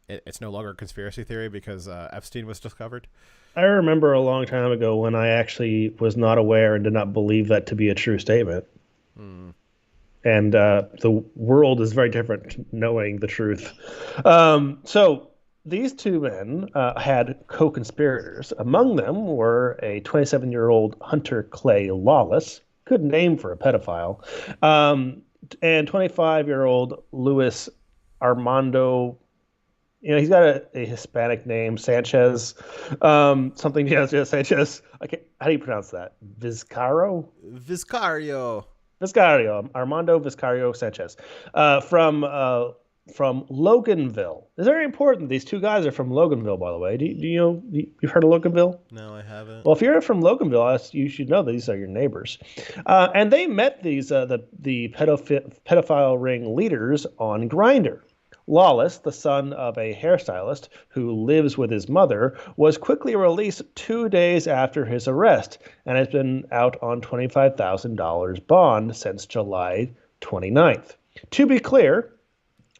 [SPEAKER 1] it's no longer a conspiracy theory because Epstein was discovered?
[SPEAKER 2] I remember a long time ago when I actually was not aware and did not believe that to be a true statement. And the world is very different knowing the truth. So these two men had co-conspirators. Among them were a 27-year-old Hunter Clay Lawless, good name for a pedophile, and 25-year-old Luis Armando. He's got a Hispanic name, Sanchez, something. Yeah, Sanchez. How do you pronounce that? Vizcarro, Armando Vizcarro Sanchez, from Loganville. It's very important. These two guys are from Loganville, by the way. Do you know? You've heard of Loganville?
[SPEAKER 1] No, I haven't.
[SPEAKER 2] Well, if you're from Loganville, you should know that these are your neighbors. And they met these the pedophile ring leaders on Grindr. Lawless, the son of a hairstylist who lives with his mother, was quickly released 2 days after his arrest and has been out on $25,000 bond since July 29th. To be clear,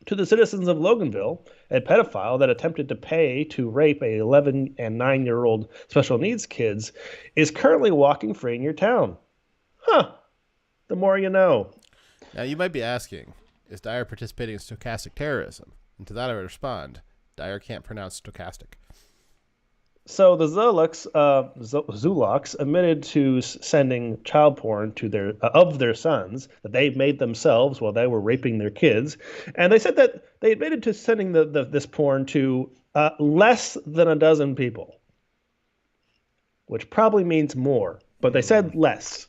[SPEAKER 2] to the citizens of Loganville, a pedophile that attempted to pay to rape a 11 and 9-year-old special needs kids is currently walking free in your town. The more you know.
[SPEAKER 1] Now, you might be asking, is Dyer participating in stochastic terrorism? And to that I would respond, Dyer can't pronounce stochastic.
[SPEAKER 2] So the Zolox admitted to sending child porn to their sons that they made themselves while they were raping their kids, and they said that they admitted to sending this porn to less than a dozen people, which probably means more, but they said less.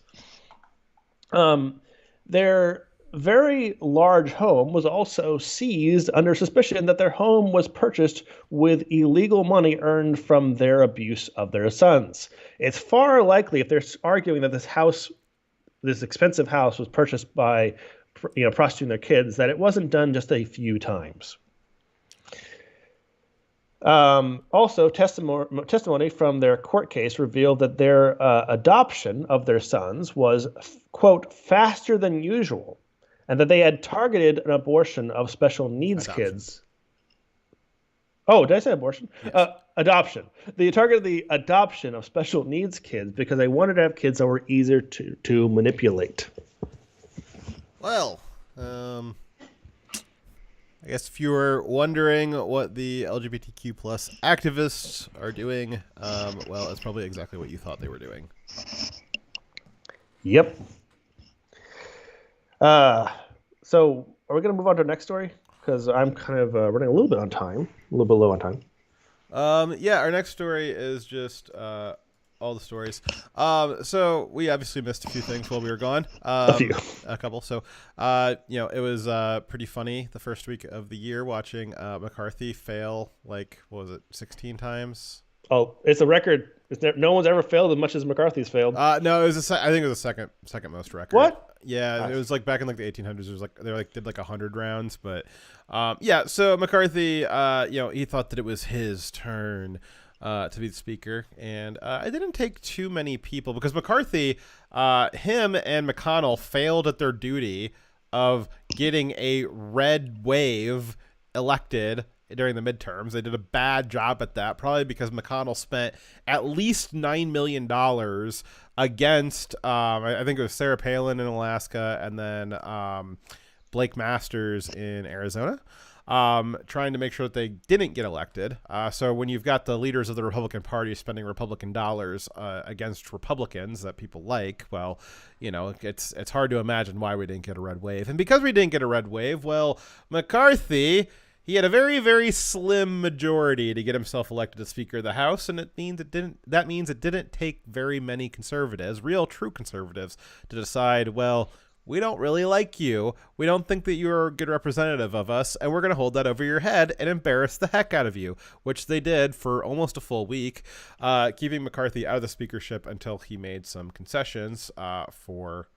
[SPEAKER 2] Their very large home was also seized under suspicion that their home was purchased with illegal money earned from their abuse of their sons. It's far likely, if they're arguing that this expensive house was purchased by prostituting their kids, that it wasn't done just a few times. Also, testimony from their court case revealed that their adoption of their sons was, quote, faster than usual, and that they had targeted an abortion of special needs kids. Oh, did I say abortion? Yes. Adoption. They targeted the adoption of special needs kids because they wanted to have kids that were easier to manipulate.
[SPEAKER 1] Well, I guess if you were wondering what the LGBTQ plus activists are doing, well, it's probably exactly what you thought they were doing.
[SPEAKER 2] Yep. So are we going to move on to our next story? Because I'm kind of running a little bit on time, a little bit low on time.
[SPEAKER 1] Yeah, our next story is just all the stories. So we obviously missed a few things while we were gone.
[SPEAKER 2] A few.
[SPEAKER 1] A couple. So, it was pretty funny the first week of the year watching McCarthy fail, 16 times?
[SPEAKER 2] Oh, it's a record. No one's ever failed as much as McCarthy's failed.
[SPEAKER 1] No, it was I think it was the second most record.
[SPEAKER 2] What?
[SPEAKER 1] Yeah, it was back in the 1800s. It was they did 100 rounds, but yeah. So McCarthy, he thought that it was his turn to be the speaker, and it didn't take too many people because McCarthy, him and McConnell failed at their duty of getting a red wave elected during the midterms. They did a bad job at that, probably because McConnell spent at least $9 million against, I think it was Sarah Palin in Alaska and then Blake Masters in Arizona, trying to make sure that they didn't get elected. So when you've got the leaders of the Republican Party spending Republican dollars against Republicans that people like, well, it's hard to imagine why we didn't get a red wave. And because we didn't get a red wave, well, McCarthy, he had a very, very slim majority to get himself elected as Speaker of the House, and that means it didn't take very many conservatives, real true conservatives, to decide, well, we don't really like you. We don't think that you're a good representative of us, and we're going to hold that over your head and embarrass the heck out of you, which they did for almost a full week, keeping McCarthy out of the speakership until he made some concessions for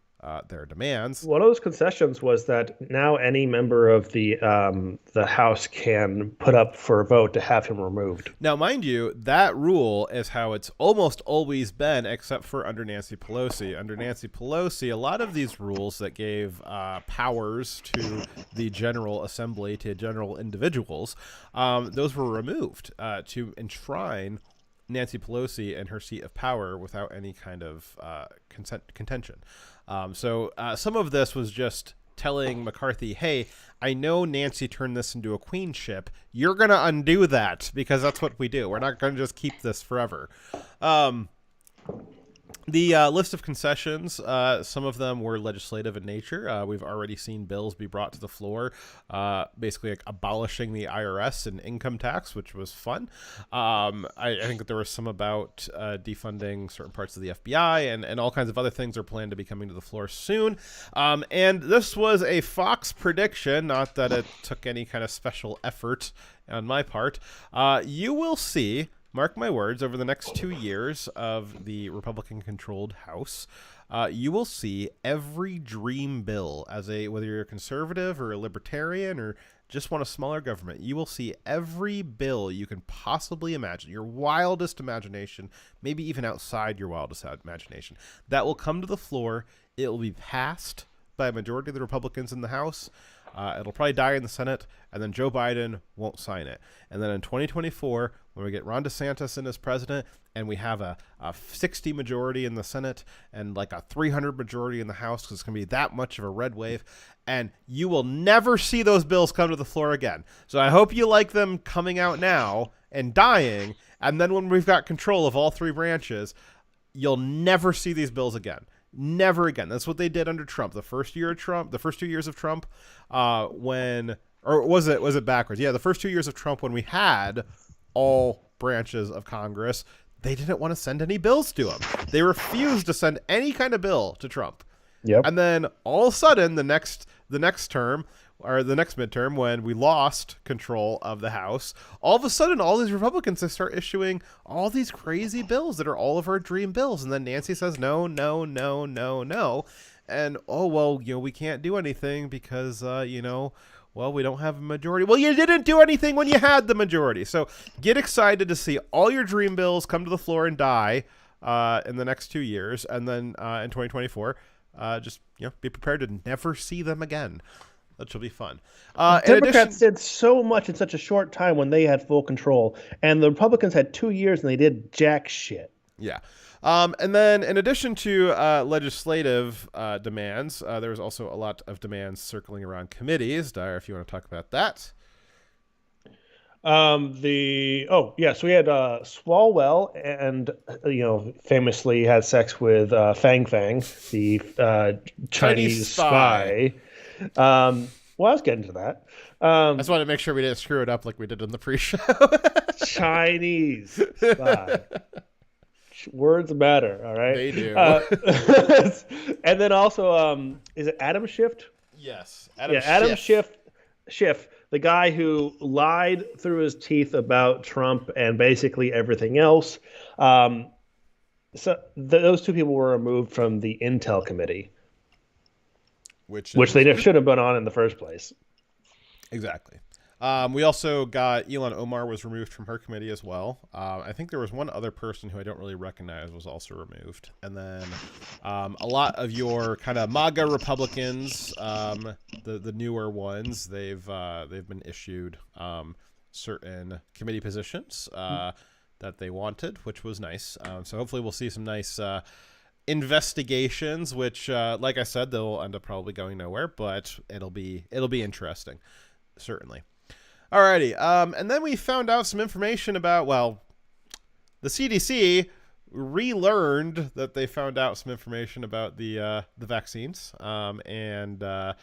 [SPEAKER 1] their demands.
[SPEAKER 2] One of those concessions was that now any member of the House can put up for a vote to have him removed.
[SPEAKER 1] Now, mind you, that rule is how it's almost always been, except for under Nancy Pelosi. Under Nancy Pelosi, a lot of these rules that gave powers to the General Assembly, to general individuals, those were removed to enshrine Nancy Pelosi in her seat of power without any kind of contention. So some of this was just telling McCarthy, hey, I know Nancy turned this into a queenship. You're going to undo that because that's what we do. We're not going to just keep this forever. The list of concessions, some of them were legislative in nature. We've already seen bills be brought to the floor, basically like abolishing the IRS and income tax, which was fun. I think that there was some about defunding certain parts of the FBI and all kinds of other things are planned to be coming to the floor soon. And this was a Fox prediction, not that it took any kind of special effort on my part. You will see, mark my words, over the next 2 years of the Republican-controlled House, you will see every dream bill, whether you're a conservative or a libertarian or just want a smaller government, you will see every bill you can possibly imagine, your wildest imagination, maybe even outside your wildest imagination, that will come to the floor. It will be passed by a majority of the Republicans in the House. It'll probably die in the Senate, and then Joe Biden won't sign it. And then in 2024, when we get Ron DeSantis in as president, and we have a 60 majority in the Senate and like a 300 majority in the House, because it's going to be that much of a red wave, and you will never see those bills come to the floor again. So I hope you like them coming out now and dying, and then when we've got control of all three branches, you'll never see these bills again. Never again. That's what they did under Trump. The first 2 years of Trump, or was it backwards? Yeah, the first 2 years of Trump, when we had all branches of Congress, they didn't want to send any bills to him. They refused to send any kind of bill to Trump.
[SPEAKER 2] Yep.
[SPEAKER 1] And then all of a sudden, the next term, or the next midterm, when we lost control of the House, all of a sudden, all these Republicans, they start issuing all these crazy bills that are all of our dream bills. And then Nancy says, no, no, no, no, no. And, oh, well, we can't do anything because, we don't have a majority. Well, you didn't do anything when you had the majority. So get excited to see all your dream bills come to the floor and die in the next 2 years. And then in 2024, just be prepared to never see them again. That should be fun.
[SPEAKER 2] Democrats did so much in such a short time when they had full control, and the Republicans had 2 years and they did jack shit.
[SPEAKER 1] Yeah. And then in addition to legislative demands, there was also a lot of demands circling around committees. Dyer, if you want to talk about that.
[SPEAKER 2] So we had Swalwell, and famously had sex with Fang Fang, the Chinese spy. I was getting to that.
[SPEAKER 1] I just wanted to make sure we didn't screw it up like we did in the pre-show.
[SPEAKER 2] Chinese spy. Words matter, all right?
[SPEAKER 1] They do.
[SPEAKER 2] And then also, is it Adam Schiff?
[SPEAKER 1] Yes.
[SPEAKER 2] Adam Schiff, the guy who lied through his teeth about Trump and basically everything else. So those two people were removed from the Intel Committee. Which they should have been on in the first place.
[SPEAKER 1] Exactly. We also got Ilhan Omar was removed from her committee as well. I think there was one other person who I don't really recognize was also removed. And then a lot of your kind of MAGA Republicans, the newer ones, they've been issued certain committee positions that they wanted, which was nice. So hopefully we'll see some nice investigations, which, like I said, they'll end up probably going nowhere, but it'll be interesting, certainly. Alrighty, and then we found out some information about, the CDC relearned that they found out some information about the vaccines, and I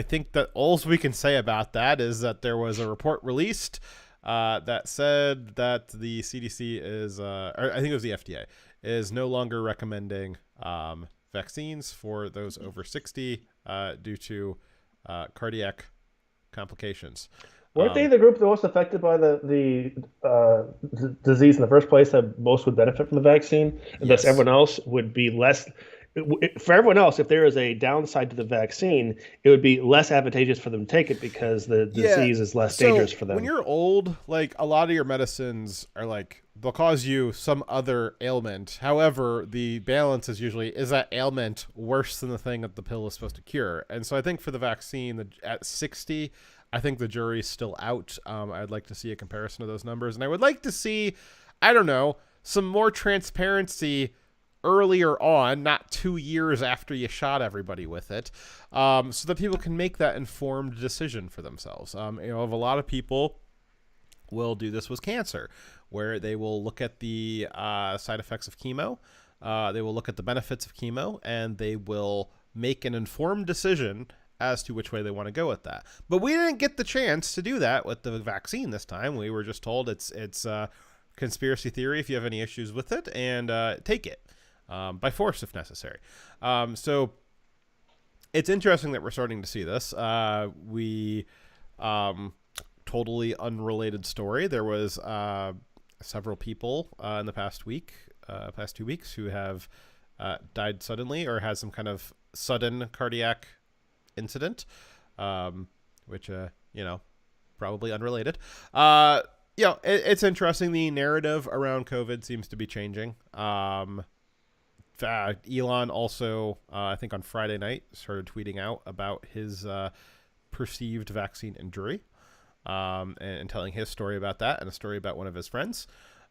[SPEAKER 1] think that all we can say about that is that there was a report released that said that the CDC is, or I think it was the FDA, is no longer recommending vaccines for those over 60 due to cardiac complications.
[SPEAKER 2] Weren't they the group that was affected by the disease in the first place that most would benefit from the vaccine? And
[SPEAKER 1] yes.
[SPEAKER 2] Thus everyone else would be less for everyone else, if there is a downside to the vaccine, it would be less advantageous for them to take it because the disease is less dangerous for them.
[SPEAKER 1] When you're old, like a lot of your medicines are like they'll cause you some other ailment. However, the balance is usually is that ailment worse than the thing that the pill is supposed to cure. And so I think for the vaccine at 60, I think the jury's still out. I'd like to see a comparison of those numbers, and I would like to see, I don't know, some more transparency earlier on, not 2 years after you shot everybody with it, so that people can make that informed decision for themselves. A lot of people will do this with cancer, where they will look at the side effects of chemo, they will look at the benefits of chemo, and they will make an informed decision as to which way they want to go with that. But we didn't get the chance to do that with the vaccine this time. We were just told it's conspiracy theory if you have any issues with it, and take it. By force if necessary. So it's interesting that we're starting to see this. Totally unrelated story. There was several people in the past 2 weeks who have died suddenly or had some kind of sudden cardiac incident, which, probably unrelated. It's interesting. The narrative around COVID seems to be changing. Elon also, I think on Friday night, started tweeting out about his perceived vaccine injury, and telling his story about that and a story about one of his friends.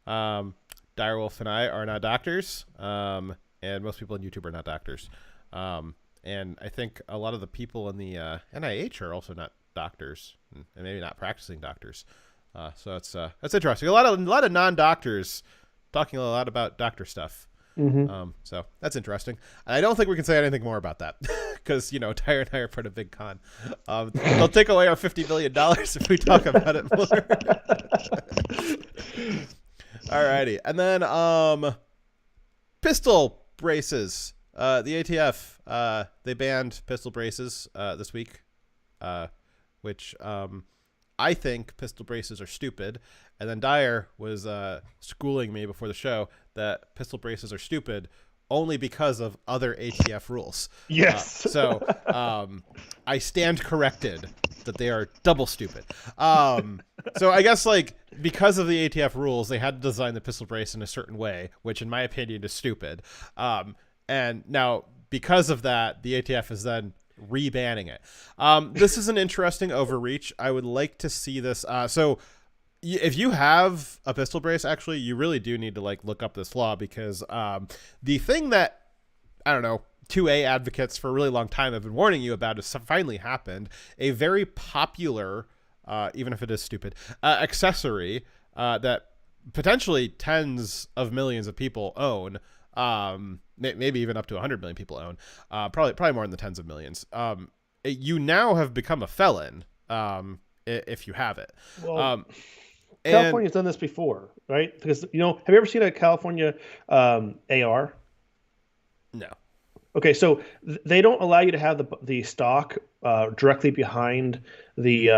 [SPEAKER 1] Direwolf and I are not doctors, and most people on YouTube are not doctors. And I think a lot of the people in the NIH are also not doctors, and maybe not practicing doctors. So it's interesting. A lot of non-doctors talking a lot about doctor stuff.
[SPEAKER 2] Mm-hmm.
[SPEAKER 1] So that's interesting. I don't think we can say anything more about that because, Tyre and I are part of Big Con. They'll take away our $50 billion if we talk about it more. Alrighty. And then pistol braces. The ATF, they banned pistol braces this week, which I think pistol braces are stupid. And then Dyer was schooling me before the show that pistol braces are stupid only because of other ATF rules.
[SPEAKER 2] Yes.
[SPEAKER 1] So I stand corrected that they are double stupid. So I guess because of the ATF rules, they had to design the pistol brace in a certain way, which in my opinion is stupid. And now because of that, the ATF is then re-banning it. This is an interesting overreach. I would like to see this. So if you have a pistol brace, actually, you really do need to look up this law, because the thing that, 2A advocates for a really long time have been warning you about has finally happened. A very popular, even if it is stupid, accessory that potentially tens of millions of people own, maybe even up to 100 million people own, probably more in the tens of millions. You now have become a felon if you have it.
[SPEAKER 2] Well, California's done this before, right? Because, have you ever seen a California AR?
[SPEAKER 1] No.
[SPEAKER 2] Okay, so they don't allow you to have the stock directly behind the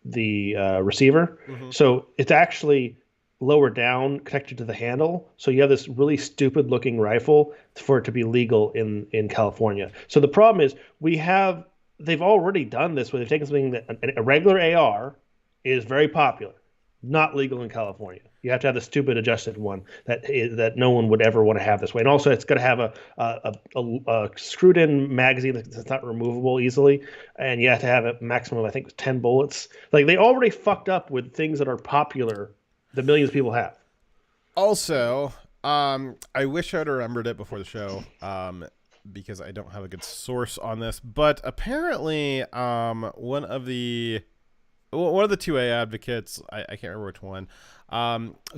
[SPEAKER 2] receiver. Mm-hmm. So it's actually lower down, connected to the handle. So you have this really stupid looking rifle for it to be legal in California. So the problem is they've already done this where they've taken something that a regular AR is very popular, not legal in California. You have to have the stupid adjusted one that no one would ever want to have this way. And also it's got to have a screwed in magazine that's not removable easily. And you have to have a maximum, I think, 10 bullets. They already fucked up with things that are popular that millions of people have.
[SPEAKER 1] Also, I wish I'd remembered it before the show, because I don't have a good source on this, but apparently one of the 2A advocates, I can't remember which one,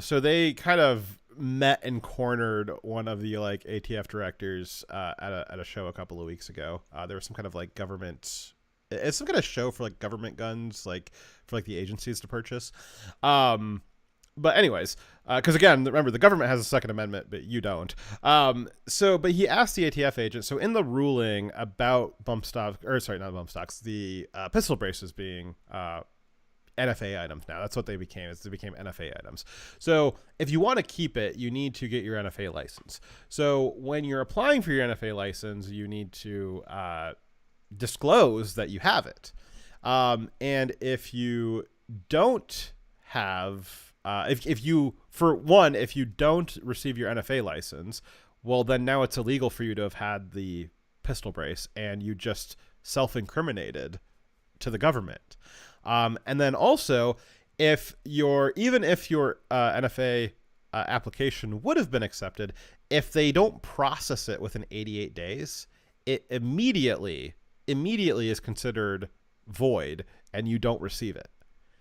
[SPEAKER 1] so they kind of met and cornered one of the ATF directors at a show a couple of weeks ago. There was some kind of government, it's some kind of show for government guns, for the agencies to purchase. But anyways, because again, remember, the government has a Second Amendment, but you don't. But he asked the ATF agent, so in the ruling about the pistol braces being NFA items now. That's what they became. They became NFA items. So if you want to keep it, you need to get your NFA license. So when you're applying for your NFA license, you need to disclose that you have it. And if you don't have, if you don't receive your NFA license, well, then now it's illegal for you to have had the pistol brace, and you just self-incriminated to the government. And then also, even if your NFA application would have been accepted, if they don't process it within 88 days, it immediately is considered void, and you don't receive it.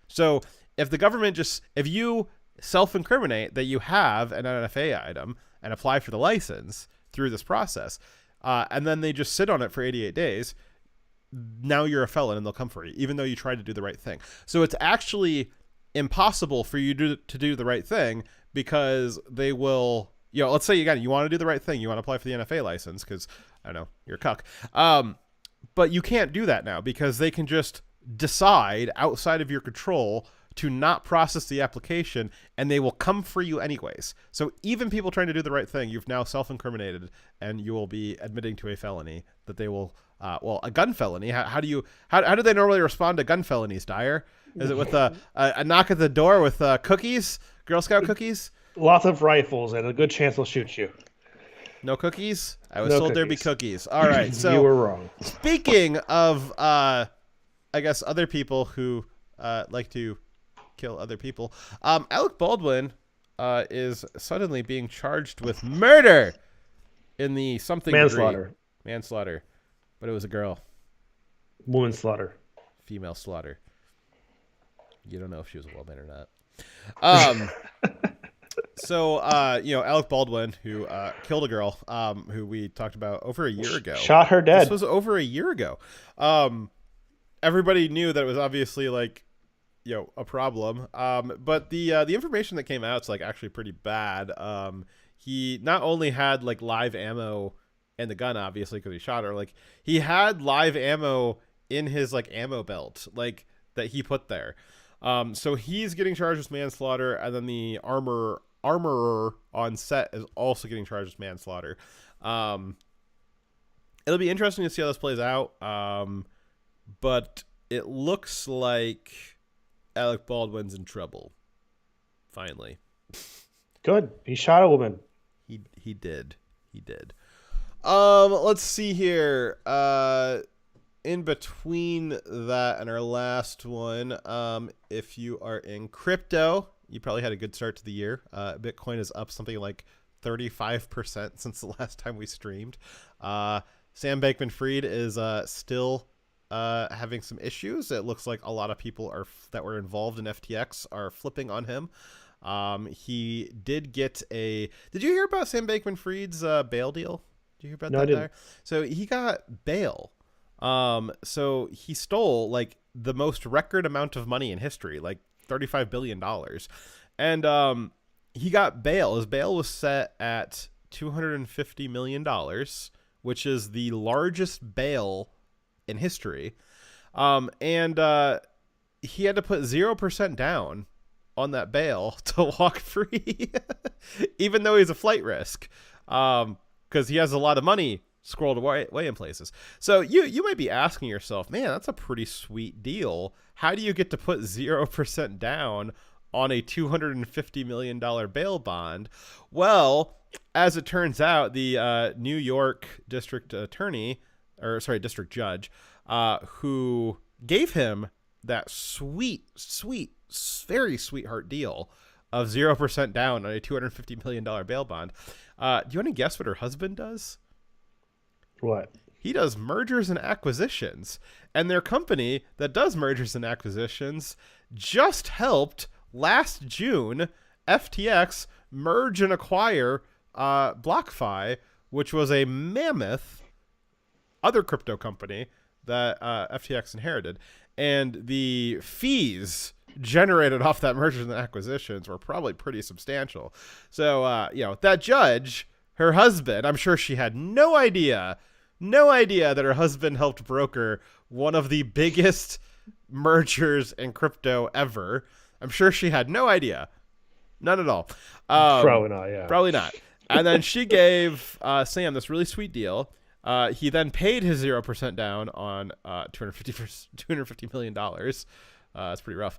[SPEAKER 1] So if the government if you self-incriminate that you have an NFA item and apply for the license through this process, and then they just sit on it for 88 days, now you're a felon and they'll come for you, even though you tried to do the right thing. So it's actually impossible for you to do the right thing, because they will, let's say you want to do the right thing. You want to apply for the NFA license because, I don't know, you're a cuck. But you can't do that now, because they can just decide outside of your control to not process the application, and they will come for you anyways. So even people trying to do the right thing, you've now self-incriminated, and you will be admitting to a felony that they will, a gun felony. How do they normally respond to gun felonies, Dyer? Is it with a knock at the door with cookies, Girl Scout cookies?
[SPEAKER 2] Lots of rifles and a good chance they'll shoot you.
[SPEAKER 1] No cookies? I was told there'd be cookies. All right, so
[SPEAKER 2] you were wrong.
[SPEAKER 1] Speaking of, I guess, other people who like to kill other people, Alec Baldwin is suddenly being charged with murder in the something manslaughter, but it was a girl.
[SPEAKER 2] Woman slaughter.
[SPEAKER 1] Female slaughter. You don't know if she was a woman or not. So, Alec Baldwin, who killed a girl, who we talked about over a year ago.
[SPEAKER 2] Shot her dead.
[SPEAKER 1] This was over a year ago. Everybody knew that it was obviously a problem. But the information that came out is actually pretty bad. He not only had live ammo in the gun, obviously, because he shot her. He had live ammo in his ammo belt, that he put there. So he's getting charged with manslaughter, and then the armorer on set is also getting charged with manslaughter. It'll be interesting to see how this plays out. But it looks like Alec Baldwin's in trouble. Finally.
[SPEAKER 2] Good. He shot a woman.
[SPEAKER 1] He did. Let's see here. In between that and our last one, if you are in crypto, you probably had a good start to the year. Bitcoin is up something like 35% since the last time we streamed. Sam Bankman-Fried is still having some issues. It looks like a lot of people that were involved in FTX are flipping on him. He did get Did you hear about Sam Bankman-Fried's bail deal? Did you hear about that?
[SPEAKER 2] I didn't.
[SPEAKER 1] So he got bail. So he stole the most record amount of money in history, $35 billion. And he got bail. His bail was set at $250 million, which is the largest bail in history. And he had to put 0% down on that bail to walk free, even though he's a flight risk, because he has a lot of money scrolled away in places. So you might be asking yourself, man, that's a pretty sweet deal. How do you get to put 0% down on a $250 million bail bond? Well, as it turns out, the New York district judge, who gave him that sweet, very sweetheart deal of 0% down on a $250 million bail bond. Do you want to guess what her husband does?
[SPEAKER 2] What?
[SPEAKER 1] He does mergers and acquisitions, and their company that does mergers and acquisitions just helped last June FTX merge and acquire BlockFi, which was a mammoth other crypto company that FTX inherited, and the fees generated off that mergers and acquisitions were probably pretty substantial. So that judge, her husband, I'm sure she had no idea that her husband helped broker one of the biggest mergers in crypto ever. I'm sure she had no idea. None at all.
[SPEAKER 2] Probably not, yeah.
[SPEAKER 1] Probably not. And then she gave Sam this really sweet deal. He then paid his 0% down on $250 million. That's pretty rough.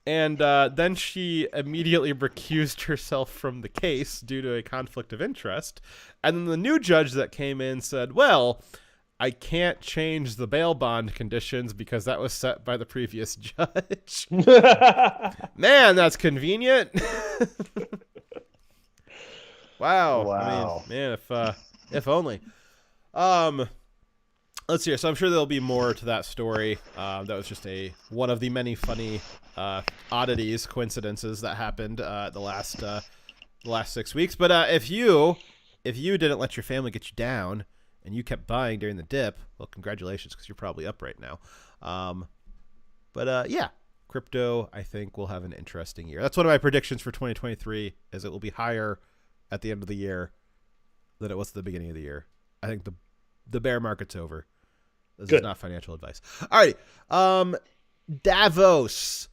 [SPEAKER 1] And then she immediately recused herself from the case due to a conflict of interest. And then the new judge that came in said, well, I can't change the bail bond conditions because that was set by the previous judge. Man, that's convenient. Wow. I mean, man, if only. Let's see here. So I'm sure there'll be more to that story. That was just one of the many funny oddities, coincidences that happened the last 6 weeks. But if you didn't let your family get you down and you kept buying during the dip, well, congratulations, because you're probably up right now. But yeah, crypto, I think, will have an interesting year. That's one of my predictions for 2023, is it will be higher at the end of the year than it was at the beginning of the year. I think the bear market's over. This is not financial advice. All right. Davos.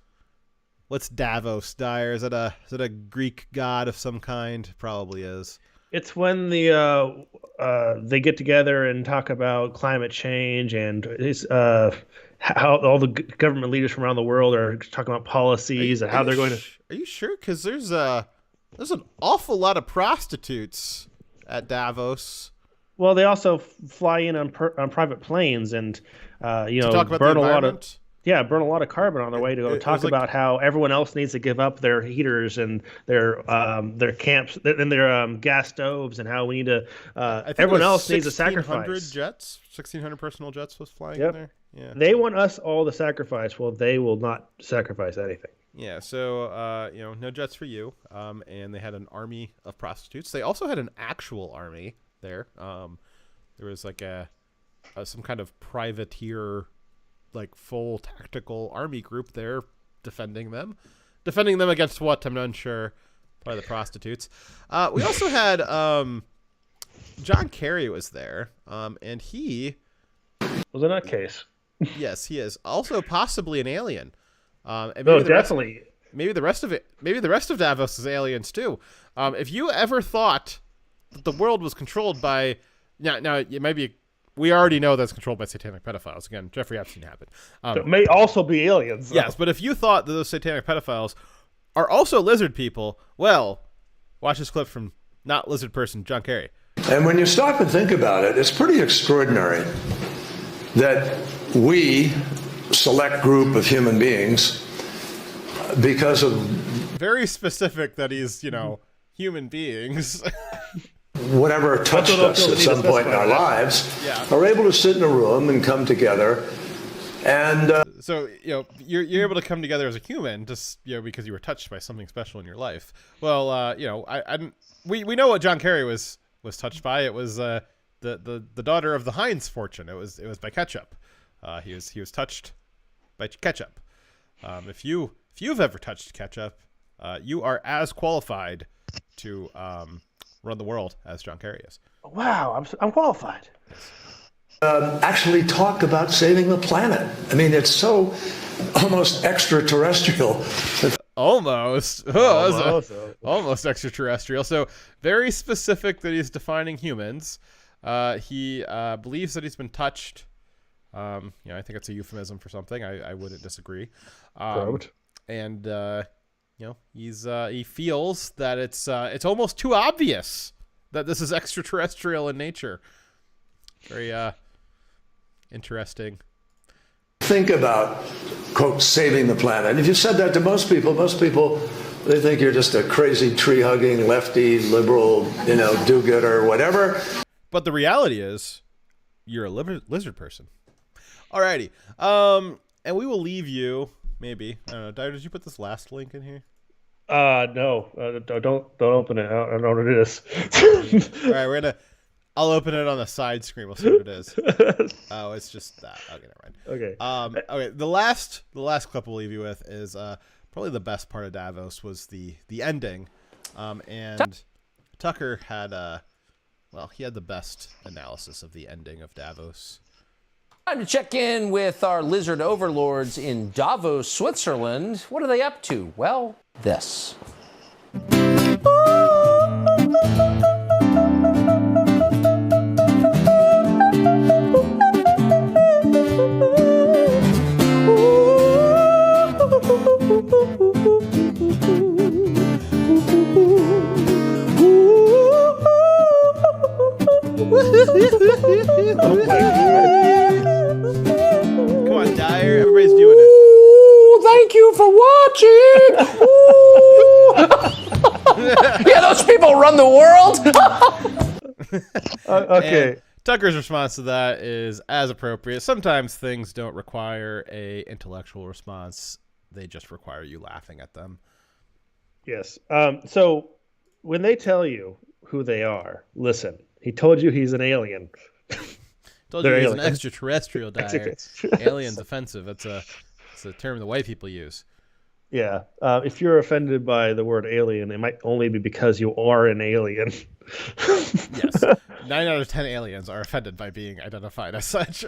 [SPEAKER 1] What's Davos, Dyer? Is it a Greek god of some kind? Probably is.
[SPEAKER 2] It's when they get together and talk about climate change and how all the government leaders from around the world are talking about policies and how they're going to.
[SPEAKER 1] Are you sure? Because there's an awful lot of prostitutes at Davos.
[SPEAKER 2] Well, they also fly in on private planes and
[SPEAKER 1] talk about
[SPEAKER 2] burn a lot of carbon on their way to go talk about how everyone else needs to give up their heaters and their camps and their gas stoves, and how we need to everyone else needs to sacrifice.
[SPEAKER 1] 1,600 personal jets was flying in there. Yeah,
[SPEAKER 2] they want us all to sacrifice. Well, they will not sacrifice anything.
[SPEAKER 1] Yeah, so no jets for you. And they had an army of prostitutes. They also had an actual army there. There was like some kind of privateer, like full tactical army group there defending them against what, I'm not unsure. Probably the prostitutes. We also had John Kerry was there, and he
[SPEAKER 2] was a nutcase.
[SPEAKER 1] Yes, he is also possibly an alien. And
[SPEAKER 2] definitely.
[SPEAKER 1] Maybe the rest of Davos is aliens too. If you ever thought that the world was controlled by now it might be. We already know that's controlled by satanic pedophiles. Again, Jeffrey Epstein happened.
[SPEAKER 2] It may also be aliens.
[SPEAKER 1] Yes, but if you thought that those satanic pedophiles are also lizard people, well, watch this clip from not lizard person John Kerry.
[SPEAKER 13] And when you stop and think about it, it's pretty extraordinary that we, select group of human beings, because of
[SPEAKER 1] very specific that he's, human beings.
[SPEAKER 13] Whatever touched us at some point in our lives, are able to sit in a room and come together, and
[SPEAKER 1] so you're able to come together as a human just because you were touched by something special in your life. Well, we know what John Kerry was touched by. It was the daughter of the Heinz fortune. It was by ketchup. He was touched by ketchup. If you've ever touched ketchup, you are as qualified to run the world as John Kerry is.
[SPEAKER 2] Wow, I'm qualified.
[SPEAKER 13] Actually talk about saving the planet. I mean, it's so almost extraterrestrial.
[SPEAKER 1] Almost extraterrestrial. So very specific that he's defining humans. He believes that he's been touched. I think it's a euphemism for something. I wouldn't disagree. And he feels that it's almost too obvious that this is extraterrestrial in nature. Very interesting.
[SPEAKER 13] Think about, quote, saving the planet. If you said that to most people, they think you're just a crazy tree-hugging, lefty, liberal, do-gooder, whatever.
[SPEAKER 1] But the reality is, you're a lizard person. Alrighty. And we will leave you, maybe. I don't know. Dyer, did you put this last link in here?
[SPEAKER 2] No. Don't open it. I don't know what it is.
[SPEAKER 1] All right, I'll open it on the side screen. We'll see what it is. Oh, it's just that. Okay, never mind.
[SPEAKER 2] Okay.
[SPEAKER 1] Okay. The last clip we'll leave you with is probably the best part of Davos was the ending, and Tucker had he had the best analysis of the ending of Davos.
[SPEAKER 14] Time to check in with our lizard overlords in Davos, Switzerland. What are they up to? Well, this.
[SPEAKER 1] Oh my God. Come on, Dyer. Everybody's doing it.
[SPEAKER 14] Thank you for watching. Yeah, those people run the world.
[SPEAKER 2] Okay.
[SPEAKER 1] And Tucker's response to that is as appropriate. Sometimes things don't require a intellectual response. They just require you laughing at them.
[SPEAKER 2] Yes. So when they tell you who they are, listen. He told you he's an alien.
[SPEAKER 1] Told you he's an extraterrestrial, Dyer. Alien's offensive. It's a term the white people use.
[SPEAKER 2] Yeah. If you're offended by the word alien, it might only be because you are an alien.
[SPEAKER 1] Yes. 9 out of 10 aliens are offended by being identified as such.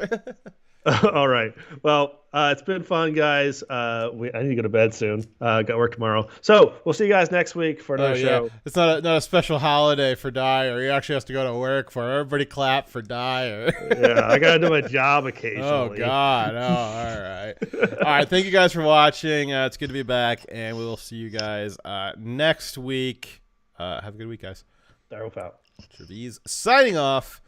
[SPEAKER 2] All right. Well, it's been fun, guys. I need to go to bed soon. Got work tomorrow. So we'll see you guys next week for another show.
[SPEAKER 1] It's not a special holiday for Dyer. He actually has to go to work for. Everybody clap for Dyer.
[SPEAKER 2] Yeah, I got to do my job occasionally.
[SPEAKER 1] Oh, God. Oh, all right. All right. Thank you guys for watching. It's good to be back, and we will see you guys next week. Have a good week, guys.
[SPEAKER 2] Darryl out.
[SPEAKER 1] Trevize signing off.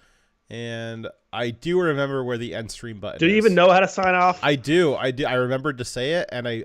[SPEAKER 1] And I do remember where the end stream button is.
[SPEAKER 2] Do you even know how to sign off?
[SPEAKER 1] I do. I remembered to say it, and I